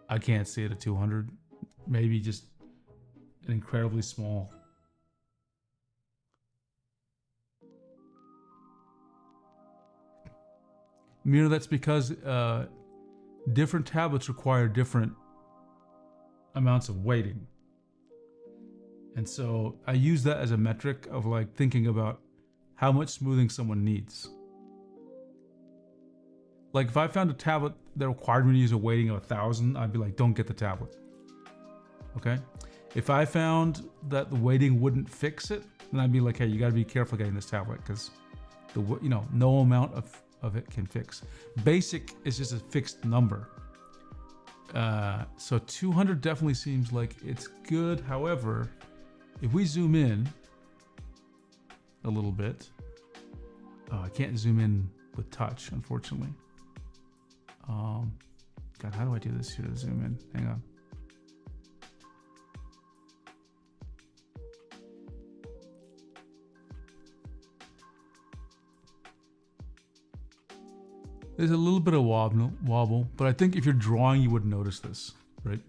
I can't see it at 200. Maybe just an incredibly small. Mir, that's because different tablets require different amounts of weighting. And so I use that as a metric of like thinking about how much smoothing someone needs. Like if I found a tablet that required me to use a weighting of 1,000, I'd be like, don't get the tablet. Okay? If I found that the weighting wouldn't fix it, then I'd be like, hey, you gotta be careful getting this tablet because the, you know, no amount of it can fix. Basic is just a fixed number. So 200 definitely seems like it's good. However, if we zoom in a little bit, I can't zoom in with touch, unfortunately. God, how do I do this here to zoom in? Hang on. There's a little bit of wobble, but I think if you're drawing, you wouldn't notice this, right?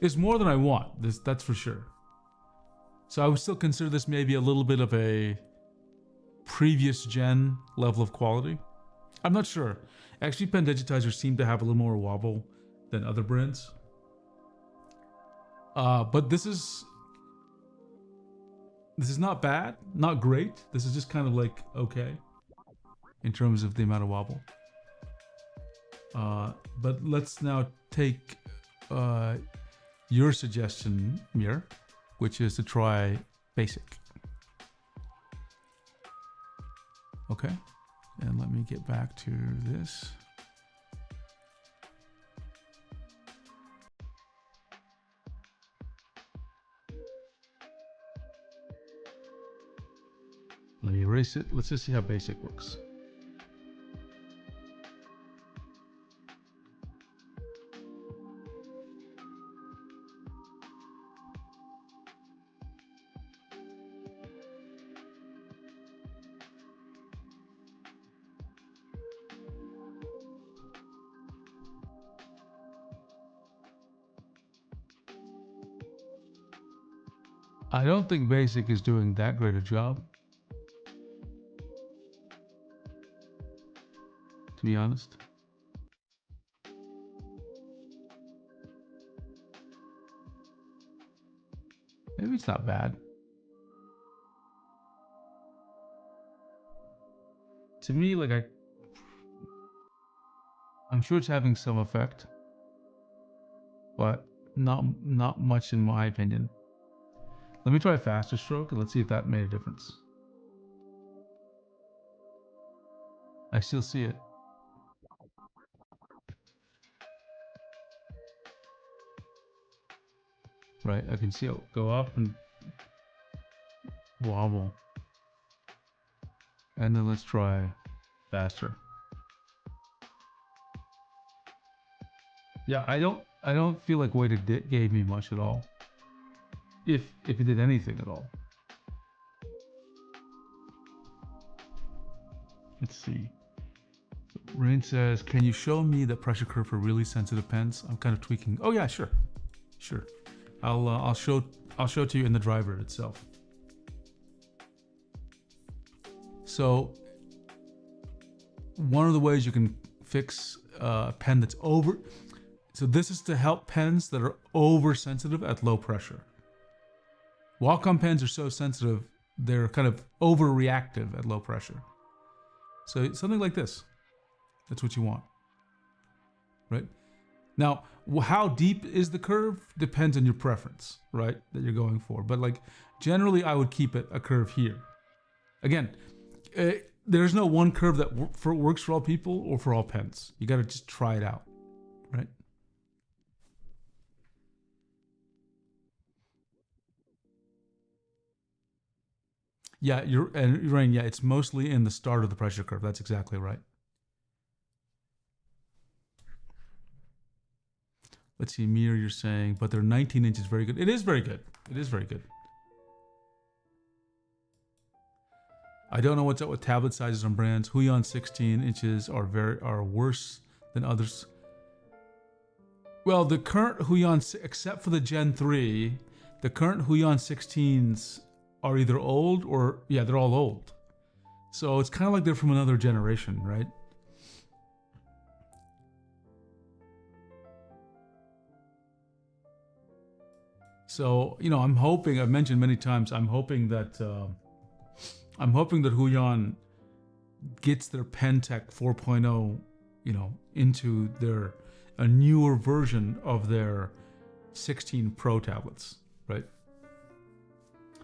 It's more than I want, that's for sure. So I would still consider this maybe a little bit of a previous gen level of quality. I'm not sure. Actually, pen digitizers seem to have a little more wobble than other brands. But this is not bad, not great. This is just kind of like okay in terms of the amount of wobble. But let's now take your suggestion, Mir, which is to try basic. Okay, and let me get back to this. Let me erase it. Let's just see how basic works. I don't think Basic is doing that great a job, to be honest. Maybe it's not bad. To me, like I'm sure it's having some effect, but not much in my opinion. Let me try a faster stroke and let's see if that made a difference. I still see it. Right, I can see it go up and wobble. And then let's try faster. Yeah, I don't feel like weighted gave me much at all. If it did anything at all. Let's see. Rain says, "Can you show me the pressure curve for really sensitive pens?" I'm kind of tweaking. Oh yeah, sure. I'll show it to you in the driver itself. So one of the ways you can fix a pen that's over, so this is to help pens that are oversensitive at low pressure. Wacom pens are so sensitive, they're kind of overreactive at low pressure. So something like this, that's what you want, right? Now, how deep is the curve depends on your preference, right, that you're going for. But like generally, I would keep it a curve here. Again, there's no one curve that works for all people or for all pens. You got to just try it out, right? Yeah, you're right. Yeah, it's mostly in the start of the pressure curve. That's exactly right. Let's see, Mir, you're saying, but they're 19 inches, very good. It is very good. It is very good. I don't know what's up with tablet sizes on brands. Huion 16 inches are worse than others. Well, the current Huion, except for the Gen 3, the current Huion 16s are either old or, yeah, they're all old. So it's kind of like they're from another generation, right? So, you know, I'm hoping, I've mentioned many times, I'm hoping that Huion gets their PenTech 4.0, you know, into a newer version of their 16 Pro tablets, right?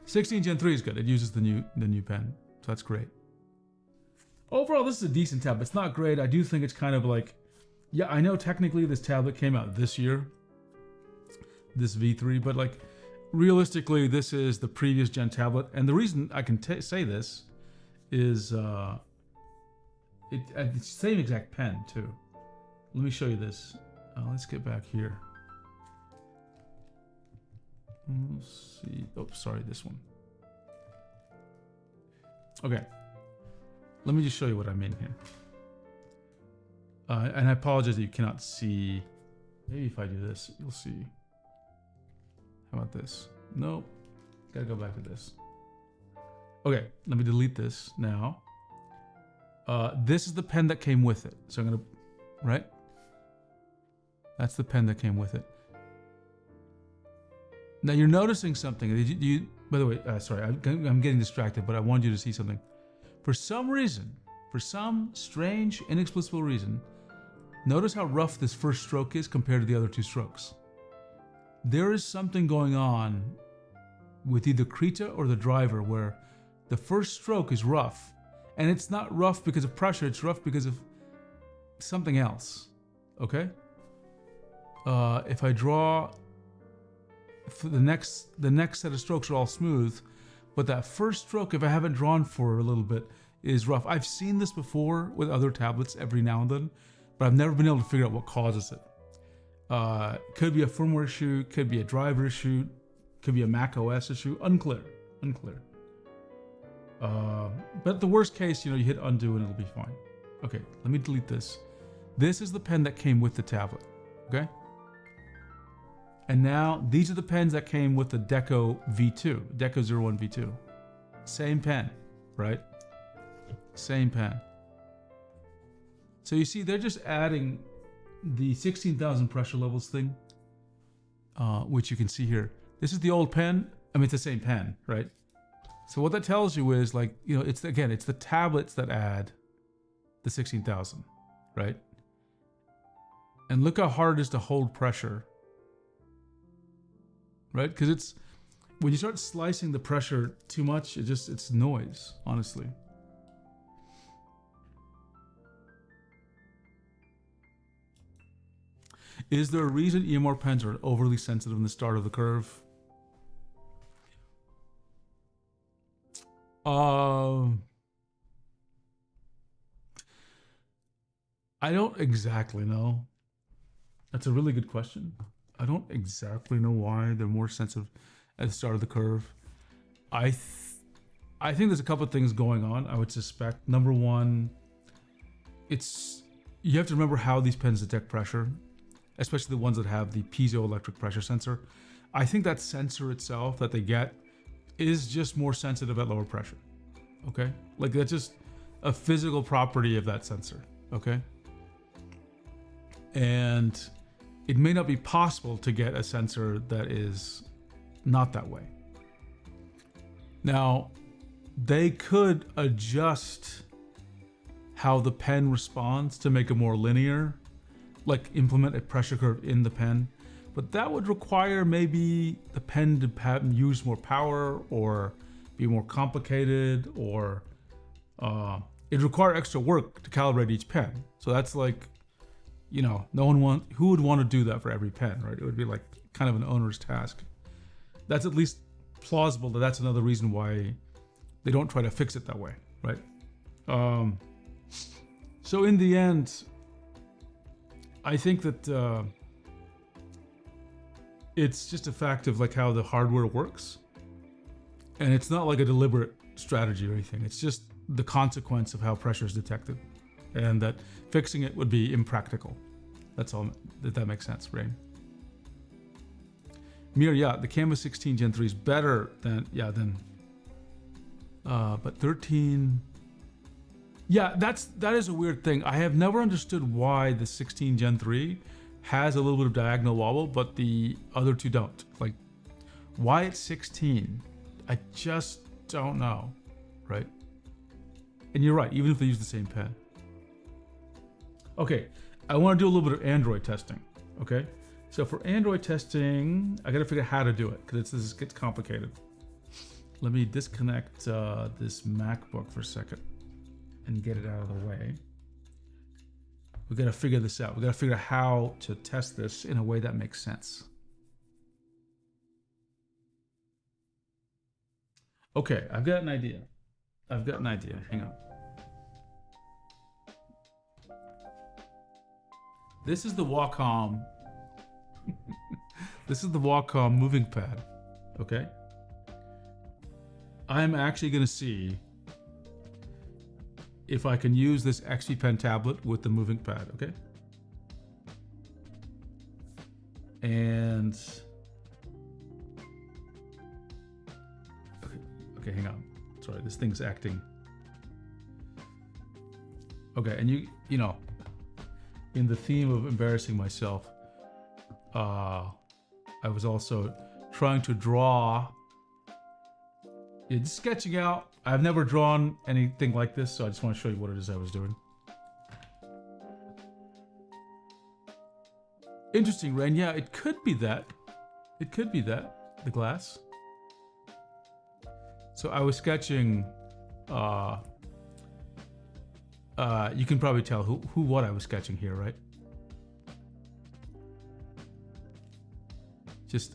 16 Gen 3 is good. It uses the new pen, so that's great. Overall, this is a decent tablet. It's not great. I do think it's kind of like, yeah, I know technically this tablet came out this year, this V3, but like realistically, this is the previous gen tablet. And the reason I can say this is it's the same exact pen too. Let me show you this. Let's get back here. Let's see. Oh, sorry, this one. Okay. Let me just show you what I mean here. And I apologize that you cannot see. Maybe if I do this, you'll see. How about this? Nope. Gotta go back to this. Okay, let me delete this now. This is the pen that came with it. So I'm gonna, right? That's the pen that came with it. Now you're noticing something. By the way, sorry, I'm getting distracted, but I want you to see something. For some reason, for some strange, inexplicable reason, notice how rough this first stroke is compared to the other two strokes. There is something going on with either Krita or the driver where the first stroke is rough. And it's not rough because of pressure, it's rough because of something else. Okay? If I draw, for the next set of strokes are all smooth, but that first stroke, if I haven't drawn for a little bit, is rough. I've seen this before with other tablets every now and then, but I've never been able to figure out what causes it. Could be a firmware issue, could be a driver issue, could be a Mac OS issue, unclear. But the worst case, you hit undo and it'll be fine. Okay, let me delete this. This is the pen that came with the tablet, okay? And now these are the pens that came with the Deco V2, Deco 01 V2. Same pen, right? Same pen. So you see, they're just adding the 16,000 pressure levels thing, which you can see here. This is the old pen. I mean, it's the same pen, right? So what that tells you is, like, you know, it's the tablets that add the 16,000, right? And look how hard it is to hold pressure, right? Because it's, when you start slicing the pressure too much, it's noise, honestly. Is there a reason EMR pens are overly sensitive in the start of the curve? I don't exactly know. That's a really good question. I don't exactly know why they're more sensitive at the start of the curve. I think there's a couple of things going on, I would suspect. Number one, you have to remember how these pens detect pressure, especially the ones that have the piezoelectric pressure sensor. I think that sensor itself that they get is just more sensitive at lower pressure, okay? Like, that's just a physical property of that sensor, okay? And it may not be possible to get a sensor that is not that way. Now, they could adjust how the pen responds to make it more linear, like implement a pressure curve in the pen, but that would require maybe the pen to use more power or be more complicated, or it'd require extra work to calibrate each pen. So that's like, you know, who would want to do that for every pen, right? It would be like kind of an owner's task. That's at least plausible that's another reason why they don't try to fix it that way, right? So in the end, I think that it's just a fact of like how the hardware works, and it's not like a deliberate strategy or anything. It's just the consequence of how pressure is detected, and that fixing it would be impractical. That's all. That makes sense, Rain. Mir, yeah, the Canvas 16 Gen 3 is better than but 13. Yeah, that is a weird thing. I have never understood why the 16 Gen 3 has a little bit of diagonal wobble, but the other two don't. Like, why it's 16? I just don't know, right? And you're right, even if they use the same pen. Okay, I want to do a little bit of Android testing, okay? So for Android testing, I gotta figure out how to do it, because this gets complicated. Let me disconnect this MacBook for a second and get it out of the way. We gotta figure this out. We gotta figure out how to test this in a way that makes sense. Okay, I've got an idea. Hang on. This is the Wacom. This is the Wacom moving pad. Okay. I'm actually gonna see if I can use this XP Pen tablet with the moving pad, okay? And okay, hang on. Sorry, this thing's acting. Okay, and you know, in the theme of embarrassing myself, I was also trying to draw. It's sketching out. I've never drawn anything like this, so I just want to show you what it is I was doing. Interesting, Rain. Yeah, it could be that. It could be that, the glass. So I was sketching, you can probably tell what I was sketching here, right?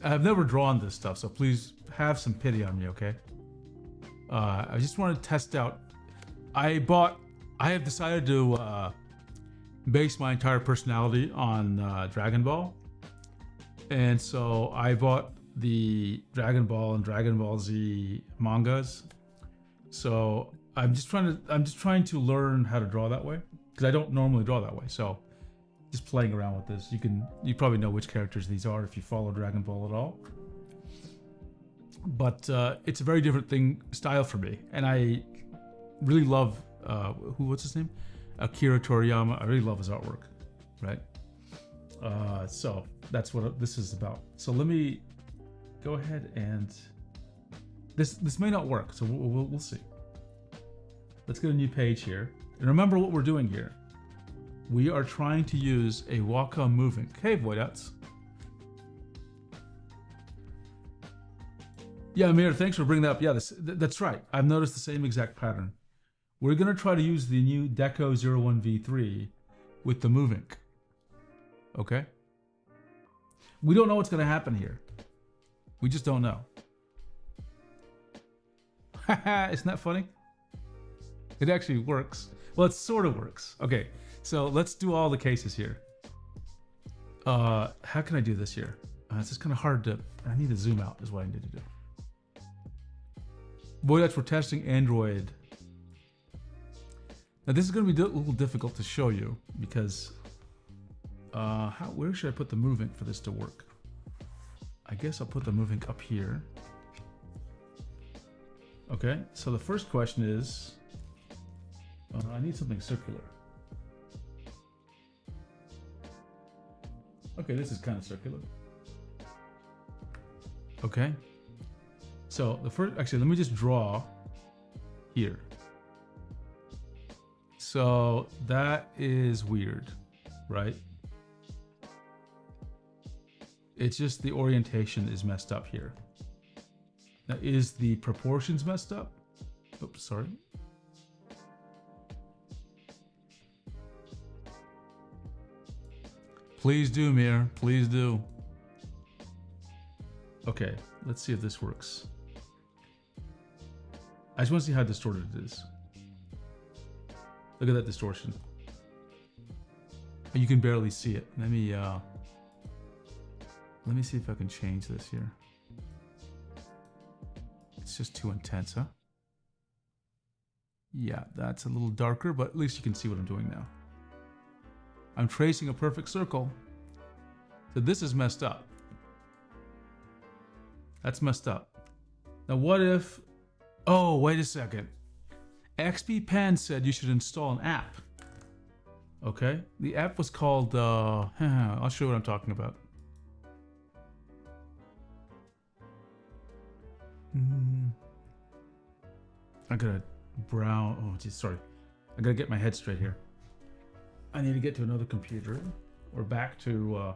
I've never drawn this stuff, so please have some pity on me, okay? I just want to test out. I have decided to base my entire personality on Dragon Ball, and so I bought the Dragon Ball and Dragon Ball Z mangas. So I'm just trying to learn how to draw that way, because I don't normally draw that way. So just playing around with this. You probably know which characters these are if you follow Dragon Ball at all. But it's a very different style for me, and I really love what's his name? Akira Toriyama. I really love his artwork, right? So that's what this is about. So let me go ahead and this may not work, so we'll see. Let's get a new page here, and remember what we're doing here. We are trying to use a Wacom moving. Hey, Voidats. Yeah, Amir, thanks for bringing that up. Yeah, that's right. I've noticed the same exact pattern. We're going to try to use the new Deco 01V3 with the moving. Okay? We don't know what's going to happen here. We just don't know. Haha, isn't that funny? It actually works. Well, it sort of works. Okay, so let's do all the cases here. How can I do this here? It's just kind of hard to... I need to zoom out is what I need to do. Boy, that's for testing Android. Now this is going to be a little difficult to show you because where should I put the moving for this to work? I guess I'll put the moving up here. Okay, so the first question is, I need something circular. Okay, this is kind of circular. Okay. So the first, actually, let me just draw here. So that is weird, right? It's just the orientation is messed up here. Now, is the proportions messed up? Oops, sorry. Please do, Mir. Please do. Okay, let's see if this works. I just want to see how distorted it is. Look at that distortion. You can barely see it. Let me see if I can change this here. It's just too intense, huh? Yeah, that's a little darker, but at least you can see what I'm doing now. I'm tracing a perfect circle. So this is messed up. That's messed up. Now what if... Oh, wait a second. XP Pen said you should install an app. Okay, the app was called, I'll show you what I'm talking about. I gotta oh geez, sorry. I gotta get my head straight here. I need to get to another computer, or back to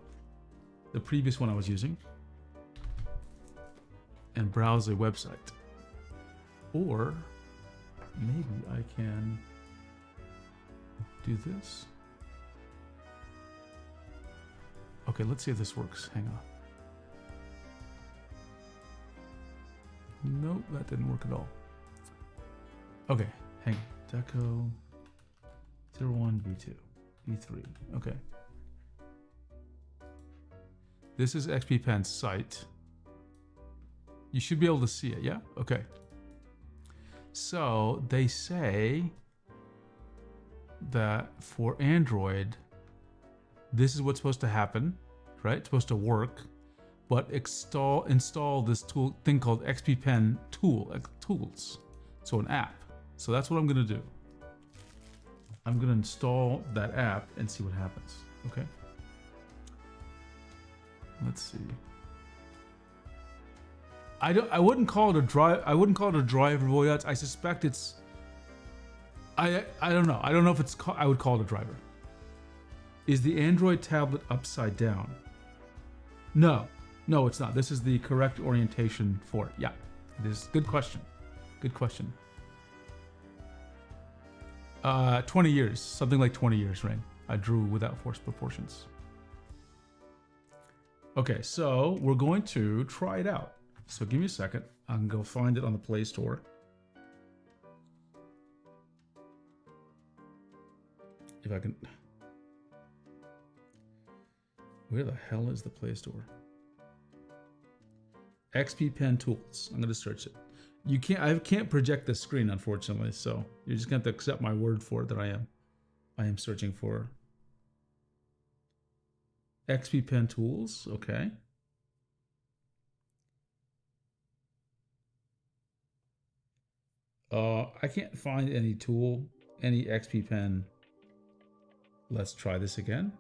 the previous one I was using, and browse a website. Or maybe I can do this. Okay, let's see if this works. Hang on. Nope, that didn't work at all. Okay, hang on. Deco 01V2, V3. Okay. This is XP Pen's site. You should be able to see it, yeah? Okay. So they say that for Android, this is what's supposed to happen, right? It's supposed to work, but install this thing called XP Pen tools. So an app. So that's what I'm gonna do. I'm gonna install that app and see what happens. Okay. Let's see. I wouldn't call it a drive. I wouldn't call it a driver, Voyats. I suspect it's. I don't know. I don't know if it's. I would call it a driver. Is the Android tablet upside down? No, no, it's not. This is the correct orientation for it. Yeah, it is. Good question. Good question. 20 years, something like 20 years, Rain. I drew without forced proportions. Okay, so we're going to try it out. So give me a second. I can go find it on the Play Store. If I can... Where the hell is the Play Store? XP Pen Tools. I'm going to search it. You can't. I can't project the screen, unfortunately. So you're just going to have to accept my word for it that I am searching for XP Pen tools, okay. I can't find any tool, any XP Pen. Let's try this again.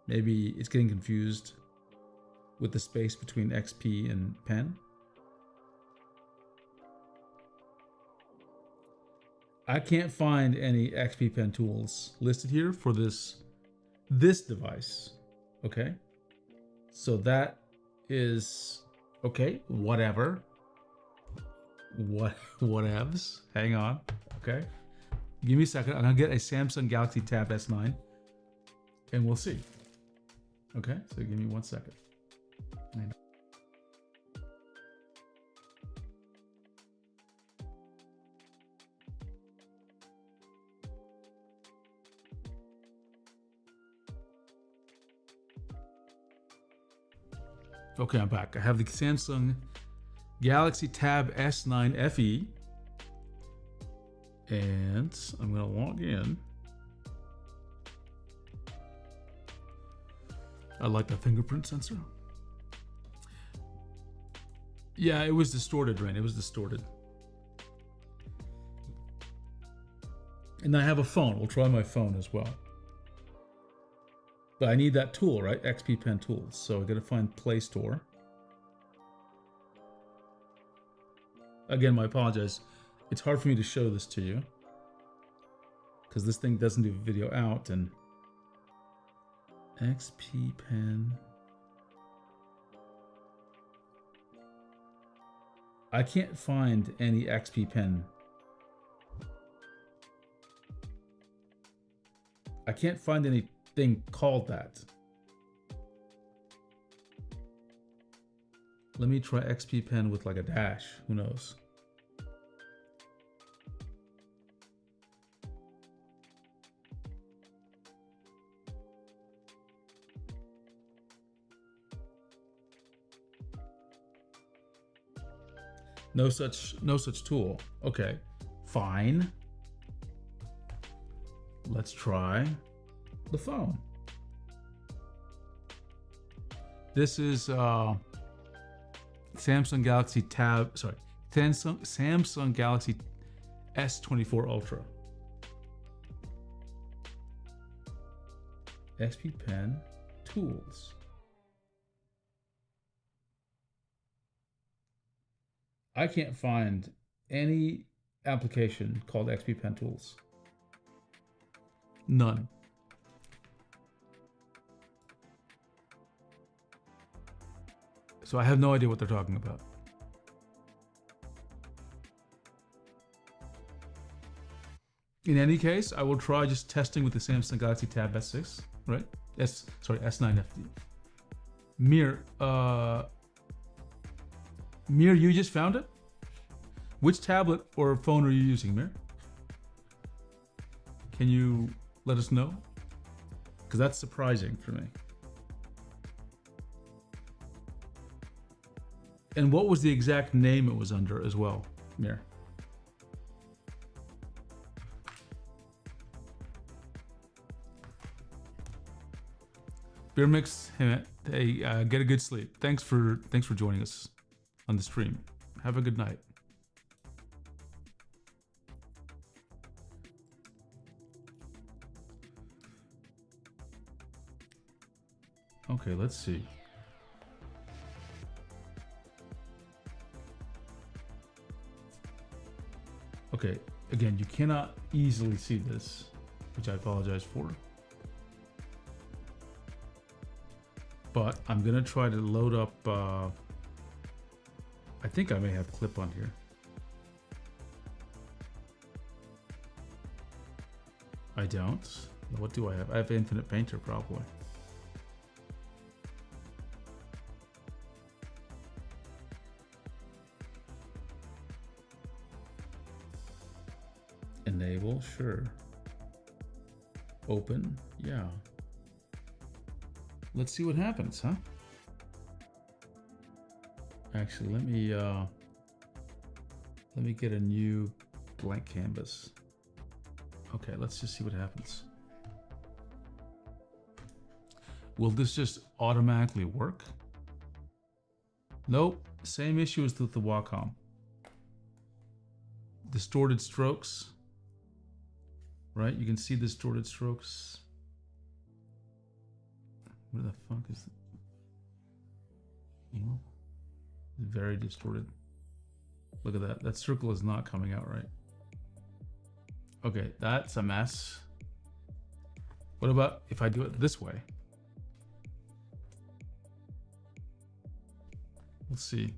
Maybe it's getting confused with the space between XP and pen. I can't find any XP Pen tools listed here for this device. Okay, so that is okay. Whatever. Whatevs. Hang on. Okay, give me a second. I'm gonna get a Samsung Galaxy Tab S9, and we'll see. Okay, so give me 1 second. Okay, I'm back. I have the Samsung Galaxy Tab S9 FE, and I'm gonna log in. I like the fingerprint sensor. Yeah, it was distorted, Rain. It was distorted. And I have a phone. We'll try my phone as well. But I need that tool, right? XP Pen tools. So I gotta find Play Store. Again, I apologize. It's hard for me to show this to you because this thing doesn't do video out. And XP Pen. I can't find any XP Pen. I can't find anything called that. Let me try XP Pen with like a dash. Who knows? No such tool. Okay, fine. Let's try the phone. This is Samsung Galaxy Tab, sorry, Samsung Galaxy S24 Ultra. XP Pen tools. I can't find any application called XP Pen tools. None. So I have no idea what they're talking about. In any case, I will try just testing with the Samsung Galaxy Tab S6, right? S9 FD. Mir, you just found it? Which tablet or phone are you using, Mir? Can you let us know? Because that's surprising for me. And what was the exact name it was under as well, Mir? Beer Mix, hey, get a good sleep. Thanks for joining us on the stream. Have a good night. Okay, let's see. Okay, again, you cannot easily see this, which I apologize for. But I'm gonna try to load up, I think I may have clip on here. I don't. What do I have? I have Infinite Painter probably. Enable, sure. Open, yeah. Let's see what happens, huh? Actually, let me get a new blank canvas. Okay, let's just see what happens. Will this just automatically work? Nope. Same issue as with the Wacom. Distorted strokes. Right? You can see distorted strokes. Where the fuck is it? Very distorted. Look at that. That circle is not coming out right. Okay, that's a mess. What about if I do it this way? Let's see.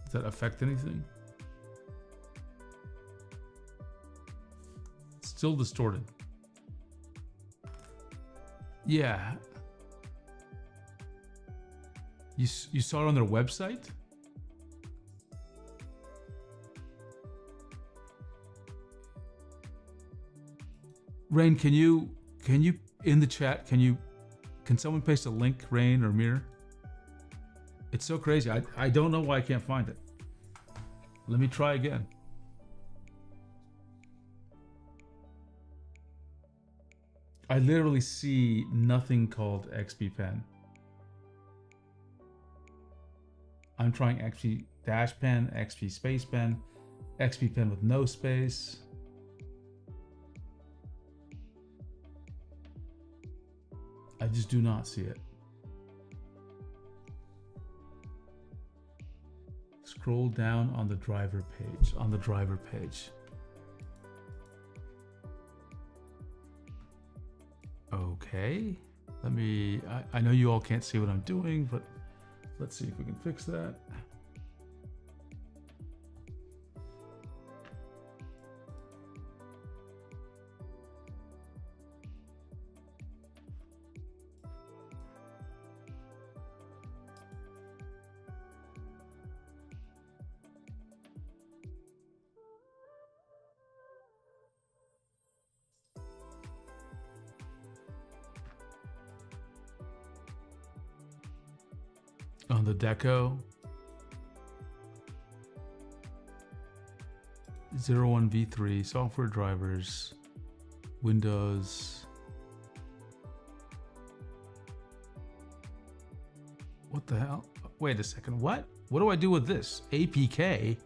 Does that affect anything? It's still distorted. Yeah. You saw it on their website? Rain, can you in the chat, can someone paste a link, Rain or Mir? It's so crazy. I don't know why I can't find it. Let me try again. I literally see nothing called XP Pen. I'm trying XP Dash Pen, XP Space Pen, XP Pen with no space. I just do not see it. Scroll down on the driver page. On the driver page. Okay. Let me. I know you all can't see what I'm doing, but let's see if we can fix that. On the Deco 01V3 software drivers, Windows. What the hell? Wait a second. What do I do with this? APK?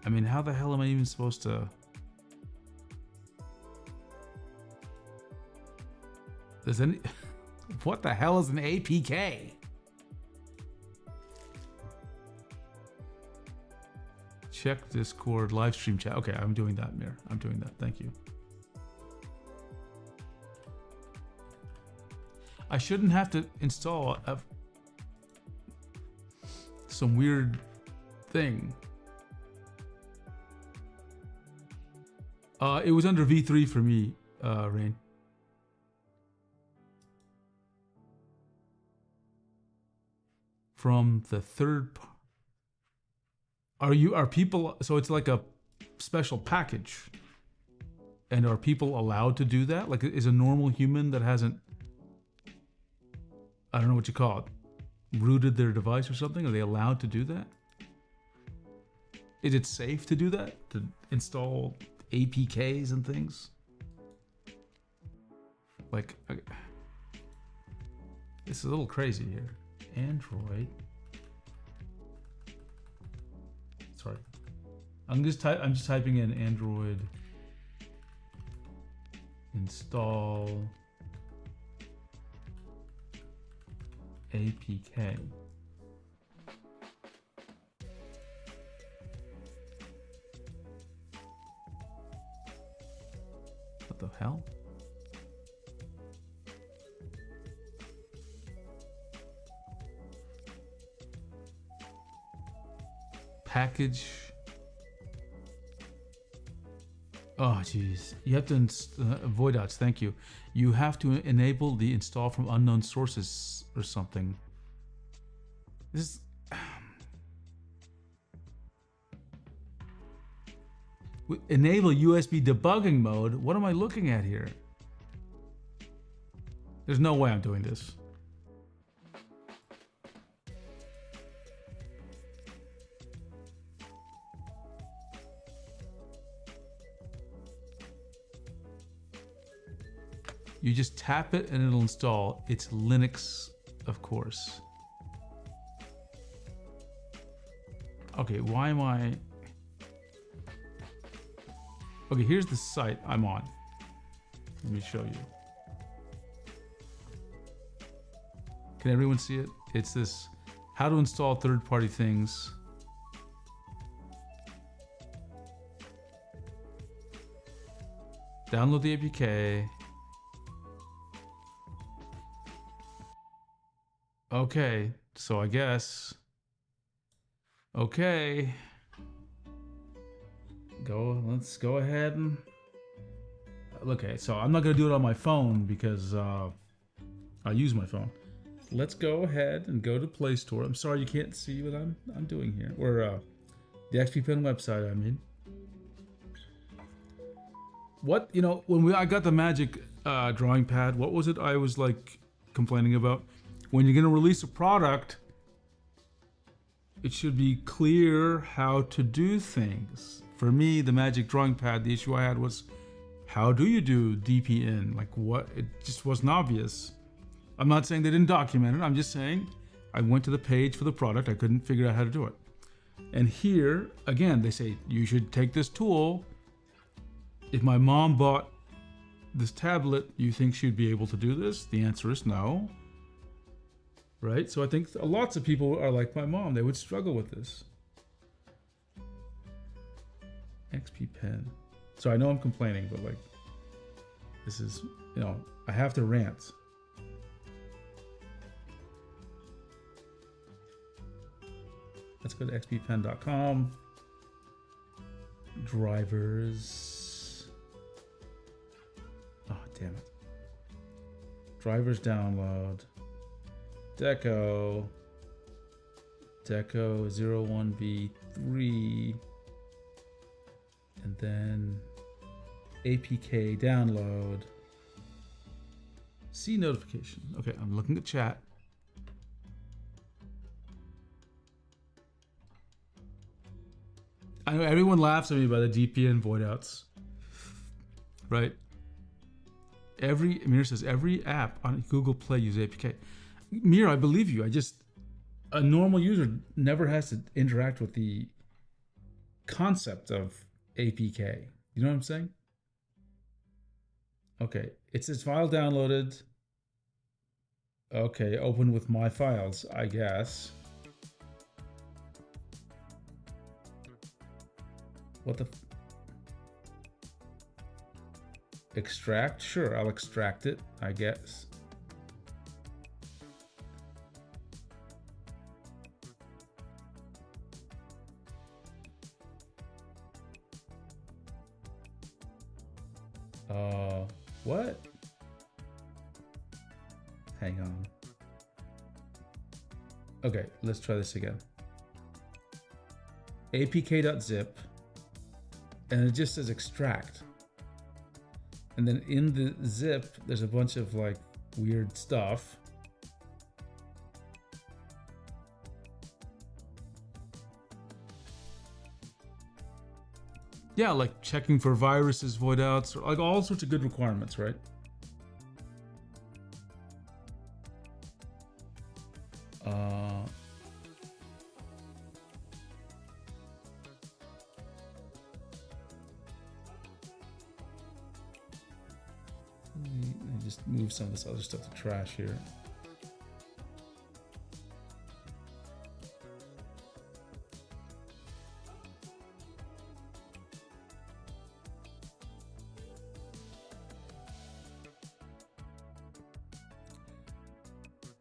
I mean, how the hell am I even supposed to? Does any? What the hell is an APK? Check Discord live stream chat. Okay, I'm doing that, Mir. I'm doing that. Thank you. I shouldn't have to install some weird thing. It was under V3 for me, Rain. From the third. Are people? So it's like a special package. And are people allowed to do that? Like, is a normal human that hasn't, I don't know what you call it, rooted their device or something? Are they allowed to do that? Is it safe to do that? To install APKs and things? Like, it's a little crazy here. Android. Sorry. I'm just typing in Android install APK. What the hell? Package. Oh, geez. You have to avoid outs. Thank you. You have to enable the install from unknown sources or something. This is. Enable USB debugging mode. What am I looking at here? There's no way I'm doing this. You just tap it and it'll install. It's Linux, of course. Okay, why am I... Okay, here's the site I'm on. Let me show you. Can everyone see it? It's this how to install third-party things. Download the APK. Okay, so I guess. Okay. Let's go ahead and. Okay, so I'm not gonna do it on my phone because I use my phone. Let's go ahead and go to Play Store. I'm sorry you can't see what I'm doing here. Or the XP Pen website, I mean. What, you know, when I got the Magic drawing pad, what was it I was like complaining about? When you're gonna release a product, it should be clear how to do things. For me, the Magic drawing pad, the issue I had was, how do you do DPN? Like what? It just wasn't obvious. I'm not saying they didn't document it. I'm just saying I went to the page for the product. I couldn't figure out how to do it. And here, again, they say you should take this tool. If my mom bought this tablet, you think she'd be able to do this? The answer is no. Right? So I think lots of people are like my mom. They would struggle with this. XP Pen. So I know I'm complaining, but like, this is, you know, I have to rant. Let's go to xppen.com. Drivers. Oh, damn it. Drivers download. Deco. Deco 01B3. And then APK download. See notification. Okay, I'm looking at chat. I know everyone laughs at me by the DPN void outs, right? Amir says every app on Google Play uses APK. Mir, I believe you. A normal user never has to interact with the concept of APK. You know what I'm saying? Okay, it says file downloaded. Okay, open with my files, I guess. What the? Extract? Sure, I'll extract it, I guess. What? Hang on. Okay, let's try this again. apk.zip. And it just says extract. And then in the zip, there's a bunch of like weird stuff. Yeah, like checking for viruses, void outs, or like all sorts of good requirements, right? Let me just move some of this other stuff to trash here.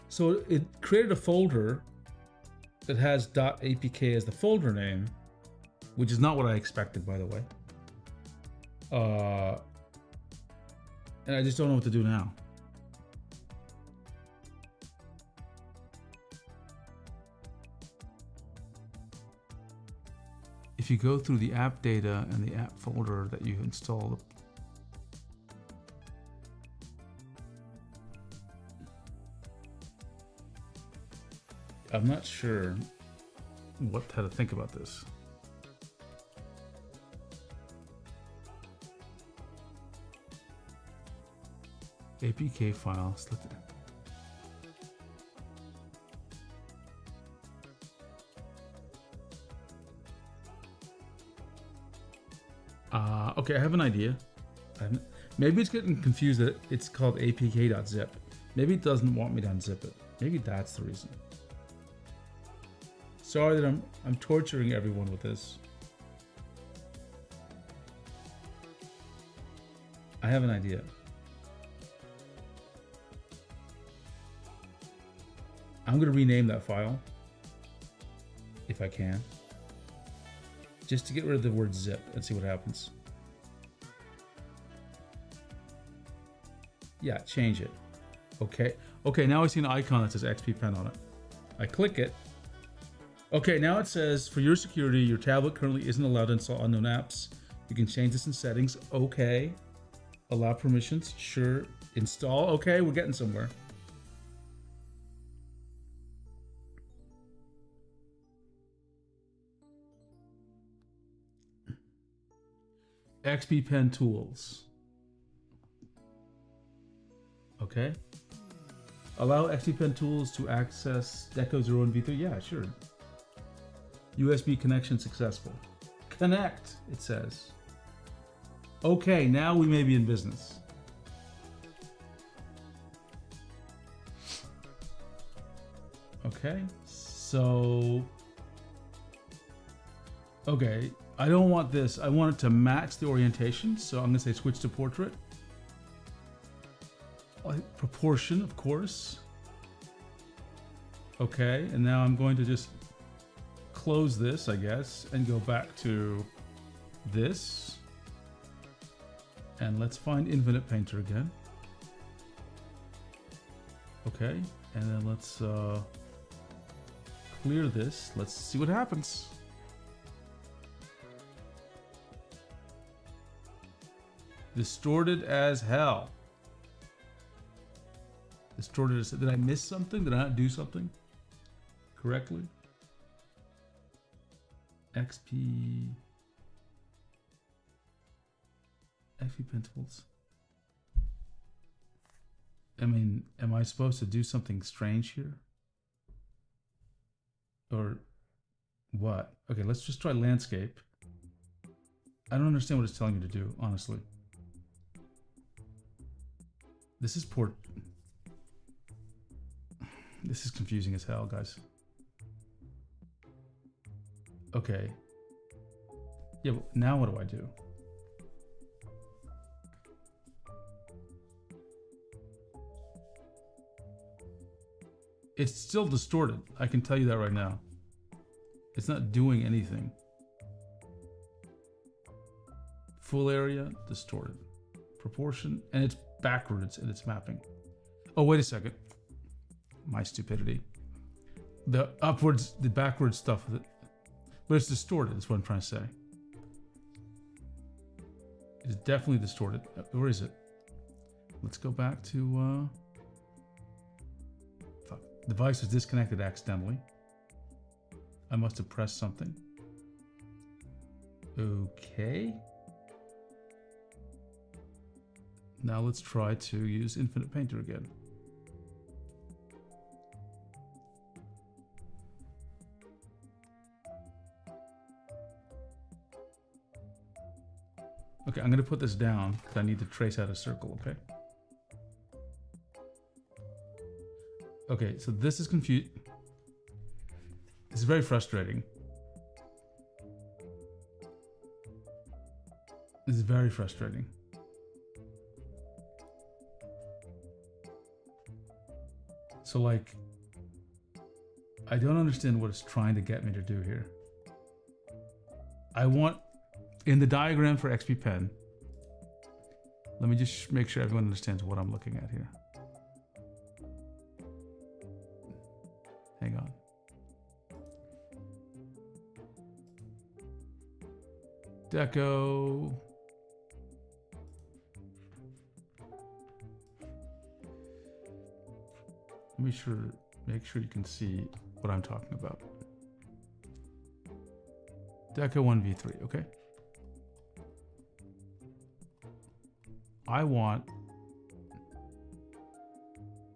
So it created a folder that has .apk as the folder name, which is not what I expected, by the way. And I just don't know what to do now. If you go through the app data and the app folder that you installed, I'm not sure how to think about this. APK file. Okay, I have an idea. Maybe it's getting confused that it's called apk.zip. Maybe it doesn't want me to unzip it. Maybe that's the reason. Sorry that I'm torturing everyone with this. I have an idea. I'm gonna rename that file, if I can, just to get rid of the word zip and see what happens. Yeah, change it. Okay. Okay, now I see an icon that says XP Pen on it. I click it. Okay, now it says, for your security, your tablet currently isn't allowed to install unknown apps. You can change this in settings. Okay. Allow permissions. Sure. Install. Okay, we're getting somewhere. XP Pen tools. Okay. Allow XP Pen tools to access Deco 0 and V3. Yeah, sure. USB connection successful. Connect, it says. Okay, now we may be in business. Okay, so... Okay, I don't want this. I want it to match the orientation, so I'm gonna say switch to portrait. Proportion, of course. Okay, and now I'm going to just close this, I guess, and go back to this. And let's find Infinite Painter again. Okay, and then let's clear this. Let's see what happens. Distorted as hell. Distorted as... Did I miss something? Did I not do something correctly? XP Pen tools. I mean, am I supposed to do something strange here? Or what? Okay, let's just try landscape. I don't understand what it's telling me to do, honestly. This is poor. This is confusing as hell, guys. Okay. Yeah, but now what do I do? It's still distorted. I can tell you that right now. It's not doing anything. Full area, distorted. Proportion, and it's backwards in its mapping. Oh, wait a second. My stupidity. The upwards, the backwards stuff, but it's distorted, is what I'm trying to say. It is definitely distorted. Where is it? Let's go back to, fuck. Device was disconnected accidentally. I must have pressed something. Okay. Now let's try to use Infinite Painter again. Okay, I'm gonna put this down because I need to trace out a circle, okay? Okay, so this is confused. This is very frustrating. This is very frustrating. So like, I don't understand what it's trying to get me to do here. I want, in the diagram for XP Pen, let me just make sure everyone understands what I'm looking at here. Hang on. Deco. Make sure you can see what I'm talking about. Deco 1v3, okay? I want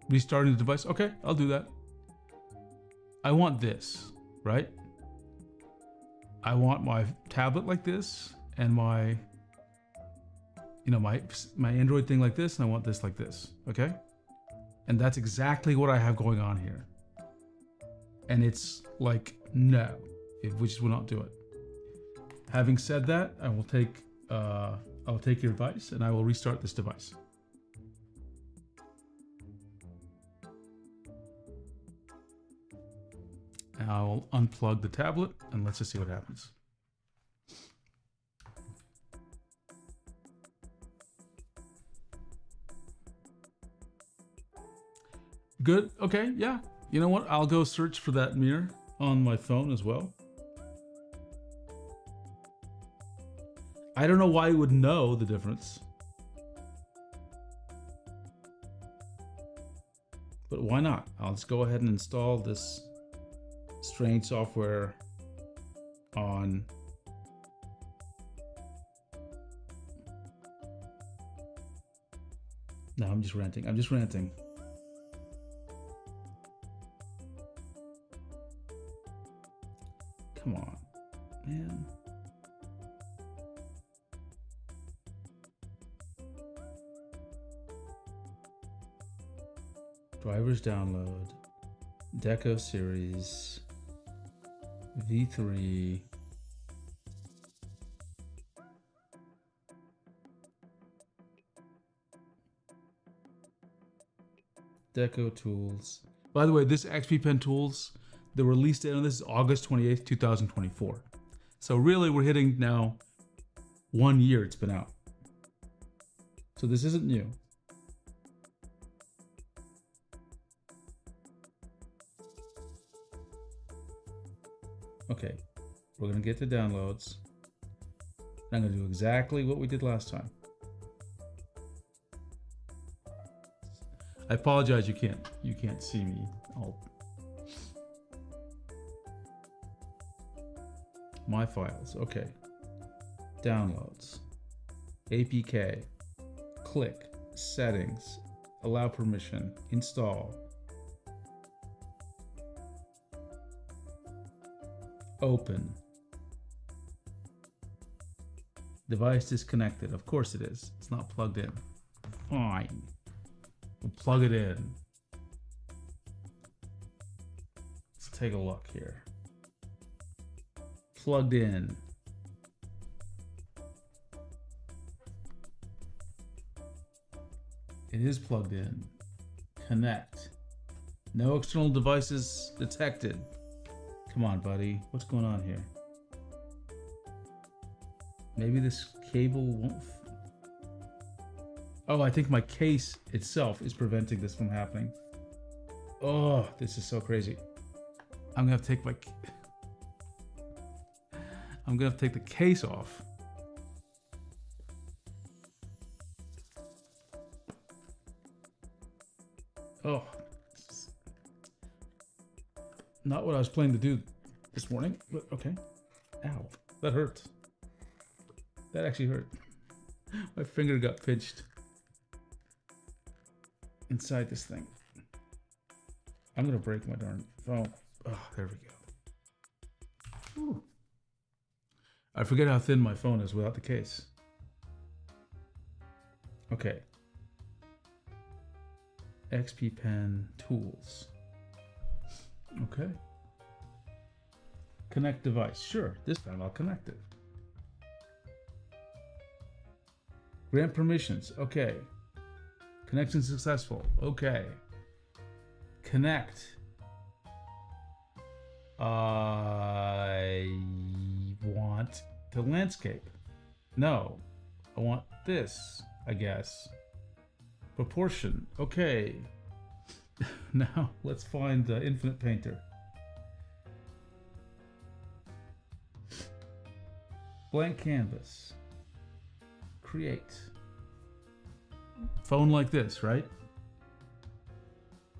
restarting the device. Okay, I'll do that. I want this, right? I want my tablet like this, and my, you know, my Android thing like this, and I want this like this, okay? And that's exactly what I have going on here. And it's like, no, we just will not do it. Having said that, I'll take your advice, and I will restart this device. And I'll unplug the tablet, and let's just see what happens. Good, okay, yeah. You know what, I'll go search for that mirror on my phone as well. I don't know why it would know the difference. But why not? I'll just go ahead and install this strange software on no, I'm just ranting. Come on, man. Drivers download, Deco series, V3. Deco tools. By the way, this XP Pen tools, the release date on this is August 28th, 2024. So really we're hitting now 1 year it's been out. So this isn't new. Okay, we're gonna get the downloads. I'm gonna do exactly what we did last time. I apologize, you can't see me. My files, okay. Downloads, APK, click, settings, allow permission, install. Open. Device disconnected. Of course it is. It's not plugged in. Fine. We'll plug it in. Let's take a look here. Plugged in. It is plugged in. Connect. No external devices detected. Come on, buddy. What's going on here? Maybe this cable won't... Oh, I think my case itself is preventing this from happening. Oh, this is so crazy. I'm gonna have to take my... I'm gonna have to take the case off. Oh. Not what I was planning to do this morning, but okay. Ow, that hurt. That actually hurt. My finger got pinched inside this thing. I'm gonna break my darn phone. Oh, there we go. Ooh. I forget how thin my phone is without the case. Okay. XP Pen tools. Okay. Connect device. Sure, this time I'll connect it. Grant permissions. Okay. Connection successful. Okay. Connect. I want the landscape. No. I want this, I guess. Proportion. Okay. Now let's find the Infinite Painter. Blank canvas. Create. Phone like this, right?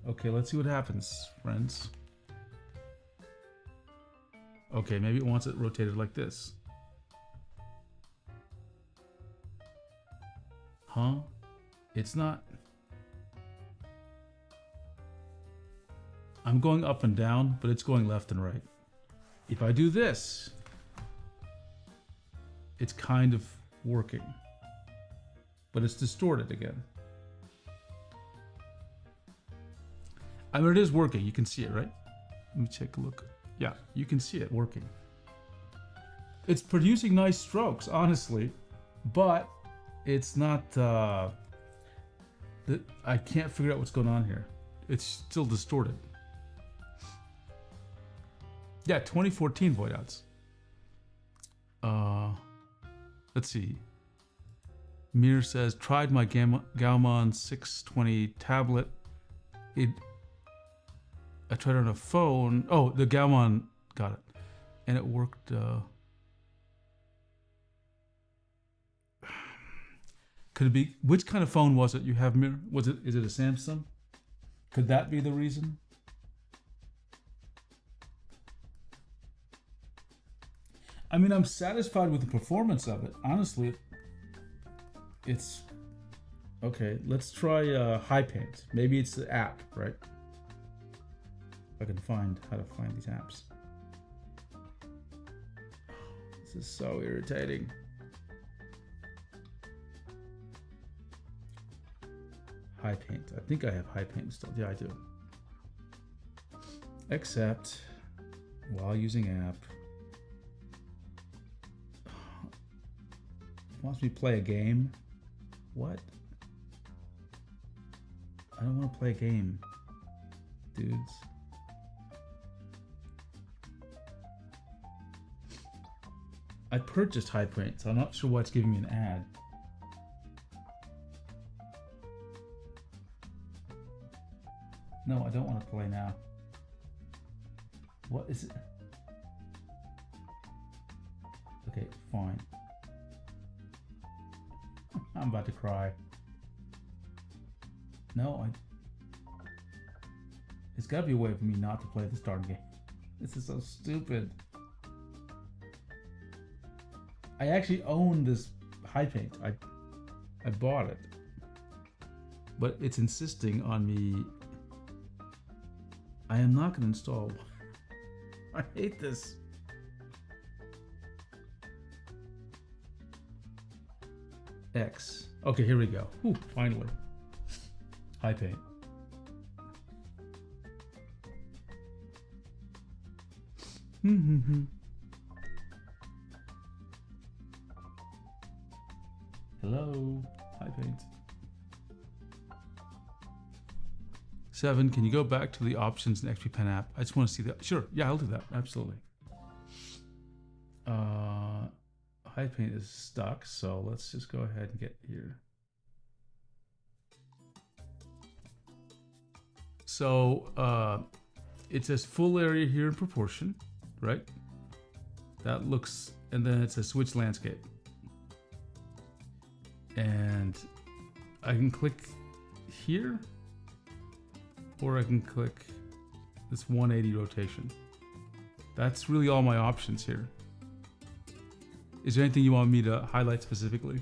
Okay, let's see what happens, friends. Okay, maybe it wants it rotated like this. Huh? It's not... I'm going up and down, but it's going left and right. If I do this, it's kind of working, but it's distorted again. I mean, it is working. You can see it, right? Let me take a look. Yeah, you can see it working. It's producing nice strokes, honestly, but it's not, I can't figure out what's going on here. It's still distorted. Yeah, 2014 void outs. Let's see. Mir says, tried my Gaumon 620 tablet. I tried it on a phone. Oh, the Gaumon, got it. And it worked. Could it be, which kind of phone was it you have, Mir? Is it a Samsung? Could that be the reason? I mean, I'm satisfied with the performance of it. Honestly, it's okay. Let's try High Paint. Maybe it's the app, right? If I can find how to find these apps. This is so irritating. High Paint. I think I have High Paint installed. Yeah, I do. Except while using app. Wants me to play a game. What? I don't want to play a game, dudes. I purchased High Paint, so I'm not sure why it's giving me an ad. No, I don't want to play now. What is it? Okay, fine. I'm about to cry. No, it's gotta be a way for me not to play this darn game. This is so stupid. I actually own this High Paint. I bought it. But it's insisting on me. I am not gonna install. I hate this. X. Okay, here we go. Whew, finally. High Paint. Hello, High Paint. 7, can you go back to the options in XP Pen app? I just want to see that. Sure, yeah, I'll do that. Absolutely. High Paint is stuck, so let's just go ahead and get here. So it says full area here in proportion, right? That looks, and then it says switch landscape. And I can click here, or I can click this 180 rotation. That's really all my options here. Is there anything you want me to highlight specifically?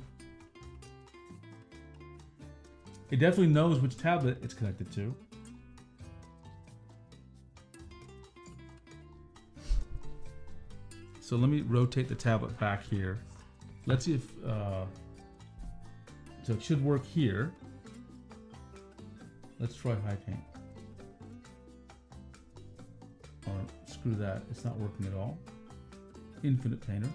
It definitely knows which tablet it's connected to. So let me rotate the tablet back here. Let's see if, so it should work here. Let's try High Paint. Or screw that, it's not working at all. Infinite Painter.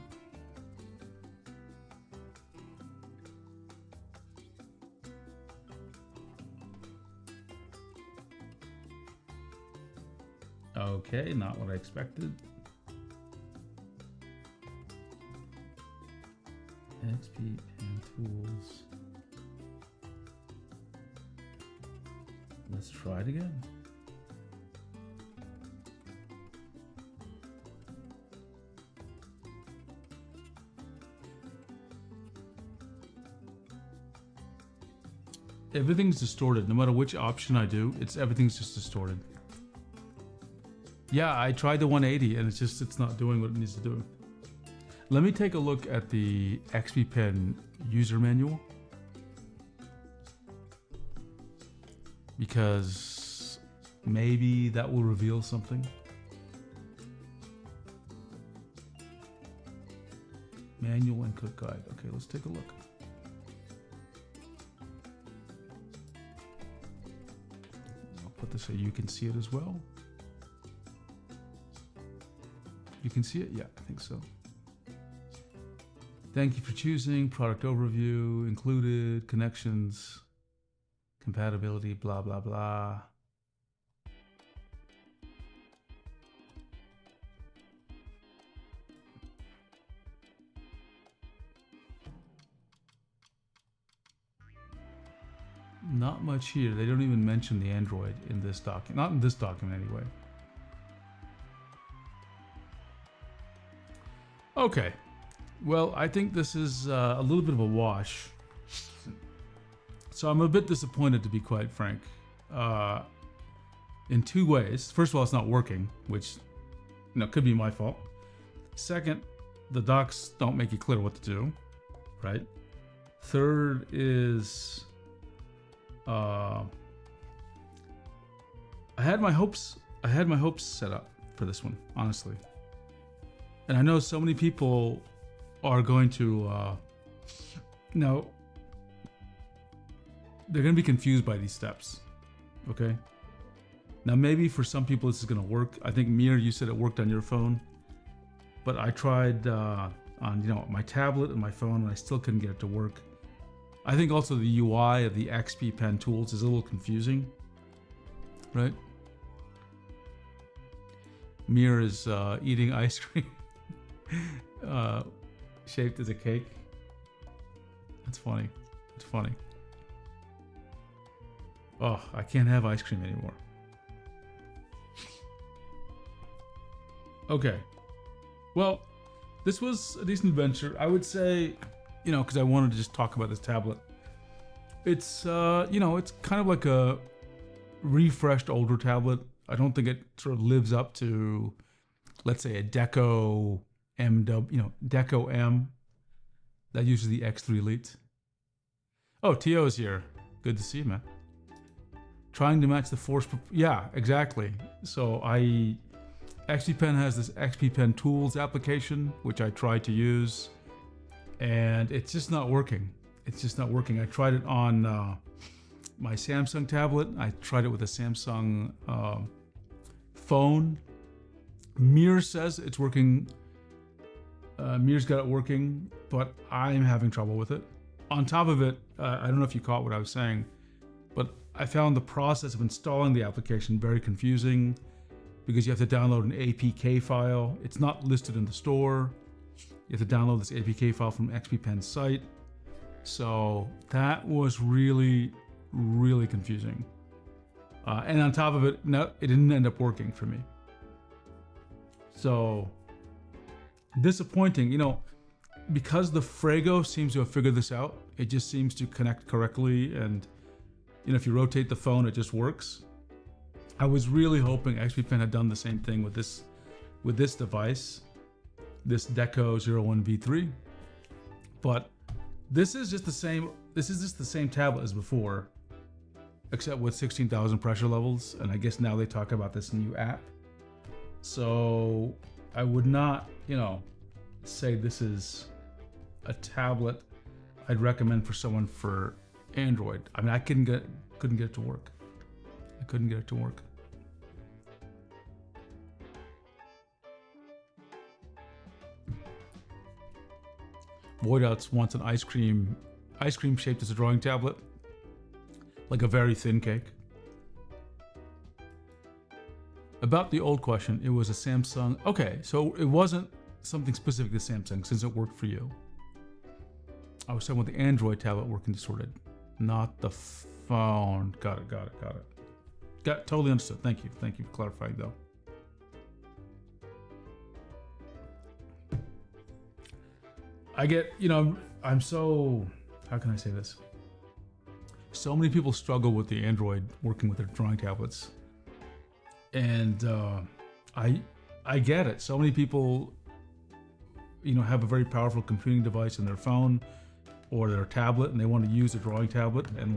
Okay, not what I expected. XP Pen Tools. Let's try it again. Everything's distorted. No matter which option I do, everything's just distorted. Yeah, I tried the 180 and it's not doing what it needs to do. Let me take a look at the XP Pen user manual. Because Maybe that will reveal something. Manual input guide. Okay, let's take a look. I'll put this so you can see it as well. You can see it? Yeah, I think so. Thank you for choosing. Product overview, included, connections, compatibility, blah, blah, blah. Not much here. They don't even mention the Android in this document. Not in this document anyway. Okay. Well, I think this is a little bit of a wash. So I'm a bit disappointed, to be quite frank. In two ways. First of all, it's not working, which could be my fault. Second, the docs don't make it clear what to do, right? Third is I had my hopes set up for this one, honestly. And I know so many people are going to they're going to be confused by these steps. Okay? Now maybe for some people this is going to work. I think Mir, you said it worked on your phone. But I tried on my tablet and my phone and I still couldn't get it to work. I think also the UI of the XP Pen tools is a little confusing, right? Mir is eating ice cream shaped as a cake. That's funny. It's funny. Oh, I can't have ice cream anymore. Okay. Well, this was a decent adventure. I would say, because I wanted to just talk about this tablet. It's, it's kind of like a refreshed older tablet. I don't think it sort of lives up to, let's say, a Deco Deco M that uses the X3 Elite. Oh, T.O. is here. Good to see you, man. Trying to match the force. Yeah, exactly. So XP Pen has this XP Pen Tools application, which I tried to use, and it's just not working. It's just not working. I tried it on my Samsung tablet. I tried it with a Samsung phone. Mir says it's working. Mir's got it working, but I'm having trouble with it. On top of it, I don't know if you caught what I was saying, but I found the process of installing the application very confusing because you have to download an APK file. It's not listed in the store. You have to download this APK file from XP Pen's site. So that was really, really confusing. And on top of it, no, it didn't end up working for me. So disappointing, because the Frago seems to have figured this out. It just seems to connect correctly, and if you rotate the phone, it just works. I was really hoping XP Pen had done the same thing with this device, this Deco 01V3. But this is just the same. This is just the same tablet as before, except with 16,000 pressure levels. And I guess now they talk about this new app. So I would not, say this is a tablet I'd recommend for someone for Android. I mean, I couldn't get it to work. I couldn't get it to work. Voidouts wants an ice cream shaped as a drawing tablet, like a very thin cake. About the old question, it was a Samsung. Okay, so it wasn't something specific to Samsung since it worked for you. I was talking about the Android tablet working distorted, not the phone. Got it. Totally understood. Thank you for clarifying though. I get, I'm so, how can I say this? So many people struggle with the Android working with their drawing tablets. And I get it. So many people, have a very powerful computing device in their phone or their tablet, and they want to use a drawing tablet, and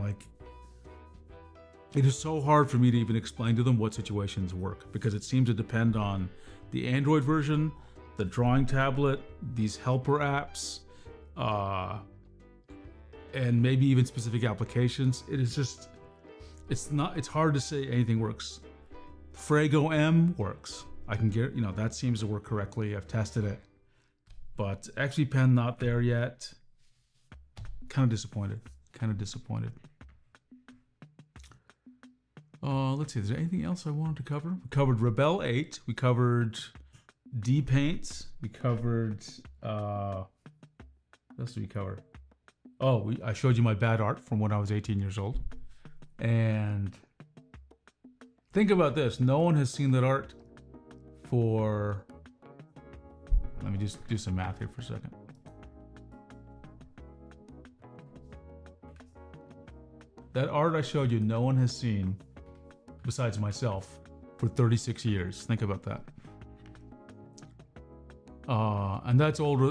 it is so hard for me to even explain to them what situations work, because it seems to depend on the Android version, the drawing tablet, these helper apps, and maybe even specific applications. It is just, it's hard to say anything works. Frago M works. I can get, that seems to work correctly. I've tested it. But XP Pen not there yet. Kind of disappointed. Let's see, is there anything else I wanted to cover? We covered Rebelle 8. We covered D-Paints. We covered, what else did we cover? Oh, I showed you my bad art from when I was 18 years old. And think about this. No one has seen that art for, let me just do some math here for a second. That art I showed you, no one has seen besides myself for 36 years. Think about that. And that's older.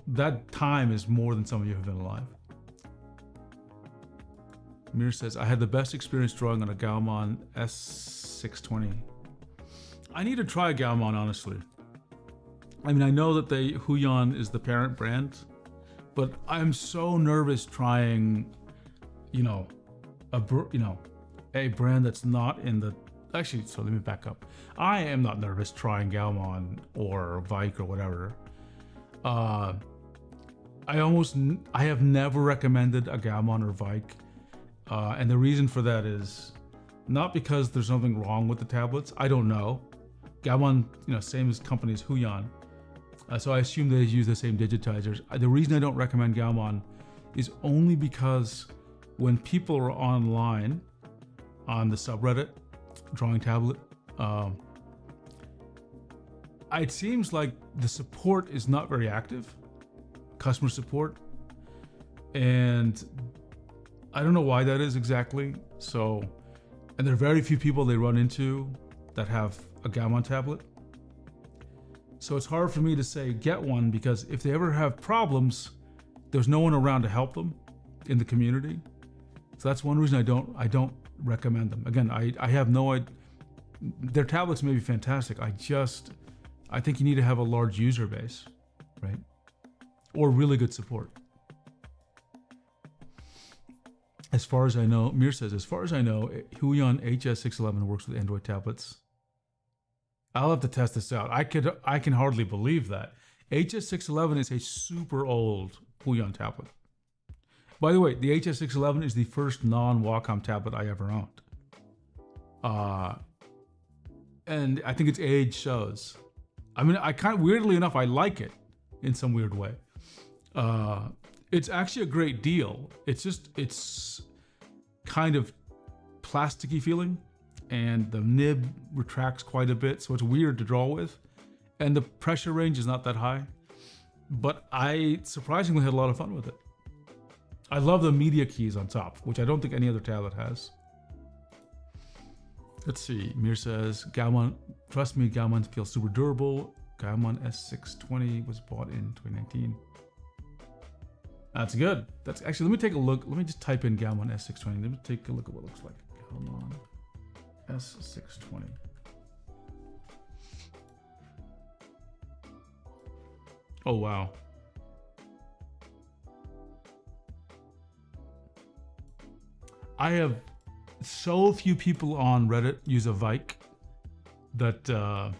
That time is more than some of you have been alive. Mir says, I had the best experience drawing on a Gaomon S620. I need to try a Gaomon, honestly. I mean, I know that Huion is the parent brand, but I'm so nervous trying, a brand that's not in the, actually, so let me back up. I am not nervous trying Gaomon or Vike or whatever. I have never recommended a Gaomon or Vike. And the reason for that is not because there's something wrong with the tablets. I don't know. Gaomon, same as company as Huion. So I assume they use the same digitizers. The reason I don't recommend Gaomon is only because when people are online on the subreddit, drawing tablet, it seems like the support is not very active, customer support. And I don't know why that is exactly. So, and there are very few people they run into that have a Gaomon tablet. So it's hard for me to say get one, because if they ever have problems, there's no one around to help them in the community. So that's one reason I don't recommend them. Again, I have no idea. Their tablets may be fantastic. I think you need to have a large user base, right? Or really good support. As far as I know, Mir says, as far as I know, Huion HS611 works with Android tablets. I'll have to test this out. I can hardly believe that. HS611 is a super old Huion tablet. By the way, the HS611 is the first non-Wacom tablet I ever owned. And I think its age shows. I mean, weirdly enough, I like it in some weird way. It's actually a great deal. It's kind of plasticky feeling, and the nib retracts quite a bit, so it's weird to draw with. And the pressure range is not that high, but I surprisingly had a lot of fun with it. I love the media keys on top, which I don't think any other tablet has. Let's see, Mir says, Gaomon, trust me, Gaomon feels super durable. Gaomon S620 was bought in 2019. That's good. That's actually, let me take a look. Let me just type in Gaomon S620. Let me take a look at what it looks like. Gaomon S620. Oh, wow. I have so few people on Reddit use a Vike that, I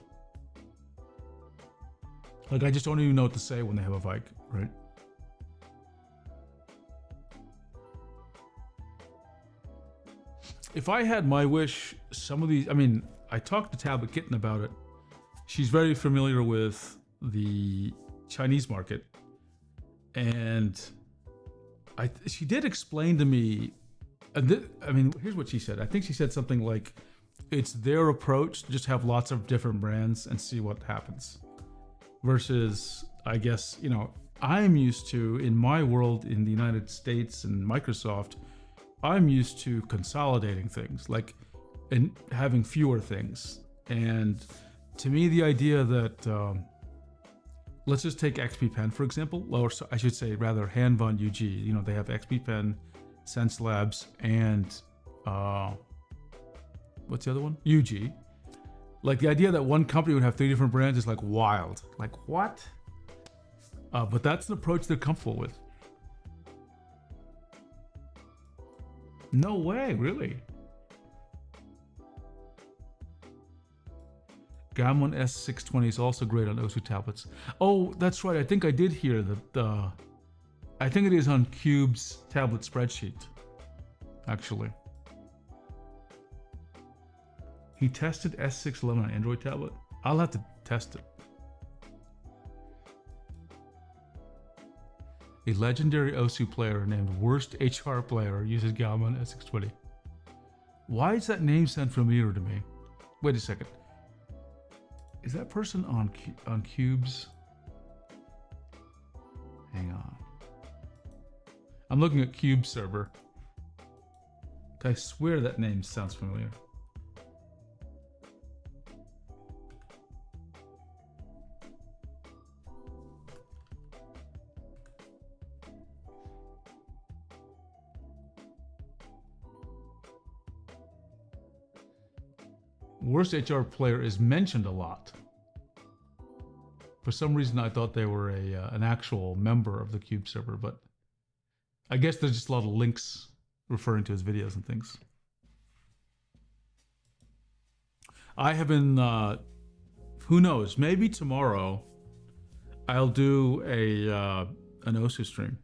just don't even know what to say when they have a Vike, right? If I had my wish, some of these, I talked to Tablet Kitten about it. She's very familiar with the Chinese market. And she did explain to me, here's what she said. I think she said something like, it's their approach to just have lots of different brands and see what happens. Versus, I guess, I'm used to, in my world in the United States and Microsoft, I'm used to consolidating things, and having fewer things. And to me, the idea that, let's just take XP Pen, for example, or I should say rather Han Von UG. They have XP Pen, Sense Labs, and What's the other one? UG. Like the idea that one company would have 3 different brands is like wild. Like what? But that's an approach they're comfortable with. No way, really? Gammon S620 is also great on OSU tablets. Oh, that's right. I think I did hear that. I think it is on Cube's tablet spreadsheet, actually. He tested S611 on Android tablet. I'll have to test it. A legendary OSU player named Worst HR Player uses Gammon S620. Why does that name sound familiar to me? Wait a second. Is that person on Cube's? Hang on. I'm looking at Cube server. I swear that name sounds familiar. Worst HR player is mentioned a lot. For some reason, I thought they were an actual member of the Cube server, but I guess there's just a lot of links referring to his videos and things. I have been, who knows, maybe tomorrow I'll do an OSU stream.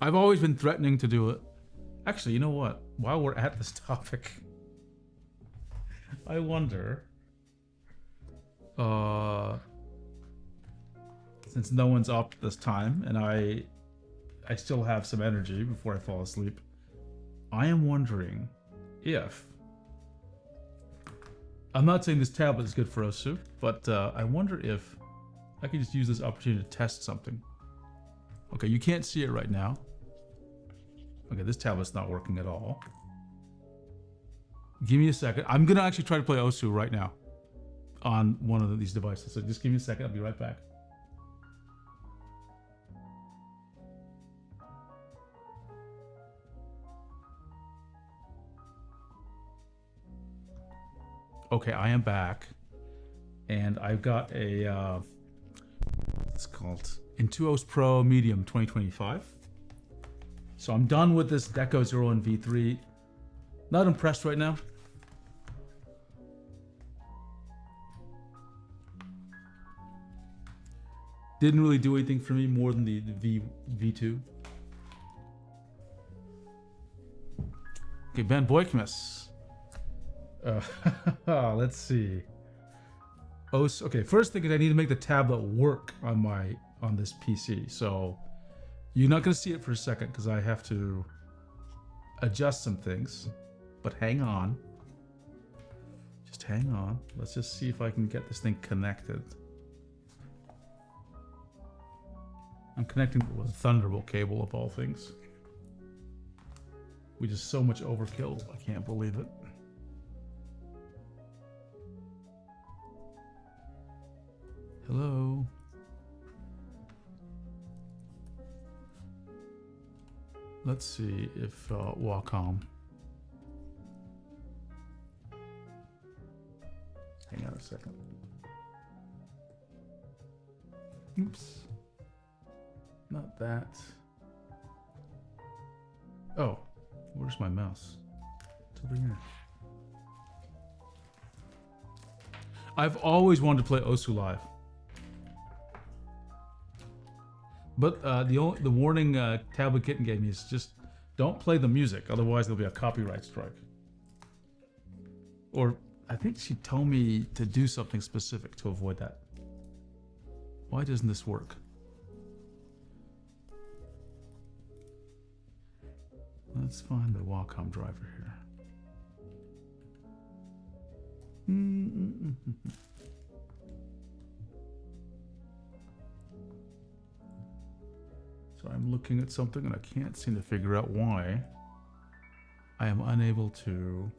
I've always been threatening to do it. Actually, you know what? While we're at this topic, I wonder, since no one's up this time and I still have some energy before I fall asleep, I am wondering if, I'm not saying this tablet is good for OSU, but I wonder if I could just use this opportunity to test something. Okay, you can't see it right now. Okay, this tablet's not working at all. Give me a second. I'm gonna actually try to play OSU right now on one of these devices. So just give me a second. I'll be right back. Okay, I am back, and I've got a it's called Intuos Pro Medium 2025. So I'm done with this Deco 01 V3. Not impressed right now. Didn't really do anything for me more than the V2. Okay, Ben Boykmas. Let's see. Okay, first thing is I need to make the tablet work on this PC. So you're not gonna see it for a second because I have to adjust some things. But hang on. Just hang on. Let's just see if I can get this thing connected. I'm connecting it with a Thunderbolt cable of all things. We just so much overkill. I can't believe it. Hello. Let's see if Wacom. Hang on a second. Oops. Not that. Oh, where's my mouse? It's over here. I've always wanted to play OSU Live. But the warning Tablet Kitten gave me is just don't play the music, otherwise there'll be a copyright strike. Or I think she told me to do something specific to avoid that. Why doesn't this work? Let's find the Wacom driver here. So I'm looking at something and I can't seem to figure out why I am unable to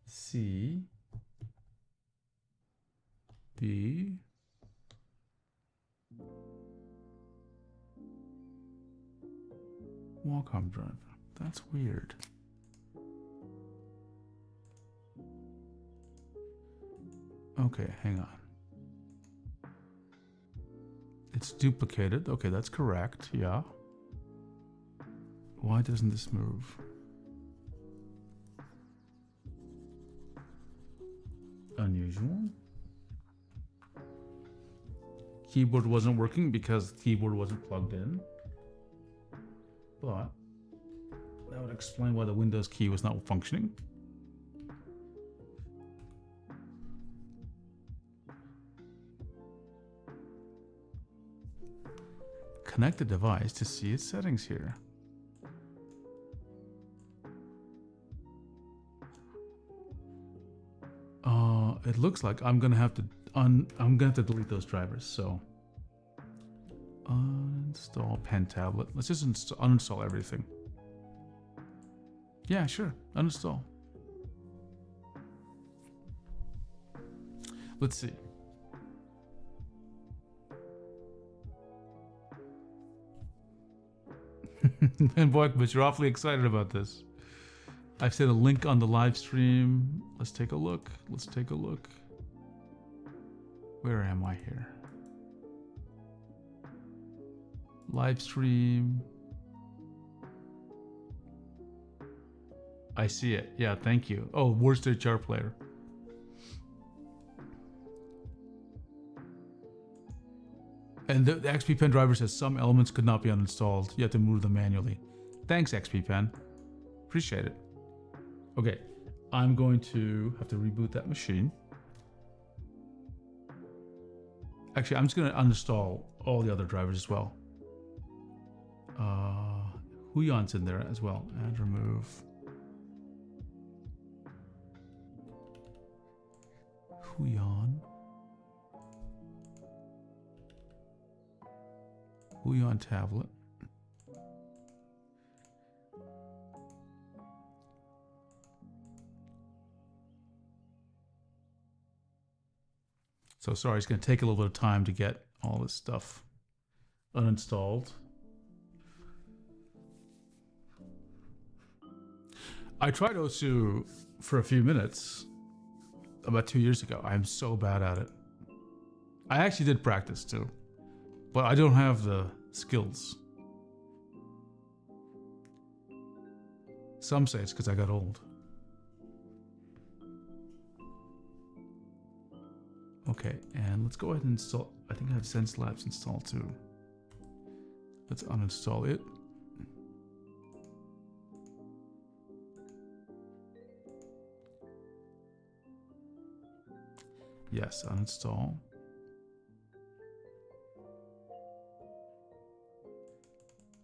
see the Wacom driver. That's weird. Okay, hang on. It's duplicated. Okay, that's correct. Yeah. Why doesn't this move? Unusual. Keyboard wasn't working because the keyboard wasn't plugged in. But that would explain why the Windows key was not functioning. Connect the device to see its settings here. It looks like I'm gonna have to delete those drivers. So uninstall pen tablet. Let's just uninstall everything. Yeah, sure. Uninstall. Let's see. And boy, but you're awfully excited about this. I've set a link on the live stream. Let's take a look. Let's take a look. Where am I here? Live stream. I see it. Yeah, thank you. Oh, worst HR player. And the XP Pen driver says some elements could not be uninstalled. You have to move them manually. Thanks, XP Pen. Appreciate it. Okay, I'm going to have to reboot that machine. Actually, I'm just going to uninstall all the other drivers as well. Huyan's in there as well. And remove. Huyan. Huyan tablet. So sorry, it's going to take a little bit of time to get all this stuff uninstalled. I tried OSU for a few minutes about 2 years ago. I'm so bad at it. I actually did practice too, but I don't have the skills. Some say it's because I got old. Okay, and let's go ahead and install. I think I have Sense Labs installed too. Let's uninstall it. Yes, uninstall.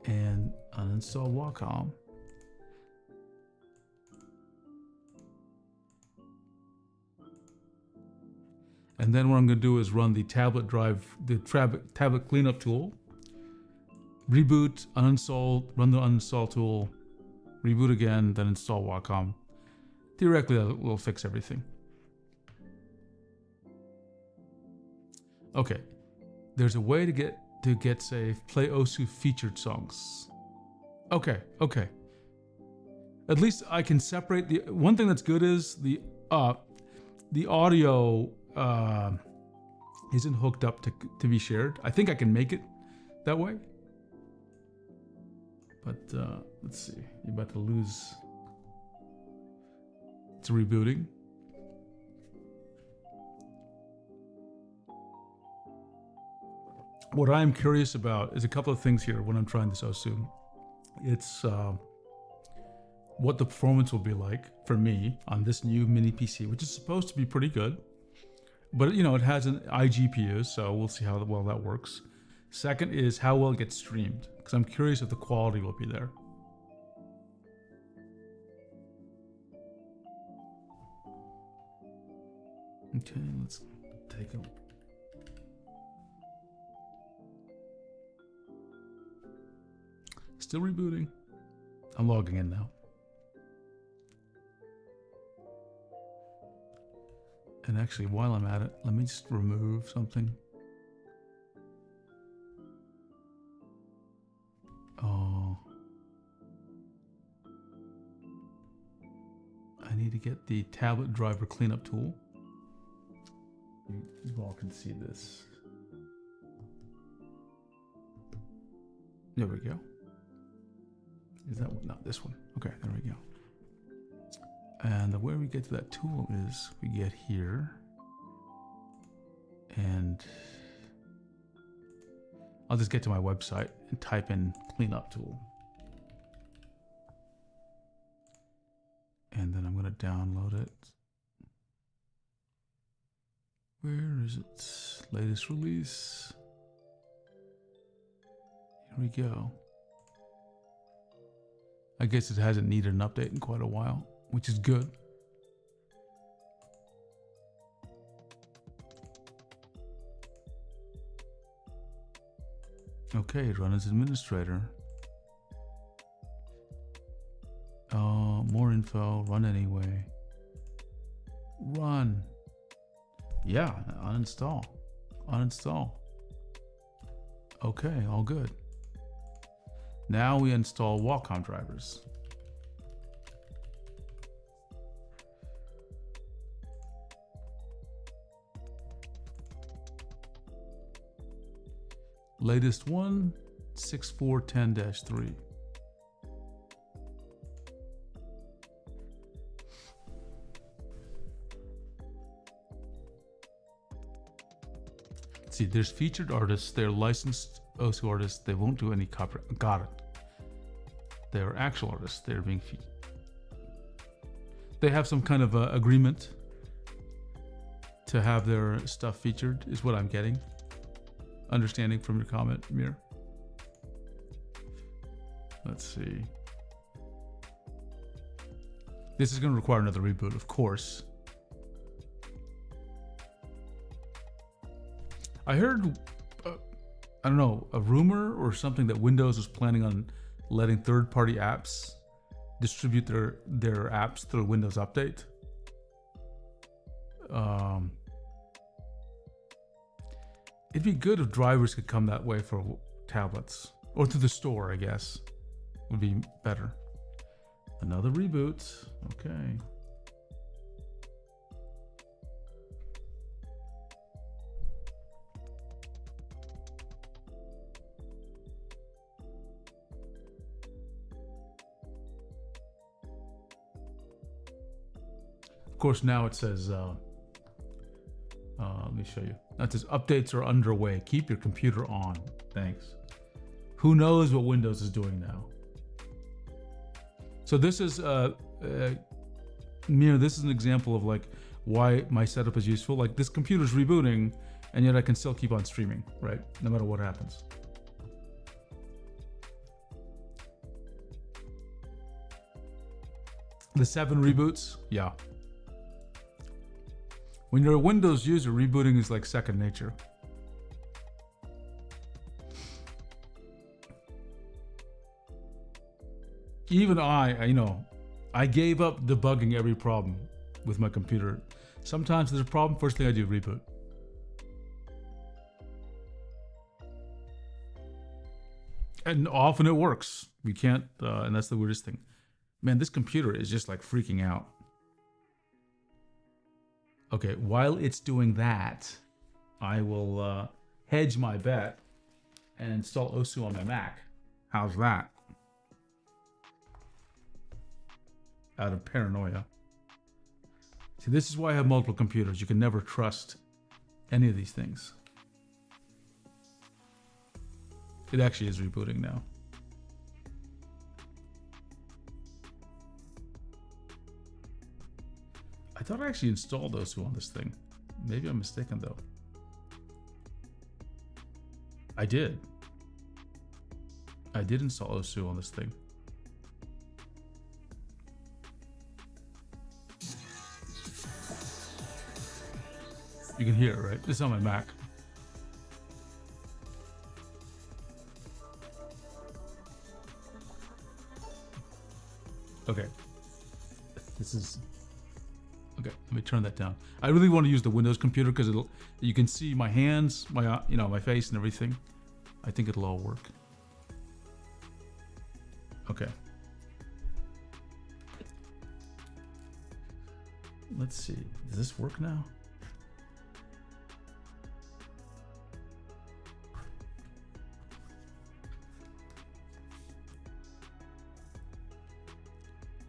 And uninstall Wacom. And then what I'm going to do is run the tablet drive, the tablet cleanup tool. Reboot, uninstall, run the uninstall tool, reboot again, then install Wacom. Theoretically, that will fix everything. Okay, there's a way to get save, play OSU featured songs. Okay. At least I can separate the one thing that's good is the audio isn't hooked up to be shared. I think I can make it that way. But let's see. You're about to lose. It's rebooting. What I'm curious about is a couple of things here when I'm trying this OSU. It's what the performance will be like for me on this new mini PC, which is supposed to be pretty good. But you know, it has an iGPU, so we'll see how well that works. Second is how well it gets streamed, because I'm curious if the quality will be there. Okay, let's take a Still rebooting. I'm logging in now. And actually, while I'm at it, let me just remove something. Oh. I need to get the tablet driver cleanup tool. You all can see this. There we go. Is that one? No, this one. Okay, there we go. And the way we get to that tool is we get here, and I'll just get to my website and type in cleanup tool. And then I'm going to download it. Where is it? Latest release. Here we go. I guess it hasn't needed an update in quite a while, which is good. Okay, run as administrator. More info, run anyway. Run. Yeah, uninstall. Uninstall. Okay, all good. Now we install Wacom drivers. Latest one, 6410-3. See, there's featured artists, they're licensed OSU artists, they won't do any copyright. Got it. They're actual artists, they're being featured. They have some kind of agreement to have their stuff featured, is what I'm getting. Understanding from your comment, Mir. Let's see. This is going to require another reboot, of course. I heard, I don't know, a rumor or something that Windows was planning on letting third-party apps distribute their apps through Windows Update. It'd be good if drivers could come that way for tablets. Or through the store, I guess. Would be better. Another reboot. Okay. Of course, now it says, let me show you. Now it says updates are underway. Keep your computer on. Thanks. Who knows what Windows is doing now? So this is, Mir, this is an example of like why my setup is useful. Like this computer's rebooting, and yet I can still keep on streaming, right? No matter what happens. The 7 reboots, yeah. When you're a Windows user, rebooting is like second nature. Even I gave up debugging every problem with my computer. Sometimes there's a problem, first thing I do, reboot. And often it works. We can't, and that's the weirdest thing. Man, this computer is just like freaking out. Okay, while it's doing that, I will hedge my bet and install OSU on my Mac. How's that? Out of paranoia. See, this is why I have multiple computers. You can never trust any of these things. It actually is rebooting now. I thought I actually installed OSU on this thing. Maybe I'm mistaken though. I did. I did install OSU on this thing. You can hear it, right? This is on my Mac. Okay. This is... Okay, let me turn that down. I really want to use the Windows computer because you can see my hands, my my face and everything. I think it'll all work. Okay. Let's see. Does this work now?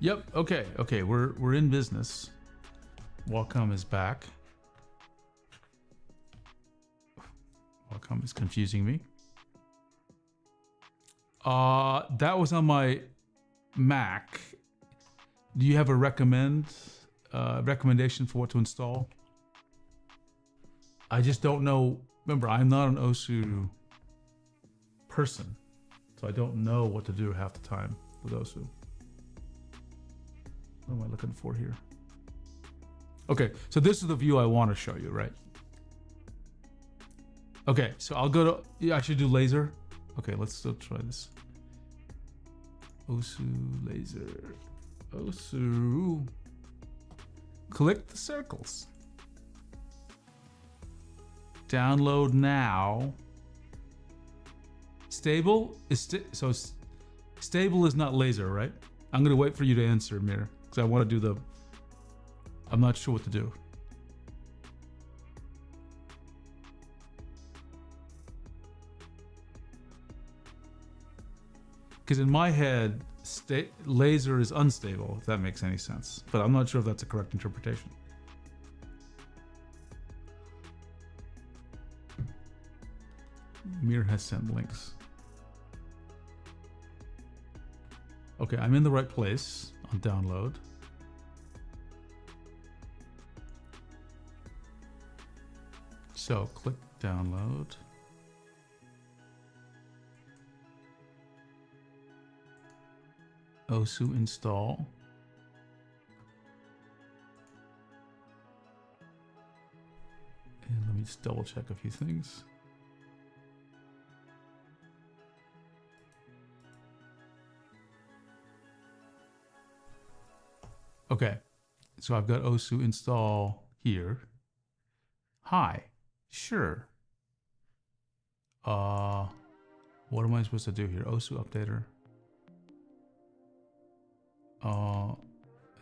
Yep. Okay. Okay. We're in business. Wacom is back. Wacom is confusing me. That was on my Mac. Do you have a recommendation for what to install? I just don't know. Remember, I'm not an OSU person, so I don't know what to do half the time with OSU. What am I looking for here? Okay, so this is the view I want to show you, right? Okay, so I'll go to, yeah, I should do laser. Okay, let's still try this. OSU laser. OSU. Click the circles. Download now. Stable is stable is not laser, right? I'm gonna wait for you to answer, Mir, because I want to do the. I'm not sure what to do. Because in my head, laser is unstable, if that makes any sense. But I'm not sure if that's a correct interpretation. Mir has sent links. Okay, I'm in the right place on download. So click download. OSU install. And let me just double check a few things. Okay, so I've got OSU install here. Hi, sure. What am I supposed to do here? OSU updater.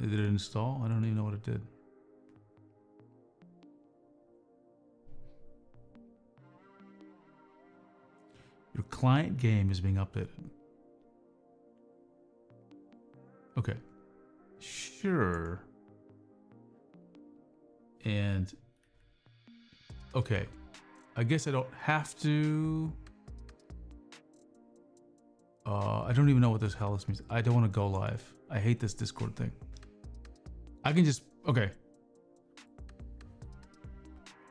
Did it install? I don't even know what it did. Your client game is being updated. Okay. Sure. And okay. I guess I don't have to. I don't even know what this hell this means. I don't want to go live. I hate this Discord thing. I can just, okay.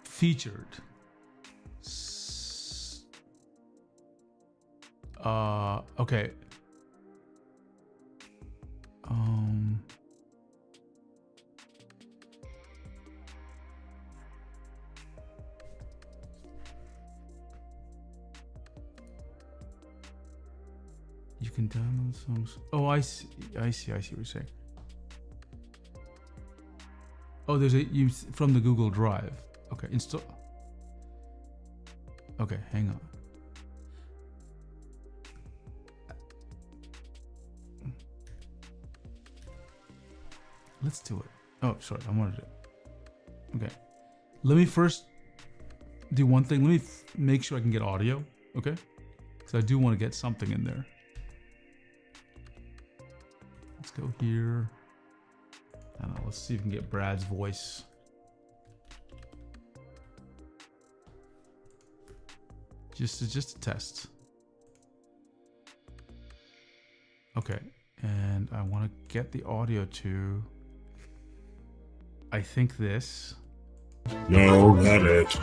Featured. Okay. You can download songs. Oh, I see what you're saying. Oh, there's you from the Google Drive. Okay, install. Okay, hang on. Let's do it. Oh, sorry, I wanted it. Okay, let me first do one thing. Let me make sure I can get audio. Okay, because I do want to get something in there. Let's go here. I don't know, let's see if we can get Brad's voice. Just a test. Okay, and I want to get the audio to, I think this. No, not it.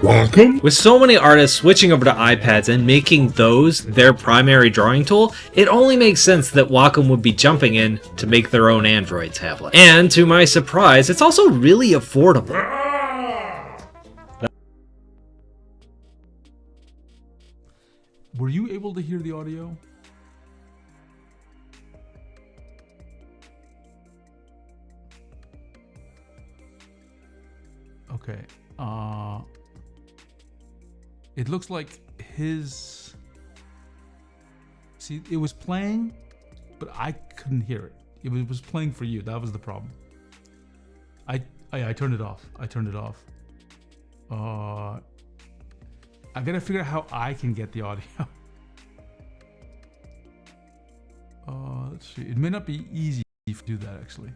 Welcome. With so many artists switching over to iPads and making those their primary drawing tool, it only makes sense that Wacom would be jumping in to make their own Android tablet. And to my surprise, it's also really affordable. Were you able to hear the audio? Okay. It looks like his. See, it was playing, but I couldn't hear it. It was playing for you. That was the problem. I turned it off. I turned it off. I gotta figure out how I can get the audio. Let's see. It may not be easy if you do that actually.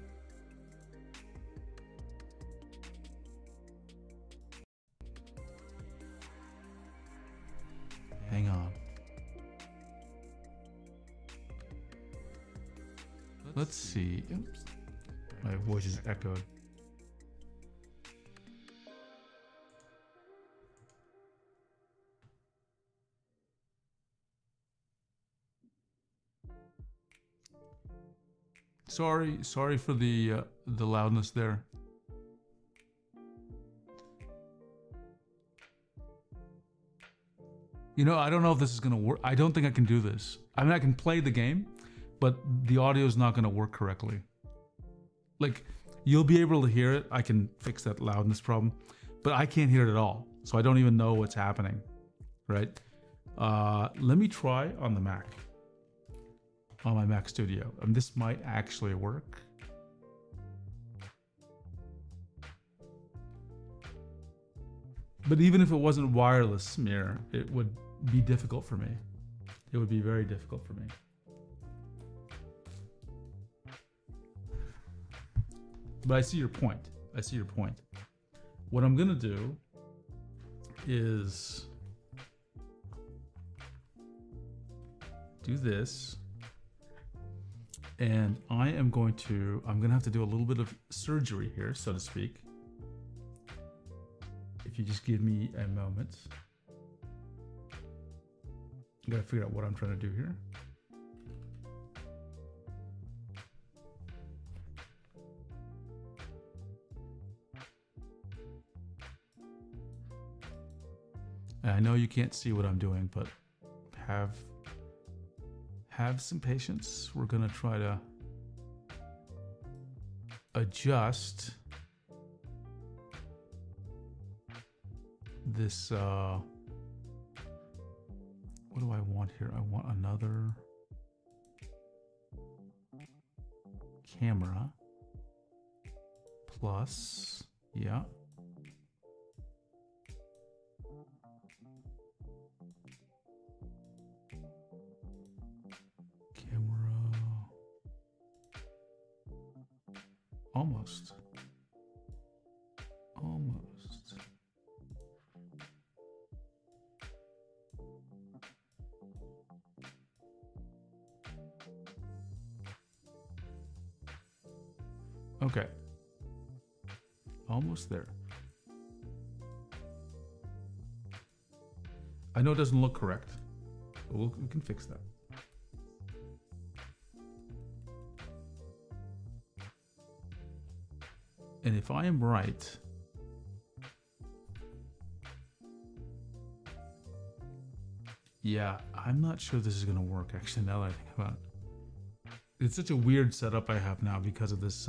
Hang on. Let's see. Oops. My voice is echoed. Sorry for the loudness there. You know, I don't know if this is gonna work. I don't think I can do this. I mean, I can play the game, but the audio is not gonna work correctly. Like, you'll be able to hear it. I can fix that loudness problem, but I can't hear it at all. So I don't even know what's happening, right? Let me try on the Mac. On my Mac Studio. This might actually work. But even if it wasn't wireless, Mir, it would be difficult for me. It would be very difficult for me. But I see your point. I see your point. What I'm gonna do is do this. And I'm gonna have to do a little bit of surgery here, so to speak. If you just give me a moment. I gotta figure out what I'm trying to do here. And I know you can't see what I'm doing, but have some patience. We're gonna try to adjust this, what do I want here? I want another camera plus, yeah. Almost. Okay. Almost there. I know it doesn't look correct, but we can fix that. And if I am right, yeah, I'm not sure this is gonna work actually, now that I think about it. It's such a weird setup I have now because of this,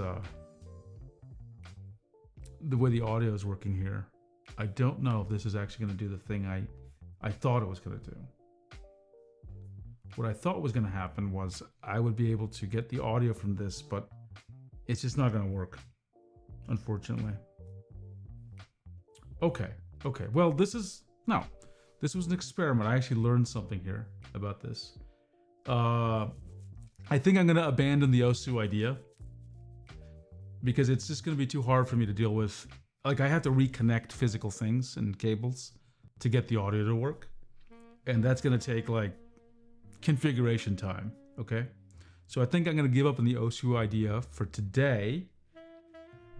the way the audio is working here. I don't know if this is actually gonna do the thing I thought it was gonna do. What I thought was gonna happen was I would be able to get the audio from this, but it's just not gonna work. Unfortunately. Okay. Well, this was an experiment. I actually learned something here about this. I think I'm gonna abandon the Osu idea because it's just gonna be too hard for me to deal with. Like, I have to reconnect physical things and cables to get the audio to work, and that's gonna take like configuration time. Okay, so I think I'm gonna give up on the Osu idea for today.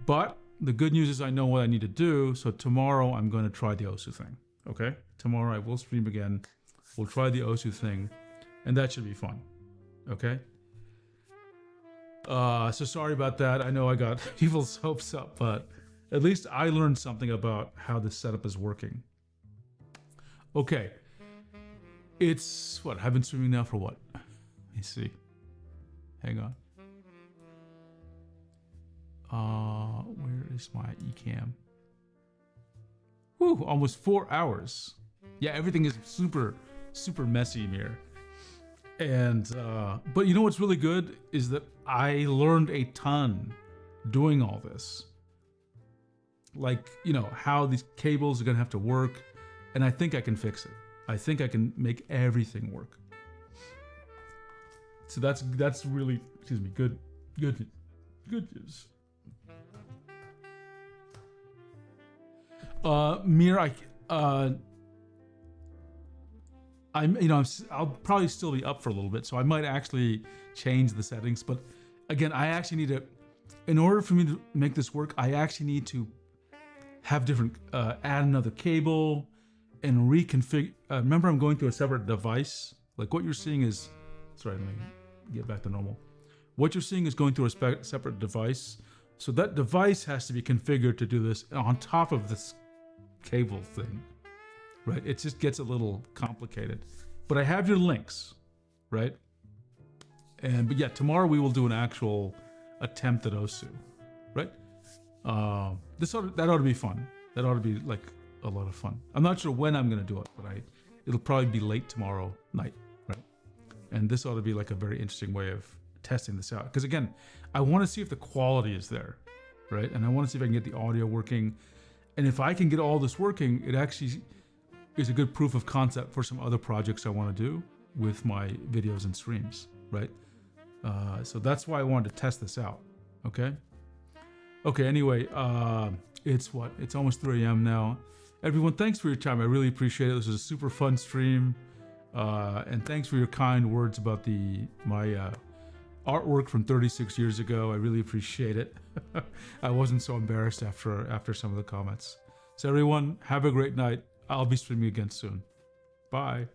But the good news is I know what I need to do, so tomorrow I'm going to try the Osu thing, okay? Tomorrow I will stream again, we'll try the Osu thing, and that should be fun, okay? So sorry about that. I know I got people's hopes up, but at least I learned something about how this setup is working. Okay. It's, what, I've been streaming now for what? Let me see. Hang on. Where is my eCam? Whew, almost 4 hours. Yeah, everything is super messy here. And, but you know what's really good is that I learned a ton doing all this. Like, you know, how these cables are gonna have to work, and I think I can fix it. I think I can make everything work. So that's really, excuse me, good Good news. Mir, I'll probably still be up for a little bit, so I might actually change the settings. But again, I actually need to, in order for me to make this work, I actually need to have different, add another cable and reconfigure. Remember, I'm going to a separate device. Like what you're seeing is, sorry, let me get back to normal. What you're seeing is going through a separate device. So that device has to be configured to do this on top of this cable thing, right? It just gets a little complicated. But I have your links, right? But yeah, tomorrow we will do an actual attempt at OSU, right? That ought to be fun. That ought to be like a lot of fun. I'm not sure when I'm gonna do it, but it'll probably be late tomorrow night, right? And this ought to be like a very interesting way of testing this out. Because again, I want to see if the quality is there, right? And I want to see if I can get the audio working. And if I can get all this working, it actually is a good proof of concept for some other projects I want to do with my videos and streams, right? So that's why I wanted to test this out, okay? Okay, anyway, it's almost 3 a.m. now. Everyone, thanks for your time. I really appreciate it. This was a super fun stream. And thanks for your kind words about my artwork from 36 years ago. I really appreciate it. I wasn't so embarrassed after some of the comments. So everyone, have a great night. I'll be streaming again soon. Bye.